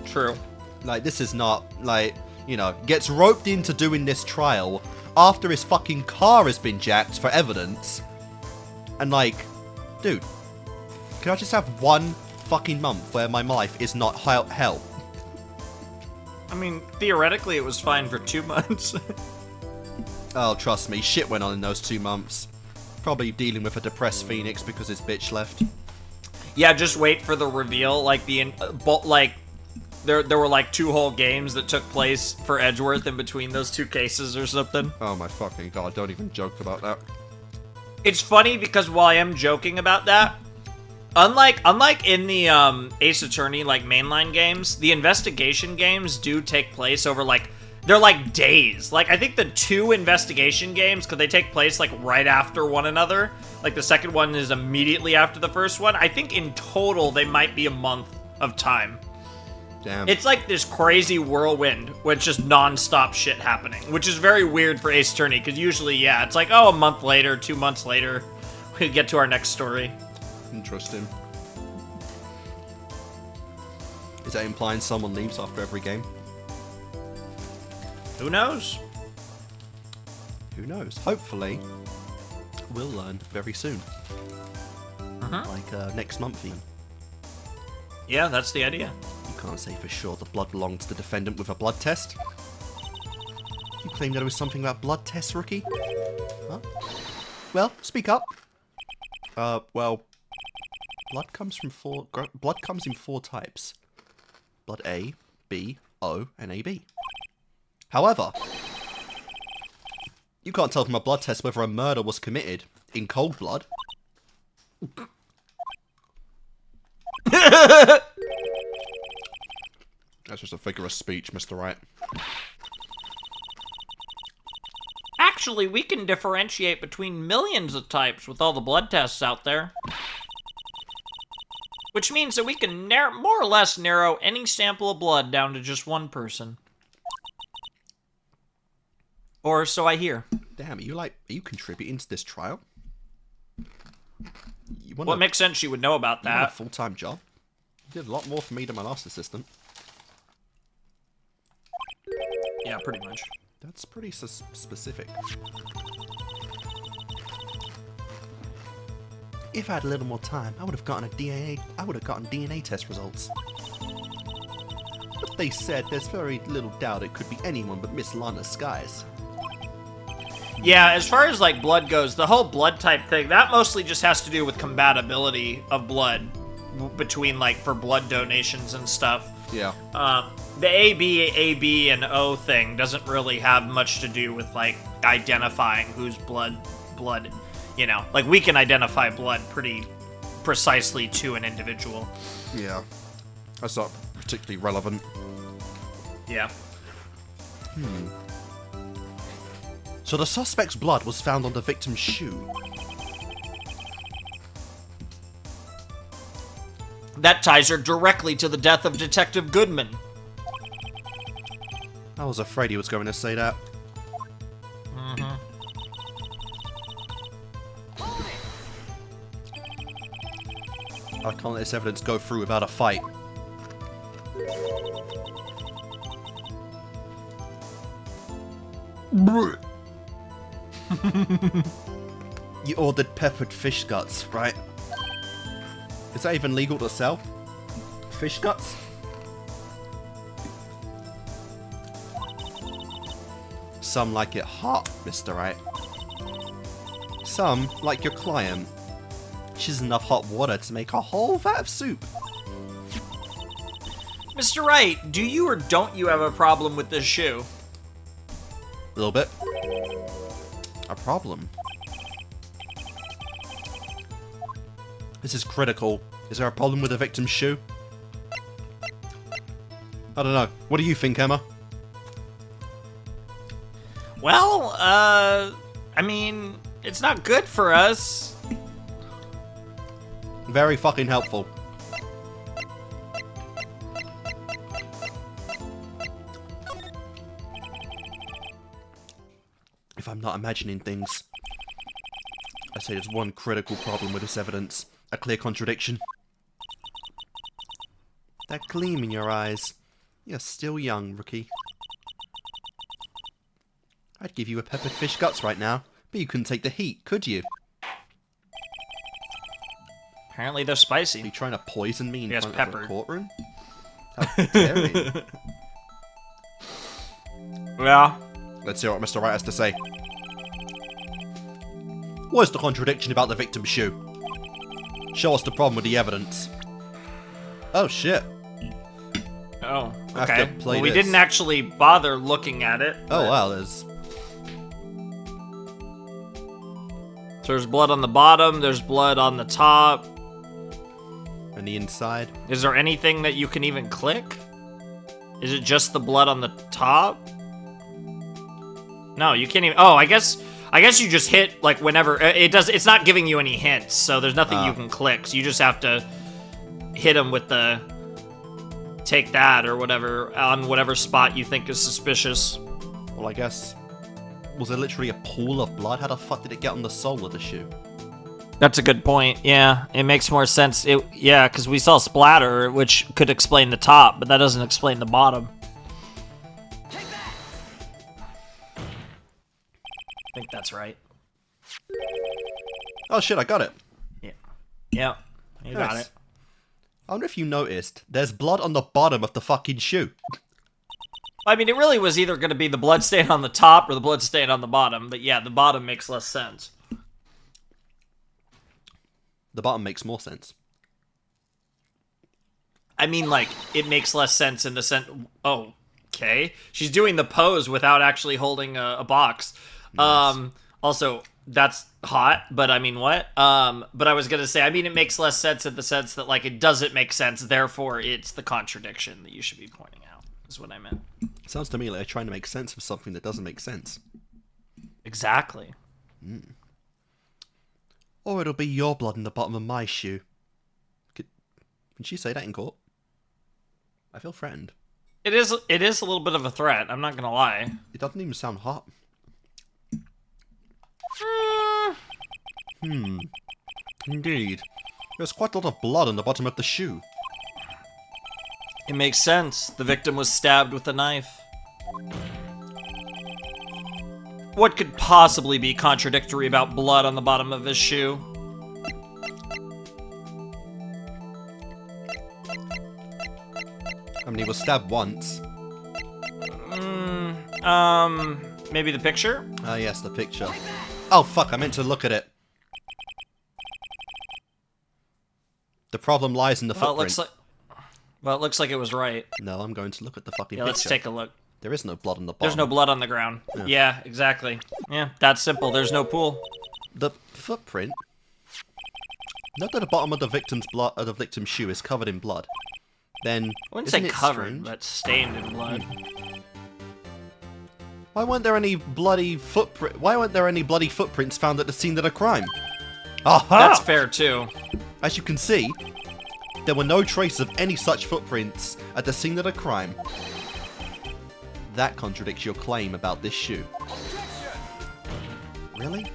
True. Like, this is not, like, you know, gets roped into doing this trial after his fucking car has been jacked for evidence. And like, dude, can I just have one fucking month where my life is not hell? I mean, theoretically it was fine for 2 months. Oh, trust me, shit went on in those 2 months. Probably dealing with a depressed Phoenix because his bitch left. Yeah, just wait for the reveal. Like there were like 2 whole games that took place for Edgeworth in between those 2 cases or something. Oh my fucking god, don't even joke about that. It's funny because while I am joking about that, unlike in the Ace Attorney like mainline games, the investigation games do take place over like they're like days. Like I think the 2 investigation games, because they take place like right after one another. Like the second one is immediately after the first one. I think in total they might be a month of time. Damn. It's like this crazy whirlwind with just non-stop shit happening, which is very weird for Ace Attorney, because usually, yeah, it's like, oh, a month later, 2 months later, we get to our next story. Interesting. Is that implying someone leaves after every game? Who knows? Who knows? Hopefully, we'll learn very soon. Like next month even. Yeah, that's the idea. You can't say for sure the blood belonged to the defendant with a blood test. You claim that it was something about blood tests, rookie? Huh? Well, speak up. Well, blood comes in 4 types. Blood A, B, O, and AB. However, you can't tell from a blood test whether a murder was committed in cold blood. That's just a figure of speech, Mr. Wright. Actually, we can differentiate between millions of types with all the blood tests out there. Which means that we can more or less narrow any sample of blood down to just one person. Or so I hear. Damn, are you contributing to this trial? Well, it makes sense you would know about You want a that. full-time job? You did a lot more for me than my last assistant. Yeah, pretty much. That's pretty specific. If I had a little more time, I would have gotten DNA test results. But they said there's very little doubt it could be anyone but Miss Lana Skies. Yeah, as far as like blood goes, the whole blood type thing, that mostly just has to do with compatibility of blood between like for blood donations and stuff. Yeah. The AB, and O thing doesn't really have much to do with like identifying whose blood, you know, like we can identify blood pretty precisely to an individual. Yeah. That's not particularly relevant. Yeah. So the suspect's blood was found on the victim's shoe. That ties her directly to the death of Detective Goodman. I was afraid he was going to say that. I can't let this evidence go through without a fight. You ordered peppered fish guts, right? Is that even legal to sell? Fish guts? Some like it hot, Mr. Wright. Some, like your client, she's enough hot water to make a whole vat of soup. Mr. Wright, do you or don't you have a problem with this shoe? A little bit. A problem. This is critical. Is there a problem with the victim's shoe? I don't know. What do you think, Emma? Well, I mean, it's not good for us. Very fucking helpful. If I'm not imagining things, I say there's one critical problem with this evidence. A clear contradiction. That gleam in your eyes. You're still young, rookie. I'd give you a peppered fish guts right now, but you couldn't take the heat, could you? Apparently they're Are you spicy. trying to poison me in Yes, front of peppered. a courtroom? How dare you? Yeah. Let's hear what Mr. Wright has to say. What's the contradiction about the victim's shoe? Show us the problem with the evidence. Oh shit. Oh, I have okay. to play Well, we this. didn't actually bother looking at it. Oh wow, there's... So there's blood on the bottom, there's blood on the top. And the inside. Is there anything that you can even click? Is it just the blood on the top? No, you can't even... Oh, I guess you just hit, like, whenever... It's not giving you any hints, so there's nothing you can click. So you just have to hit him with the... Take that or whatever on whatever spot you think is suspicious. Well, I guess... Was there literally a pool of blood? How the fuck did it get on the sole of the shoe? That's a good point. Yeah, it makes more sense. Yeah, because we saw splatter, which could explain the top, but that doesn't explain the bottom. I think that's right. Oh shit, I got it. Yeah, you got Nice. it. I wonder if you noticed, there's blood on the bottom of the fucking shoe. I mean, it really was either going to be the blood stain on the top or the blood stain on the bottom, but yeah, the bottom makes less sense. The bottom makes more sense. I mean, like, it makes less sense in the sense... Oh, okay. She's doing the pose without actually holding a box. Nice. Also, that's hot, but I mean, what? But I was going to say, I mean, it makes less sense in the sense that, like, it doesn't make sense, therefore it's the contradiction that you should be pointing out, is what I meant. Sounds to me like they're trying to make sense of something that doesn't make sense. Exactly. Or it'll be your blood in the bottom of my shoe. Can she say that in court? I feel threatened. It is a little bit of a threat, I'm not going to lie. It doesn't even sound hot. Indeed. There's quite a lot of blood on the bottom of the shoe. It makes sense. The victim was stabbed with a knife. What could possibly be contradictory about blood on the bottom of his shoe? I mean, he was stabbed once. Maybe the picture? Ah, yes, the picture. Oh, fuck, I meant to look at it. The problem lies in the footprint. Well, it looks like it was right. No, I'm going to look at the fucking Yeah, picture. let's take a look. There is no blood on the bottom. There's no blood on the ground. Yeah, exactly. Yeah, that's simple. There's no pool. The footprint. Note that the bottom of the victim's shoe is covered in blood. Then, I wouldn't isn't say it covered, strange? but stained in blood. Why weren't there any bloody footprints found at the scene of the crime? Aha! That's fair too. As you can see, there were no traces of any such footprints at the scene of the crime. That contradicts your claim about this shoe. Really?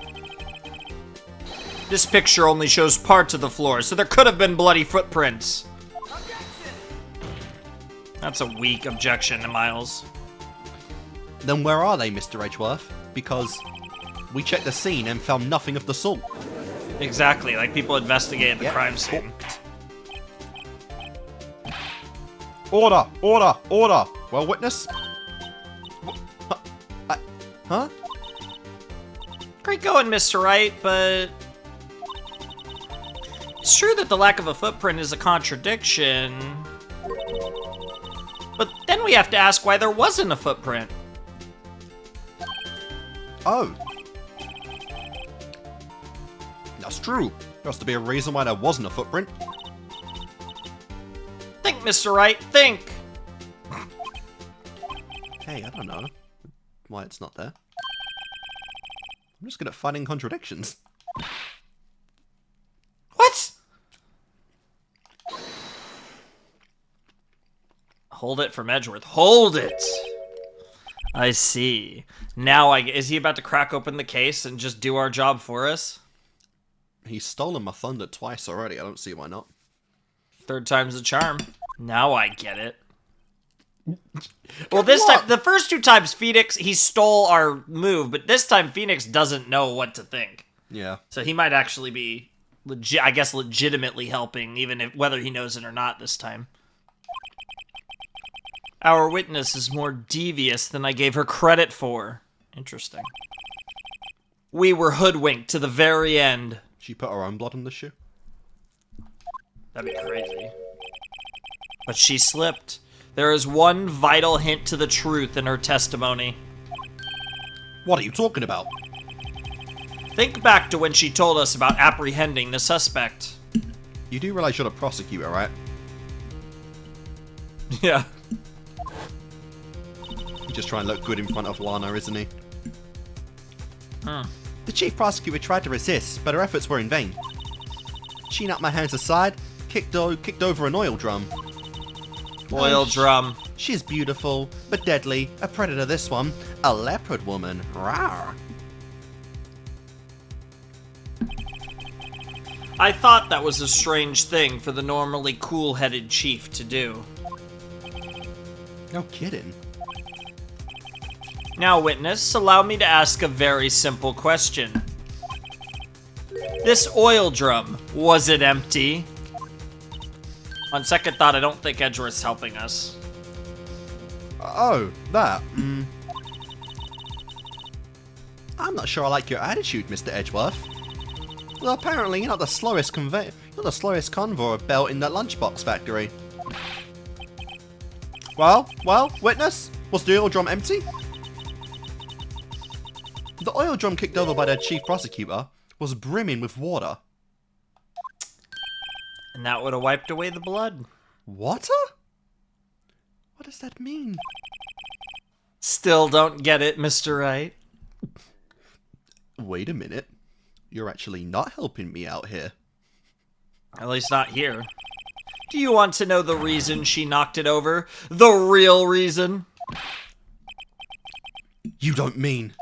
This picture only shows parts of the floor, so there could have been bloody footprints. That's a weak objection, Miles. Then where are they, Mr. Edgeworth? Because we checked the scene and found nothing of the sort. Exactly, like people investigated the crime scene. Order! Order! Order! Well, witness? Huh? Great going, Mr. Wright, but... It's true that the lack of a footprint is a contradiction. But then we have to ask why there wasn't a footprint. Oh. That's true. There has to be a reason why there wasn't a footprint. Think, Mr. Wright, think! Hey, I don't know why it's not there. I'm just good at finding contradictions. What? Hold it from Edgeworth. Hold it! I see. Now, is he about to crack open the case and just do our job for us? He's stolen my thunder twice already. I don't see why not. Third time's the charm. Now I get it. Well, this time, the first two times, Phoenix, he stole our move, but this time Phoenix doesn't know what to think. Yeah. So he might actually be, legitimately helping, even if whether he knows it or not this time. Our witness is more devious than I gave her credit for. Interesting. We were hoodwinked to the very end. She put her own blood on the shoe? That'd be crazy. But she slipped. There is one vital hint to the truth in her testimony. What are you talking about? Think back to when she told us about apprehending the suspect. You do realize you're the prosecutor, right? Yeah. He's just trying to look good in front of Lana, isn't he? Hmm. The chief prosecutor tried to resist, but her efforts were in vain. She knocked my hands aside, kicked over an oil drum. Oil drum. She is beautiful, but deadly. A predator, this one. A leopard woman. Rawr. I thought that was a strange thing for the normally cool-headed chief to do. No kidding. Now, witness, allow me to ask a very simple question. This oil drum, was it empty? On second thought, I don't think Edgeworth's helping us. Oh, that. I'm not sure I like your attitude, Mr. Edgeworth. Well, apparently you're not the slowest convoy belt in that lunchbox factory. Well, witness? Was the oil drum empty? The oil drum kicked over by the chief prosecutor was brimming with water. And that would have wiped away the blood. Water? What does that mean? Still don't get it, Mr. Wright. Wait a minute. You're actually not helping me out here. At least not here. Do you want to know the reason she knocked it over? The real reason? You don't mean...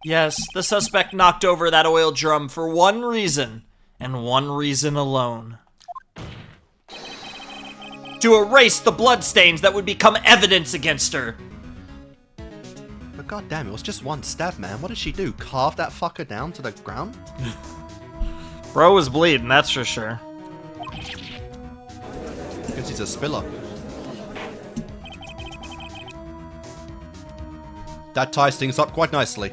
Yes, the suspect knocked over that oil drum for one reason, and one reason alone. To erase the bloodstains that would become evidence against her. But goddamn, it was just one stab, man. What did she do? Carve that fucker down to the ground? Bro was bleeding, that's for sure. Because he's a spiller. That ties things up quite nicely.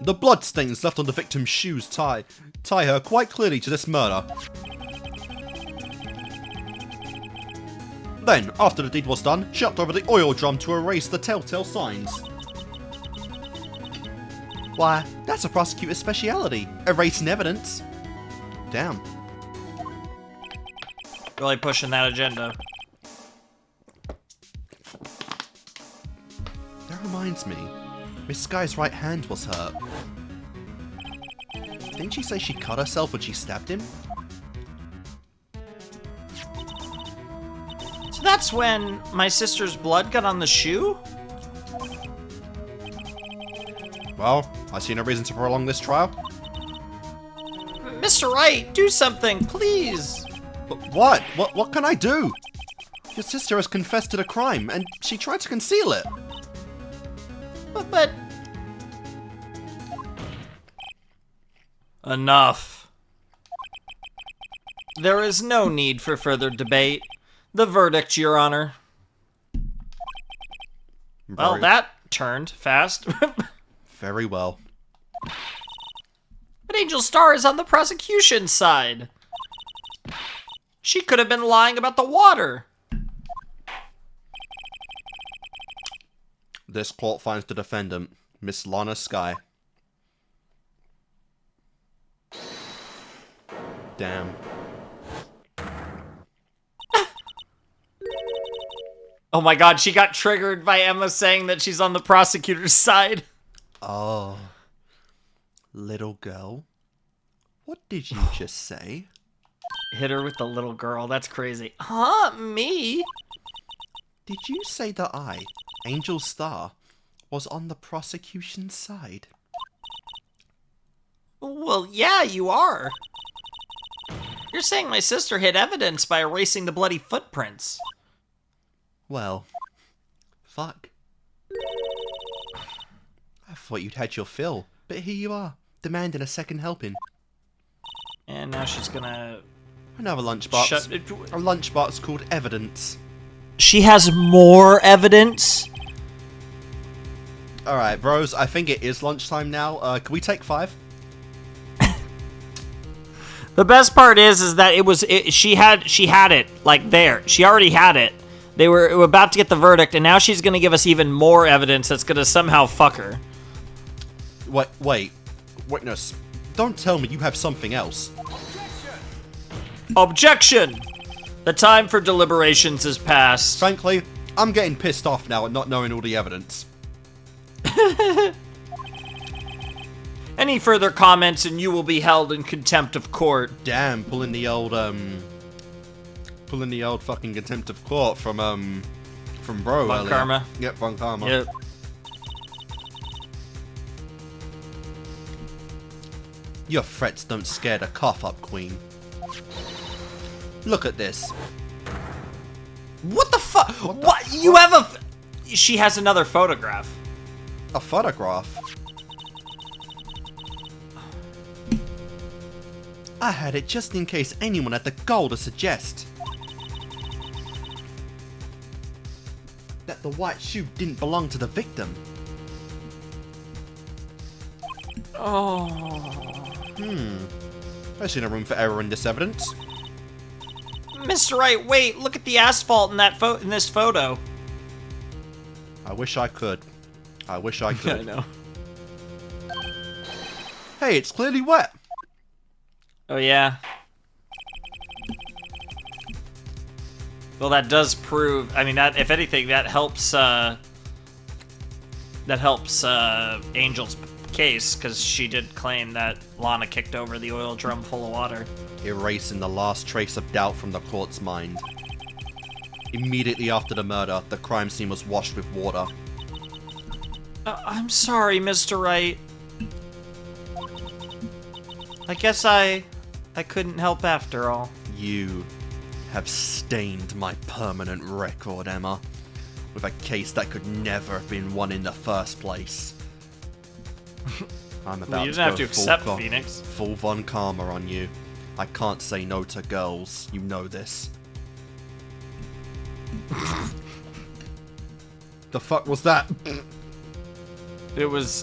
The bloodstains left on the victim's shoes tie her quite clearly to this murder. Then, after the deed was done, she knocked over the oil drum to erase the telltale signs. Why, that's a prosecutor's speciality, erasing evidence. Damn. Really pushing that agenda. That reminds me, Miss Sky's right hand was hurt. Didn't she say she cut herself when she stabbed him? So that's when my sister's blood got on the shoe? Well, I see no reason to prolong this trial. Mr. Wright, do something, please. But what? What can I do? Your sister has confessed to the crime, and she tried to conceal it. But... Enough. There is no need for further debate. The verdict, Your Honor. Well, that turned fast. Very well. But Angel Star is on the prosecution side. She could have been lying about the water. This court finds the defendant, Miss Lana Sky. Damn. Oh my god, she got triggered by Emma saying that she's on the prosecutor's side. Oh. Little girl. What did you just say? Hit her with the little girl, that's crazy. Huh? Me? Did you say that I, Angel Star, was on the prosecution's side? Well, yeah, you are. You're saying my sister hid evidence by erasing the bloody footprints. Well, fuck. I thought you'd had your fill, but here you are, demanding a second helping. And now she's gonna... Another lunchbox. A lunchbox called evidence. She has more evidence? Alright, bros, I think it is lunchtime now. Can we take 5? The best part is that she had it, like, there. She already had it. They were about to get the verdict, and now she's gonna give us even more evidence that's gonna somehow fuck her. Wait, witness. Don't tell me you have something else. Objection! The time for deliberations is past. Frankly, I'm getting pissed off now at not knowing all the evidence. Any further comments and you will be held in contempt of court. Damn, pulling the old fucking contempt of court from bro Von earlier. Karma. Yep, Von Karma. Yep. Your threats don't scare the cough up, Queen. Look at this. What the fuck? What? You have a... She has another photograph. A photograph? I had it just in case anyone had the gall to suggest that the white shoe didn't belong to the victim. Oh... I see no room for error in this evidence. Mr. Wright, wait, look at the asphalt in that in this photo. I wish I could. I wish I could. I know. Hey, it's clearly wet. Oh yeah. Well, that does prove. I mean, that if anything, that helps. Angel's case because she did claim that Lana kicked over the oil drum full of water, Erasing the last trace of doubt from the court's mind. Immediately after the murder, the crime scene was washed with water. I'm sorry, Mr. Wright. I guess I couldn't help after all. You have stained my permanent record, Emma, with a case that could never have been won in the first place. I'm about You to didn't have go to accept full Phoenix. Full Von Karma on you. I can't say no to girls. You know this. The fuck was that?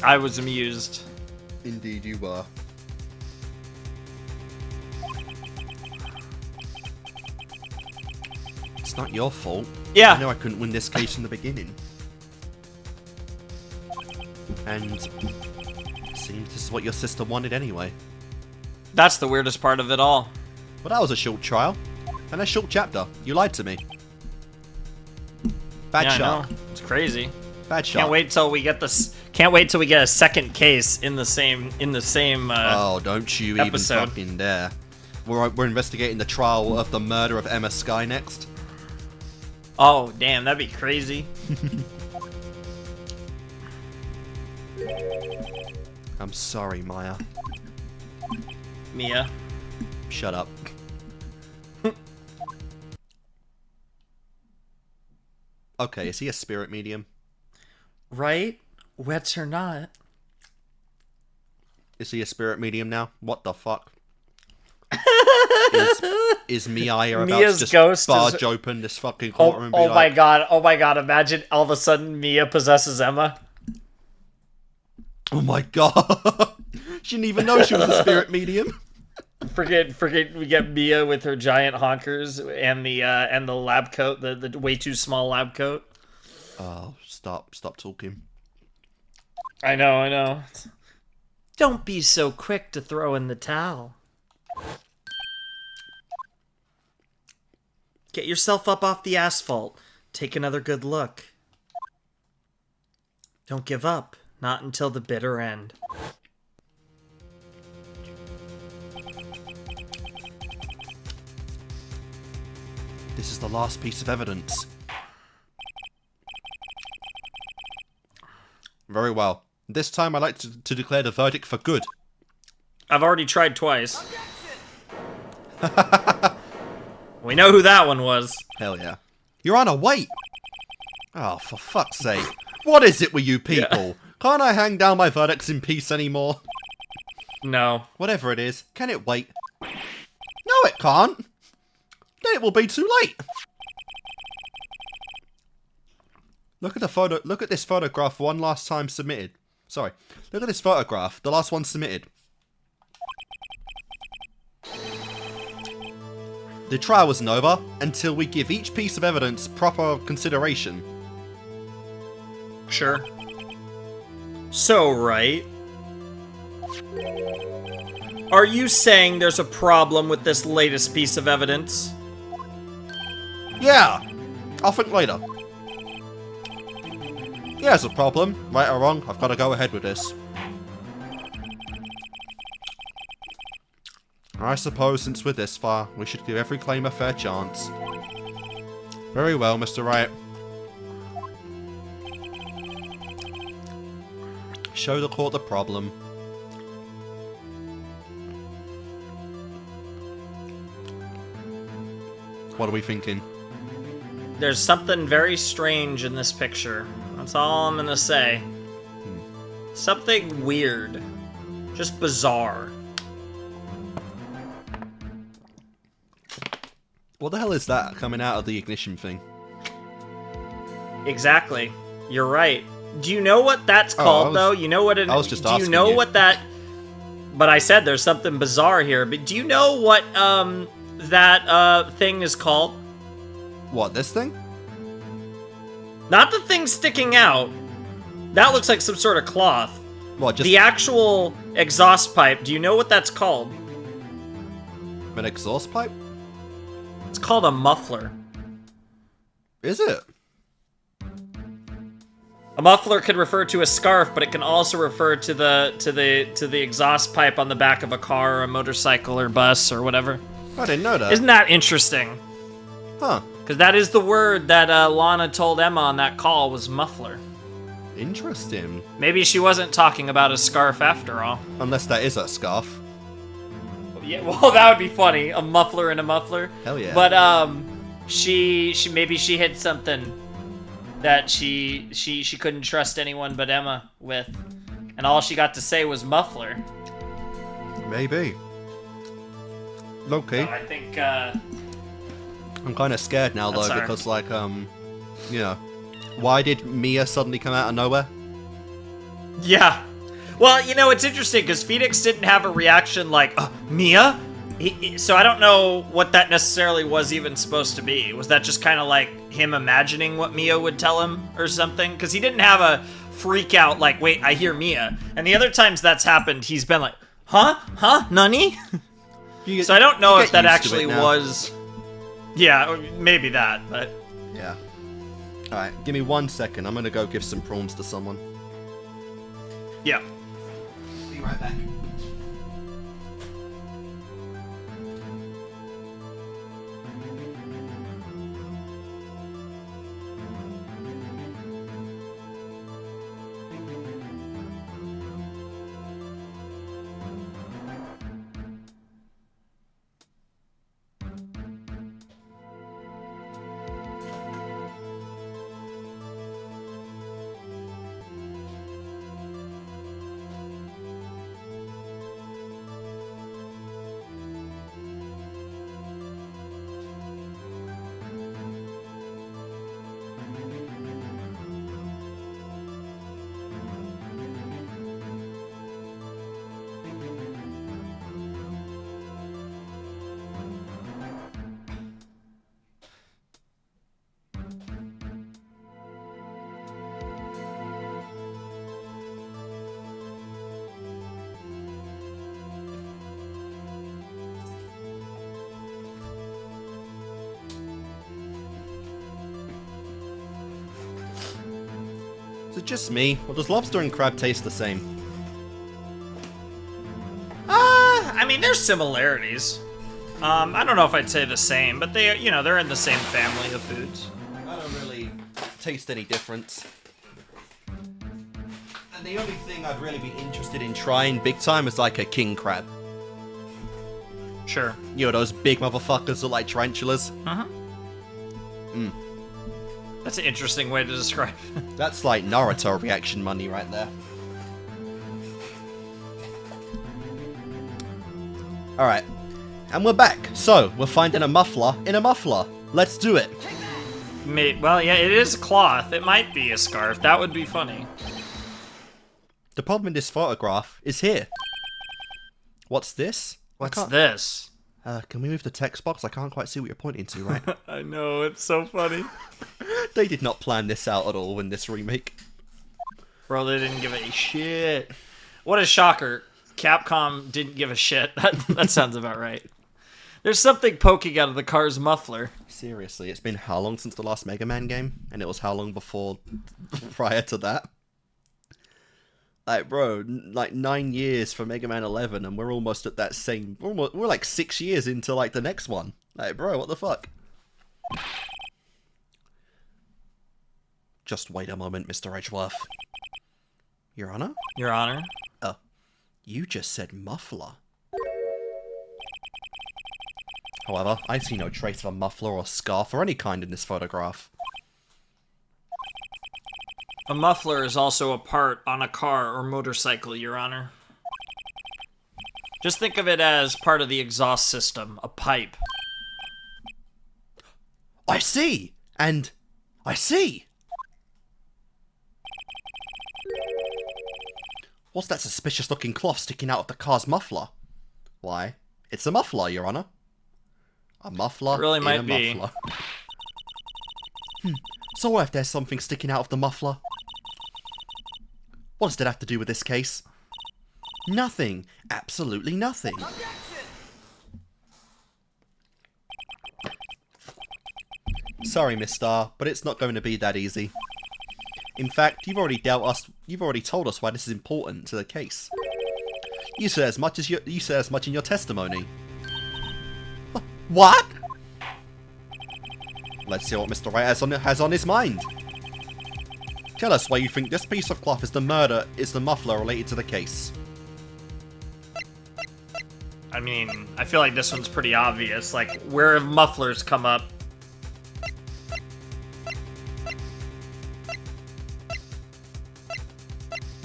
I was amused. Indeed you were. It's not your fault. Yeah. I know I couldn't win this case from the beginning. And it seems this is what your sister wanted anyway. That's the weirdest part of it all. But that was a short trial. And a short chapter. You lied to me. Bad Yeah, shark. I know. It's crazy. Bad shark. Can't wait till we get this. Can't wait till we get a second case in the same. Oh, don't you episode. even fucking dare. We're investigating the trial of the murder of Emma Skye next. Oh, damn, that'd be crazy. I'm sorry, Maya. Mia. Shut up. Okay, is he a spirit medium? Right? Wets or not. Is he a spirit medium now? What the fuck? is Mia about Mia's to just ghost barge open this fucking courtroom and be like, oh my god, imagine all of a sudden Mia possesses Emma. oh my god. She didn't even know she was a spirit medium. Forget we get Mia with her giant honkers and the lab coat, the way too small lab coat. Oh, stop talking. I know. Don't be so quick to throw in the towel. Get yourself up off the asphalt. Take another good look. Don't give up. Not until the bitter end. This is the last piece of evidence. Very well. This time I'd like to declare the verdict for good. I've already tried twice. We know who that one was. Hell yeah. Your Honor, wait! Oh, for fuck's sake. What is it with you people? Yeah. Can't I hang down my verdicts in peace anymore? No. Whatever it is, can it wait? No, it can't. Then it will be too late. Look at the photo. Look at this photograph one last time submitted. Sorry. Look at this photograph. The last one submitted. The trial wasn't over until we give each piece of evidence proper consideration. Sure. So, Wright, are you saying there's a problem with this latest piece of evidence? Yeah. I'll think later. Yeah, it's a problem. Right or wrong, I've got to go ahead with this. I suppose since we're this far, we should give every claim a fair chance. Very well, Mr. Wright. Show the court the problem. What are we thinking? There's something very strange in this picture. That's all I'm gonna say. Something weird. Just bizarre. What the hell is that coming out of the ignition thing? Exactly. You're right. Do you know what that's called, though? You know what it... I was just Do you asking know you. what that... But I said there's something bizarre here. But do you know what, that, thing is called? What, this thing? Not the thing sticking out. That looks like some sort of cloth. What, just The actual exhaust pipe. Do you know what that's called? an exhaust pipe? It's called a muffler. Is it? A muffler could refer to a scarf, but it can also refer to the exhaust pipe on the back of a car or a motorcycle or bus or whatever. I didn't know that. Isn't that interesting? Huh. Because that is the word that Lana told Emma on that call was muffler. Interesting. Maybe she wasn't talking about a scarf after all. Unless that is a scarf. Yeah, well, that would be funny. A muffler and a muffler. Hell yeah. But she maybe she hid something that she couldn't trust anyone but Emma with, and all she got to say was muffler. Maybe. Low-key. So I think I'm kind of scared now, though, That's our- because, like, you know, why did Mia suddenly come out of nowhere? yeah. Well, you know, it's interesting because Phoenix didn't have a reaction like, Mia? So I don't know what that necessarily was even supposed to be. Was that just kind of like him imagining what Mia would tell him or something? Because he didn't have a freak out like, wait, I hear Mia. And the other times that's happened, he's been like, huh? Huh? Nani? So I don't know if that actually was... Yeah, or maybe that, but... Yeah. Alright, give me 1 second. I'm gonna go give some prawns to someone. Yeah. Be right back. Is it just me, or does lobster and crab taste the same? I mean, there's similarities. I don't know if I'd say the same, but they, you know, they're in the same family of foods. I don't really taste any difference. And the only thing I'd really be interested in trying big time is like a king crab. Sure. You know, those big motherfuckers that like tarantulas? Uh-huh. That's an interesting way to describe it. That's like Naruto reaction money right there. Alright. And we're back. So, we're finding a muffler in a muffler. Let's do it. Well, yeah, it is cloth. It might be a scarf. That would be funny. The problem in this photograph is here. What's this? What's this? Can we move the text box? I can't quite see what you're pointing to, right? I know, it's so funny. They did not plan this out at all in this remake. Bro, they didn't give a shit. What a shocker. Capcom didn't give a shit. That sounds about right. There's something poking out of the car's muffler. Seriously, it's been how long since the last Mega Man game? And it was how long before, prior to that? Like, bro, like 9 years for Mega Man 11, and we're almost at that same... We're like 6 years into, like, the next one. Like, bro, what the fuck? Just wait a moment, Mr. Edgeworth. Your Honor? Your Honor? Oh, you just said muffler. However, I see no trace of a muffler or scarf or any kind in this photograph. A muffler is also a part on a car or motorcycle, Your Honor. Just think of it as part of the exhaust system, a pipe. I see! And I see! What's that suspicious-looking cloth sticking out of the car's muffler? Why, it's a muffler, Your Honor. A muffler It really in might a be. muffler. So what if there's something sticking out of the muffler? What does that have to do with this case? Nothing. Absolutely nothing. Sorry, Miss Star, but it's not going to be that easy. In fact, you've already told us why this is important to the case. You said as much in your testimony. What? Let's see what Mr. Wright has on his mind. Tell us why you think this piece of cloth is the muffler related to the case. I mean, I feel like this one's pretty obvious. Like, where have mufflers come up?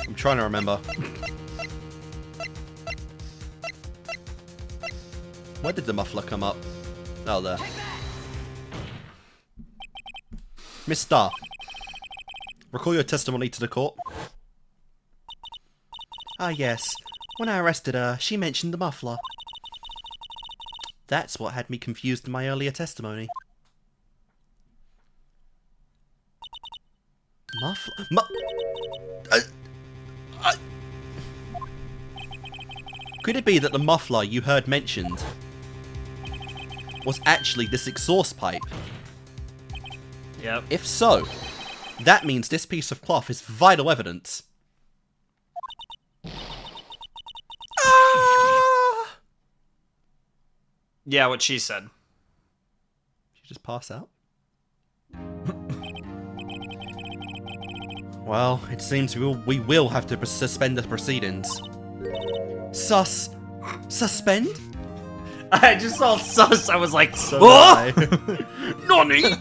I'm trying to remember. Where did the muffler come up? Oh, there. Miss Star, recall your testimony to the court. Ah, yes. When I arrested her, she mentioned the muffler. That's what had me confused in my earlier testimony. Muffler? Could it be that the muffler you heard mentioned was actually this exhaust pipe? Yep. If so, that means this piece of cloth is vital evidence. Ah! Yeah, what she said. Did you just pass out? Well, it seems we will have to suspend the proceedings. Suspend? I just saw sus. I was like, So oh! Nani?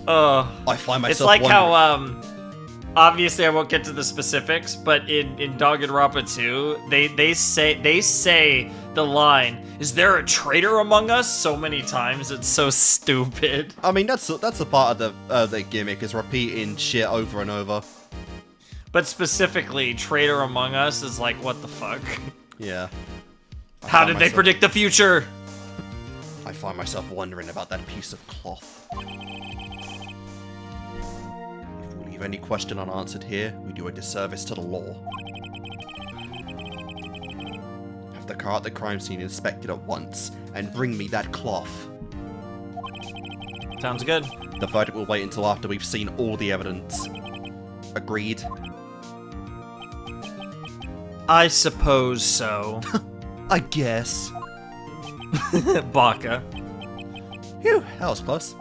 I find myself It's like wondering. how, obviously I won't get to the specifics, but in Danganronpa 2, they say the line, "Is there a traitor among us?" so many times. It's so stupid. I mean, that's a part of the gimmick, is repeating shit over and over. But specifically, traitor among us is like, what the fuck? Yeah. How did they predict the future? I find myself wondering about that piece of cloth. If we leave any question unanswered here, we do a disservice to the law. Have the car at the crime scene inspected at once, and bring me that cloth. Sounds good. The verdict will wait until after we've seen all the evidence. Agreed? I suppose so. I guess. Baka. Phew, that was close.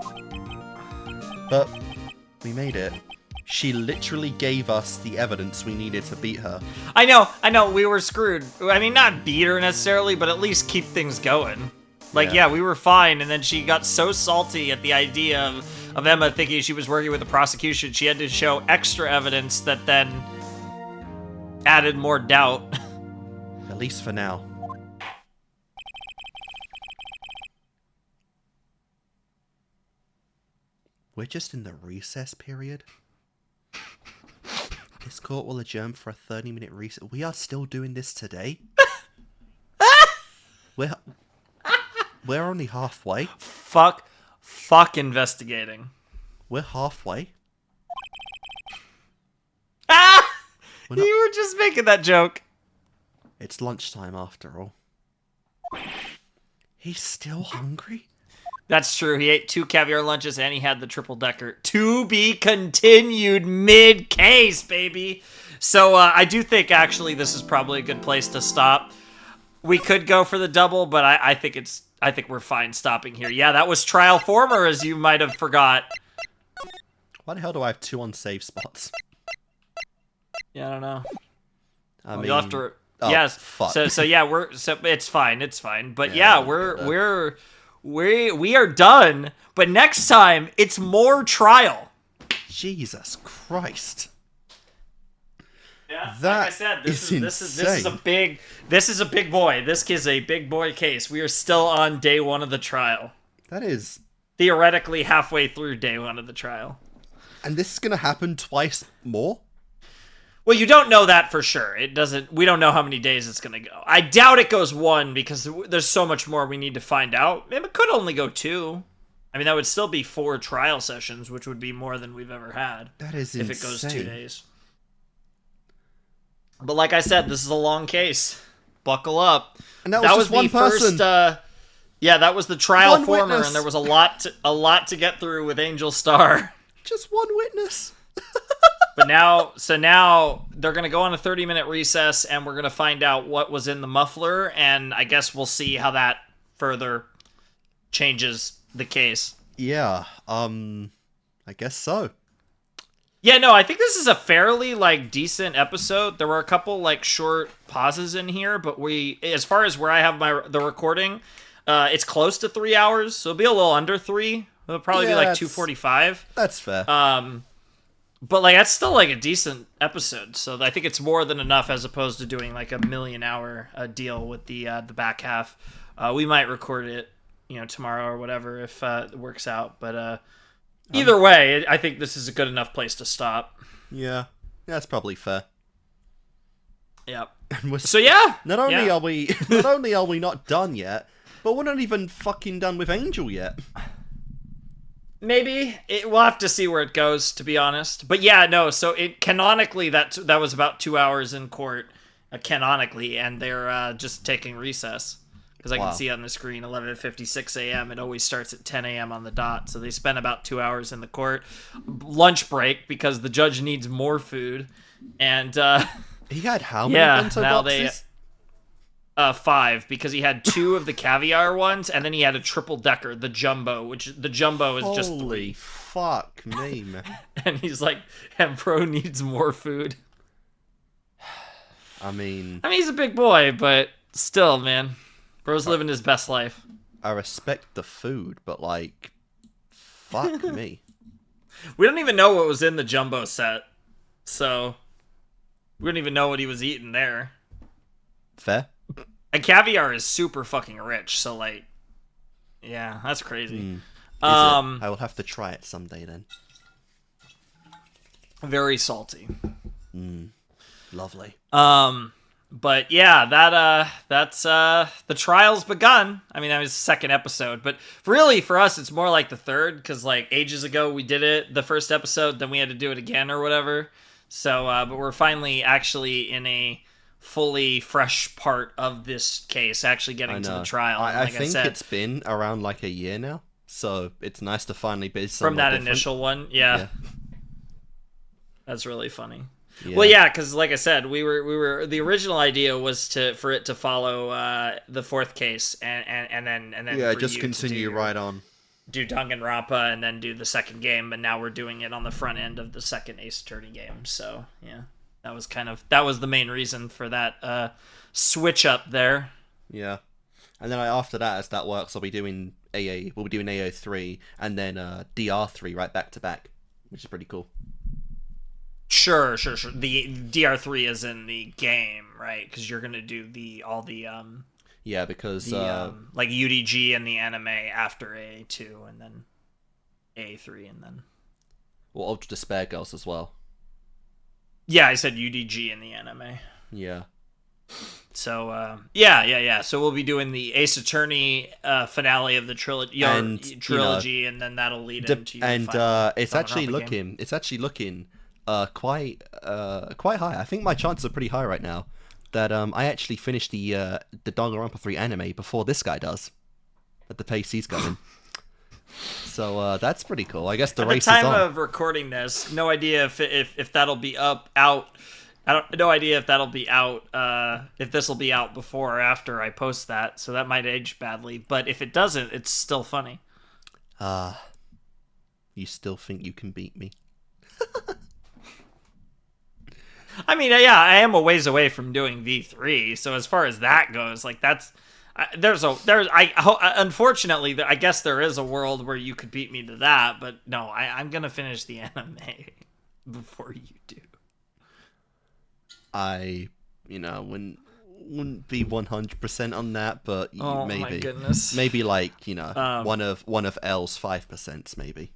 But we made it. She literally gave us the evidence we needed to beat her. I know, we were screwed. I mean, not beat her necessarily, but at least keep things going. Like, yeah, we were fine, and then she got so salty at the idea of Emma thinking she was working with the prosecution, she had to show extra evidence that then added more doubt. At least for now. We're just in the recess period. This court will adjourn for a 30-minute recess. We are still doing this today? We're only halfway. Fuck investigating. We're halfway. Ah! We're not... You were just making that joke. It's lunchtime after all. He's still hungry? That's true. He ate 2 caviar lunches and he had the triple decker. To be continued mid-case, baby. So I do think actually this is probably a good place to stop. We could go for the double, but I think we're fine stopping here. Yeah, that was trial former, as you might have forgot. Why the hell do I have 2 unsaved spots? Yeah, I don't know. I mean, you'll have to. Oh, yes. fuck. So yeah, it's fine. But yeah, we are done. But next time it's more trial. Jesus Christ. Yeah, that like I said, this is a big boy. This is a big boy case. We are still on day 1 of the trial. That is theoretically halfway through day 1 of the trial. And this is gonna happen twice more? Well, you don't know that for sure. We don't know how many days it's going to go. I doubt it goes 1 because there's so much more we need to find out. It could only go 2. I mean, that would still be 4 trial sessions, which would be more than we've ever had. That is if insane. It goes 2 days. But like I said, this is a long case. Buckle up. And that was just one person. Yeah, that was the trial One former, witness. and there was a lot to get through with Angel Star. Just one witness. But now they're going to go on a 30-minute recess, and we're going to find out what was in the muffler, and I guess we'll see how that further changes the case. Yeah, I guess so. Yeah, no, I think this is a fairly, decent episode. There were a couple, short pauses in here, but as far as where I have the recording, it's close to 3 hours, so it'll be a little under 3. It'll probably be 2:45. That's fair. But that's still a decent episode, so I think it's more than enough as opposed to doing a 1,000,000-hour deal with the back half. We might record it, tomorrow or whatever if it works out. But either way, I think this is a good enough place to stop. Yeah, that's probably fair. Yep. So yeah, not only are we not done yet, but we're not even fucking done with Angel yet. Maybe we'll have to see where it goes, to be honest. But yeah, no. So canonically, that was about 2 hours in court, canonically, and they're just taking recess because I can see on the screen 11:56 a.m. It always starts at 10 a.m. on the dot. So they spent about 2 hours in the court. Lunch break because the judge needs more food, and he had how many bento boxes? 5, because he had 2 of the caviar ones, and then he had a triple decker, the jumbo, which the jumbo is just 3. Holy fuck me, man. And he's like, and bro needs more food. I mean, he's a big boy, but still, man. Bro's living his best life. I respect the food, but fuck me. We don't even know what was in the jumbo set, so we don't even know what he was eating there. Fair. And caviar is super fucking rich, so yeah, that's crazy. I will have to try it someday then. Very salty. Lovely. But yeah, that's the trial's begun. I mean, that was the second episode, but really for us, it's more like the third, because ages ago we did it, the first episode, then we had to do it again or whatever. So, but we're finally actually in a fully fresh part of this case, actually getting to the trial. I think it's been around a year now, so it's nice to finally be from that different. Initial one. Yeah. That's really funny. Yeah. Well, yeah, because like I said, we were the original idea was for it to follow the fourth case, and then just continue right on. do Danganronpa and then do the second game, but now we're doing it on the front end of the second Ace Attorney game. So yeah, that was the main reason for that switch up there. Yeah. And then after that, as that works, I'll be doing we'll be doing AO3 and then DR3 right back to back, which is pretty cool. Sure. The DR3 is in the game, right? Because you're gonna do yeah, because like UDG and the anime after A2 and then A3 and then well, Ultra Despair Girls as well. Yeah, I said UDG in the anime. Yeah. So yeah. So we'll be doing the Ace Attorney finale of the trilogy, and then that'll lead into and it's actually looking quite high. I think my chances are pretty high right now that I actually finished the Danganronpa 3 anime before this guy does at the pace he's going. So that's pretty cool. I guess the race is on. At the time of recording this, no idea if that'll be out. No idea if that'll be out, if this will be out before or after I post that, so that might age badly. But if it doesn't, it's still funny. You still think you can beat me? I mean, yeah, I am a ways away from doing V3, so as far as that goes, like unfortunately, I guess there is a world where you could beat me to that, but no, I'm gonna finish the anime before you do. I wouldn't be 100% on that, but maybe. My goodness. Maybe like one of L's 5% maybe.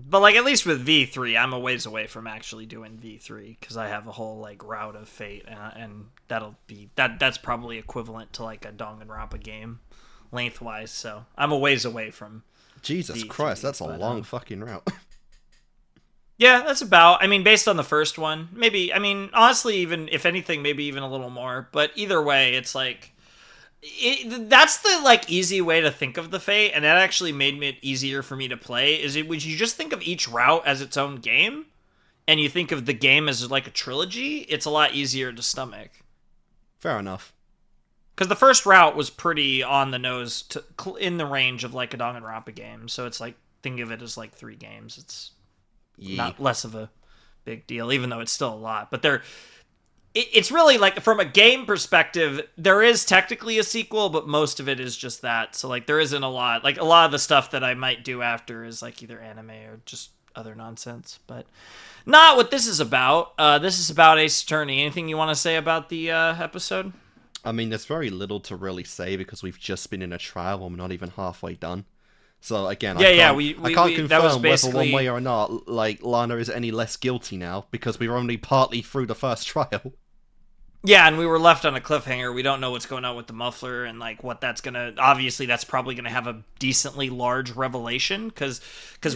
But like at least with V3, I'm a ways away from actually doing V3 because I have a whole like route of fate, and that'll be that's probably equivalent to like a Danganronpa game lengthwise. So I'm a ways away from. Jesus V3, Christ, that's a long fucking route. Yeah, that's about. I mean, based on the first one, maybe. I mean, honestly, even if anything, maybe even a little more. But either way, it's like that's the like easy way to think of the Fate, and that actually made it easier for me to play. Would you just think of each route as its own game, and you think of the game as like a trilogy? It's a lot easier to stomach. Fair enough. Because the first route was pretty on the nose, in the range of like a Danganronpa game. So it's like think of it as like 3 games. It's not less of a big deal, even though it's still a lot. But it's really like from a game perspective, there is technically a sequel, but most of it is just that. So like there isn't a lot. Like a lot of the stuff that I might do after is like either anime or just other nonsense. But not what this is about. This is about Ace Attorney. Anything you want to say about the episode? I mean, there's very little to really say because we've just been in a trial and we're not even halfway done. So again, I can't confirm whether one way or not, like Lana is any less guilty now because we were only partly through the first trial. Yeah, and we were left on a cliffhanger. We don't know what's going on with the muffler and like what that's gonna. Obviously, that's probably gonna have a decently large revelation because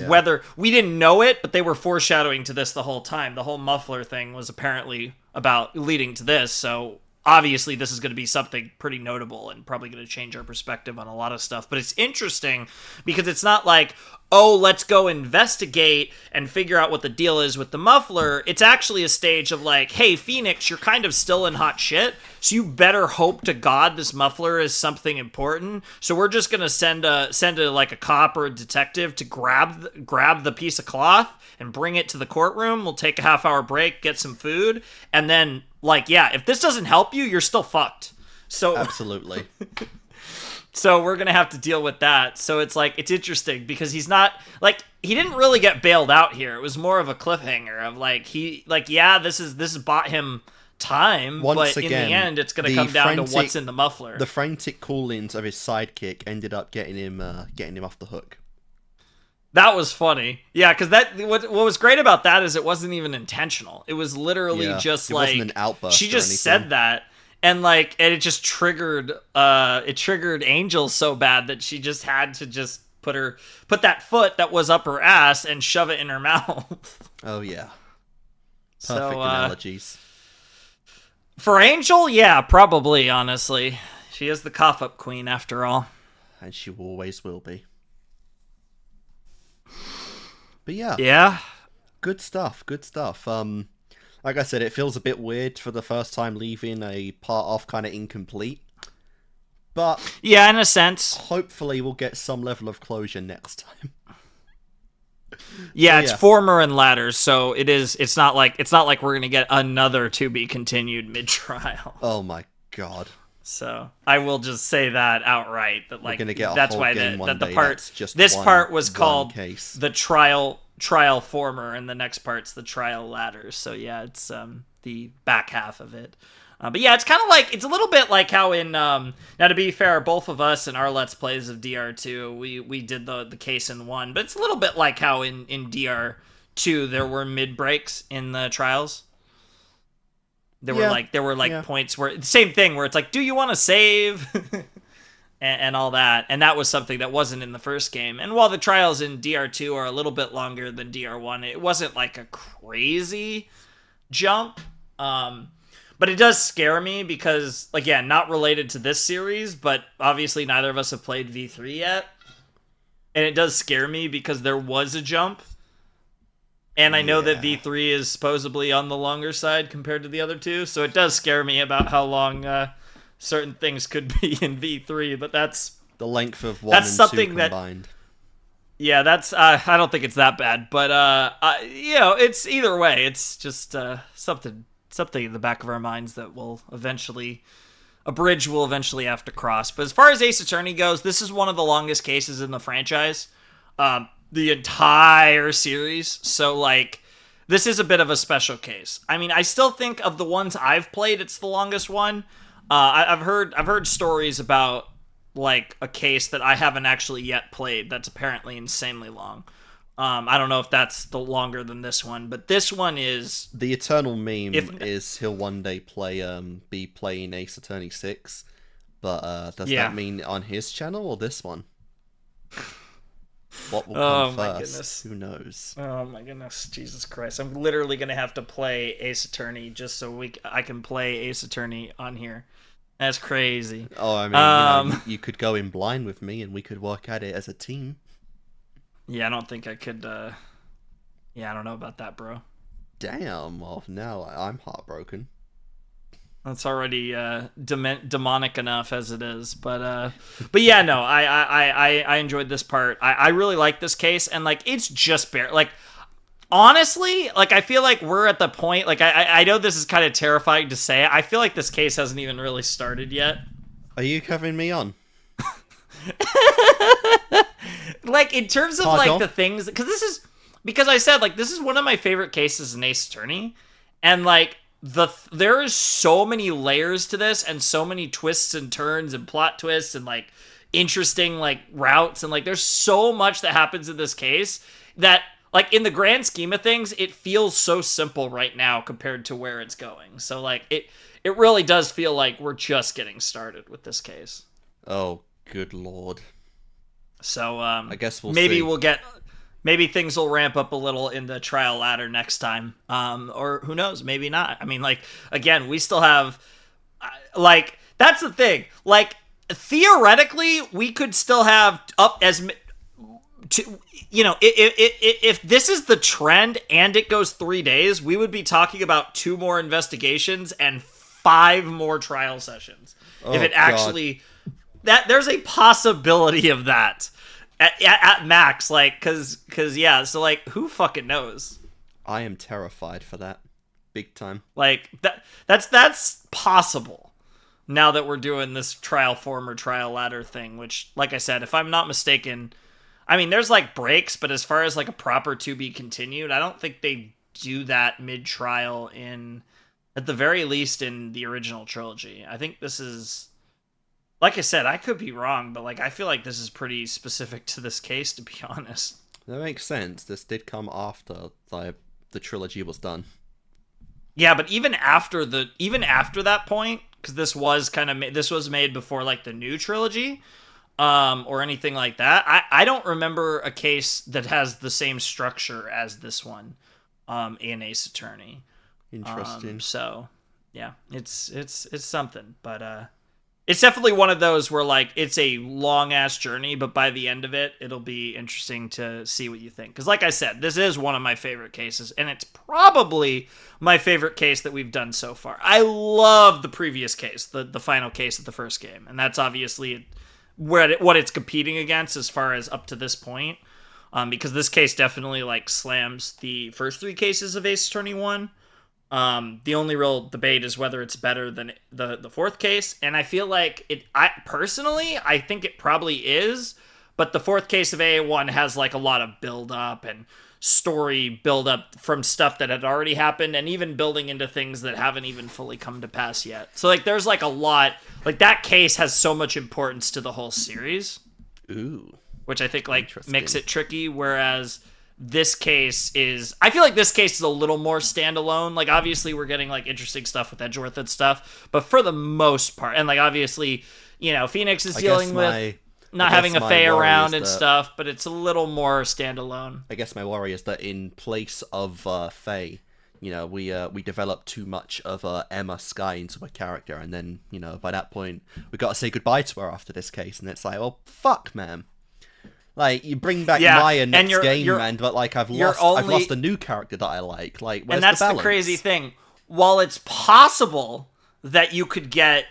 whether we didn't know it, but they were foreshadowing to this the whole time. The whole muffler thing was apparently about leading to this, so. Obviously, this is going to be something pretty notable and probably going to change our perspective on a lot of stuff. But it's interesting because it's not like, oh, let's go investigate and figure out what the deal is with the muffler. It's actually a stage of like, hey, Phoenix, you're kind of still in hot shit. So you better hope to God this muffler is something important. So we're just going to send a like a cop or a detective to grab the piece of cloth and bring it to the courtroom. We'll take a half-hour break, get some food, and then like, yeah, if this doesn't help you, you're still fucked. So absolutely. So we're gonna have to deal with that. So it's like it's interesting because he's not like he didn't really get bailed out here. It was more of a cliffhanger of like this is bought him time, but in the end it's gonna come down to what's in the muffler. The frantic call-ins of his sidekick ended up getting him off the hook. That was funny. Yeah, because what was great about that is it wasn't even intentional. It was literally just like wasn't an outburst she just said that, and it just triggered Angel so bad that she just had to just put that foot that was up her ass and shove it in her mouth. Oh yeah. Perfect analogies. For Angel, yeah, probably, honestly. She is the cough-up queen after all. And she always will be. But yeah. Yeah. Good stuff. Like I said, it feels a bit weird for the first time leaving a part off kind of incomplete. But Yeah, in a sense. hopefully we'll get some level of closure next time. Yeah, So, it's yeah. former and latter, so it's not like we're gonna get another to be continued mid trial. Oh my god. So I will just say that outright. That We're gonna get a that's whole why game one the day part that's just this part was one called case. the trial former, and the next part's the trial latter. So yeah, it's the back half of it. But yeah, it's kind of like, it's a little bit like how in now, to be fair, both of us in our Let's Plays of DR2, we did the case in one, but it's a little bit like how in DR2 there were mid breaks in the trials. There were Yeah. points where the same thing where it's like, do you want to save? And all that, and that was something that wasn't in the first game. And while the trials in DR2 are a little bit longer than DR1, it wasn't like a crazy jump. But it does scare me because, again, not related to this series, but obviously neither of us have played V3 yet. And it does scare me because there was a jump. And I know that Yeah. V3 is supposedly on the longer side compared to the other two, so it does scare me about how long certain things could be in V3, but that's The length of one that's and something two that combined. yeah, that's I don't think it's that bad, but it's either way, it's just something in the back of our minds that a bridge will eventually have to cross. But as far as Ace Attorney goes, this is one of the longest cases in the franchise, the entire series. So like, this is a bit of a special case. I mean, I still think of the ones I've played, it's the longest one. I've heard stories about like a case that I haven't actually yet played that's apparently insanely long. I don't know if that's the longer than this one, but this one is The eternal meme is he'll one day be playing Ace Attorney 6, but does that mean on his channel or this one? What will come first? Goodness. Who knows? Oh my goodness, Jesus Christ! I'm literally gonna have to play Ace Attorney just so I can play Ace Attorney on here. That's crazy. Oh, I mean, you could go in blind with me and we could work at it as a team. Yeah, I don't think I could. Yeah, I don't know about that, bro. Damn. Well, now I'm heartbroken. That's already demonic enough as it is, but yeah, no, I enjoyed this part. I really like this case, and like, it's just bare like, honestly, like, I feel like we're at the point, like, I know this is kind of terrifying to say. I feel like this case hasn't even really started yet. Are you having me on? Like, in terms of Pardon? like the things, because I said, like, this is one of my favorite cases in Ace Attorney, and like, there is so many layers to this, and so many twists and turns and plot twists and like interesting like routes, and like, there's so much that happens in this case that, like, in the grand scheme of things, it feels so simple right now compared to where it's going. So like, it really does feel like we're just getting started with this case. Oh, good lord. So I guess we'll maybe see. Maybe things will ramp up a little in the trial ladder next time. Or who knows, maybe not. I mean, like, again, we still have like, that's the thing. Like, theoretically, we could still have up as to, you know, if this is the trend and it goes 3 days, we would be talking about 2 more investigations and 5 more trial sessions. Oh, if it God. actually, that there's a possibility of that at max, like, cause yeah, so like, who fucking knows? I am terrified for that. Big time. Like, that's possible. Now that we're doing this trial former trial ladder thing, which, like I said, if I'm not mistaken, I mean, there's like breaks, but as far as like a proper to be continued, I don't think they do that mid-trial at the very least in the original trilogy. I think this is, like I said, I could be wrong, but like, I feel like this is pretty specific to this case, to be honest. That makes sense. This did come after the trilogy was done. Yeah, but even after that point, because this was made before like the new trilogy, or anything like that. I don't remember a case that has the same structure as this one, in Ace Attorney. Interesting. So yeah, it's something, but it's definitely one of those where like it's a long ass journey, but by the end of it, it'll be interesting to see what you think. Because like I said, this is one of my favorite cases, and it's probably my favorite case that we've done so far. I love the previous case, the final case of the first game, and that's obviously what it's competing against as far as up to this point. Because this case definitely like slams the first 3 cases of Ace Attorney 1. The only real debate is whether it's better than the 4th case, and I feel like I think it probably is, but the 4th case of AA1 has like a lot of build up and story build up from stuff that had already happened, and even building into things that haven't even fully come to pass yet. So like there's like a lot, like that case has so much importance to the whole series. Ooh. Which I think like makes it tricky, whereas this case is, I feel like this case is a little more standalone. Like obviously we're getting like interesting stuff with Edgeworth and stuff, but for the most part, and like obviously, you know, Phoenix is dealing with not having a Fae around and stuff, but it's a little more standalone. I guess my worry is that in place of Fae, you know, we developed too much of Emma Skye into a character, and then, you know, by that point we got to say goodbye to her after this case, and it's like, well, fuck, man. Like, you bring back Maya next game, man, but like I've lost a new character that I like. Like, where's and that's the balance? The crazy thing. While it's possible that you could get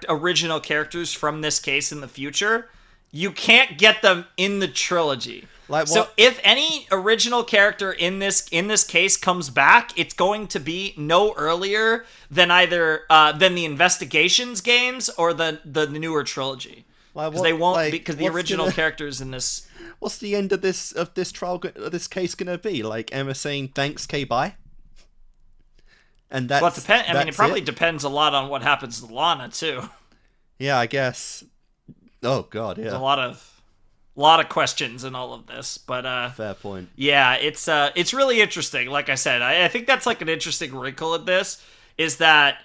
original characters from this case in the future, you can't get them in the trilogy. Like, so if any original character in this case comes back, it's going to be no earlier than either than the Investigations games or the newer trilogy. Because they won't, because the original characters in this. What's the end of this this case gonna be? Like Emma saying thanks, K, bye. And that's. Well, it depends. I mean, it probably depends a lot on what happens to Lana too. Yeah, I guess. Oh God, yeah. There's a lot of questions in all of this, but fair point. Yeah, it's really interesting. Like I said, I think that's like an interesting wrinkle in this is that,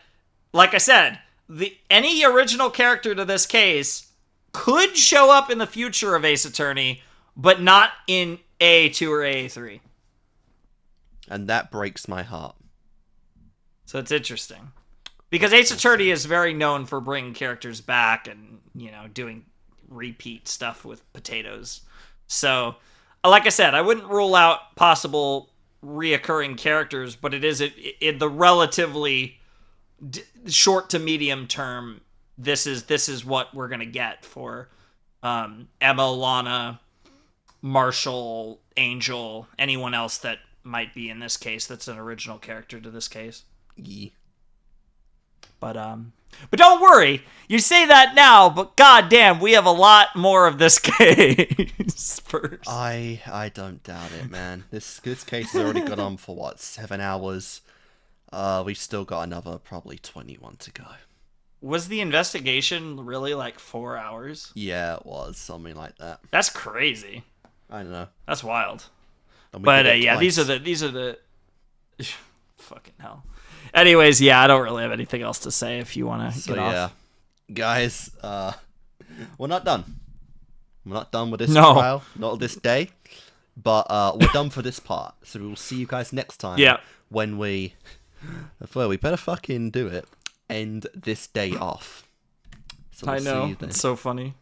like I said, any original character to this case could show up in the future of Ace Attorney, but not in AA2 or AA3. And that breaks my heart. So it's interesting. Because Ace Attorney is very known for bringing characters back and, you know, doing repeat stuff with potatoes. So, like I said, I wouldn't rule out possible reoccurring characters, but it is in the relatively short to medium term. This is what we're gonna get for Emma, Lana, Marshall, Angel, anyone else that might be in this case that's an original character to this case. Yeah. But don't worry. You say that now, but goddamn, we have a lot more of this case first. I don't doubt it, man. This case has already gone on for what, 7 hours. We've still got another probably 21 to go. Was the investigation really like 4 hours? Yeah, it was something like that. That's crazy. I don't know. That's wild. But yeah, these are the fucking hell. Anyways, yeah, I don't really have anything else to say if you want to get off. Yeah, guys, we're not done. We're not done with this trial, not this day, but we're done for this part. So we will see you guys next time. Yeah. When we better fucking do it. End this day off. So I know. It's so funny.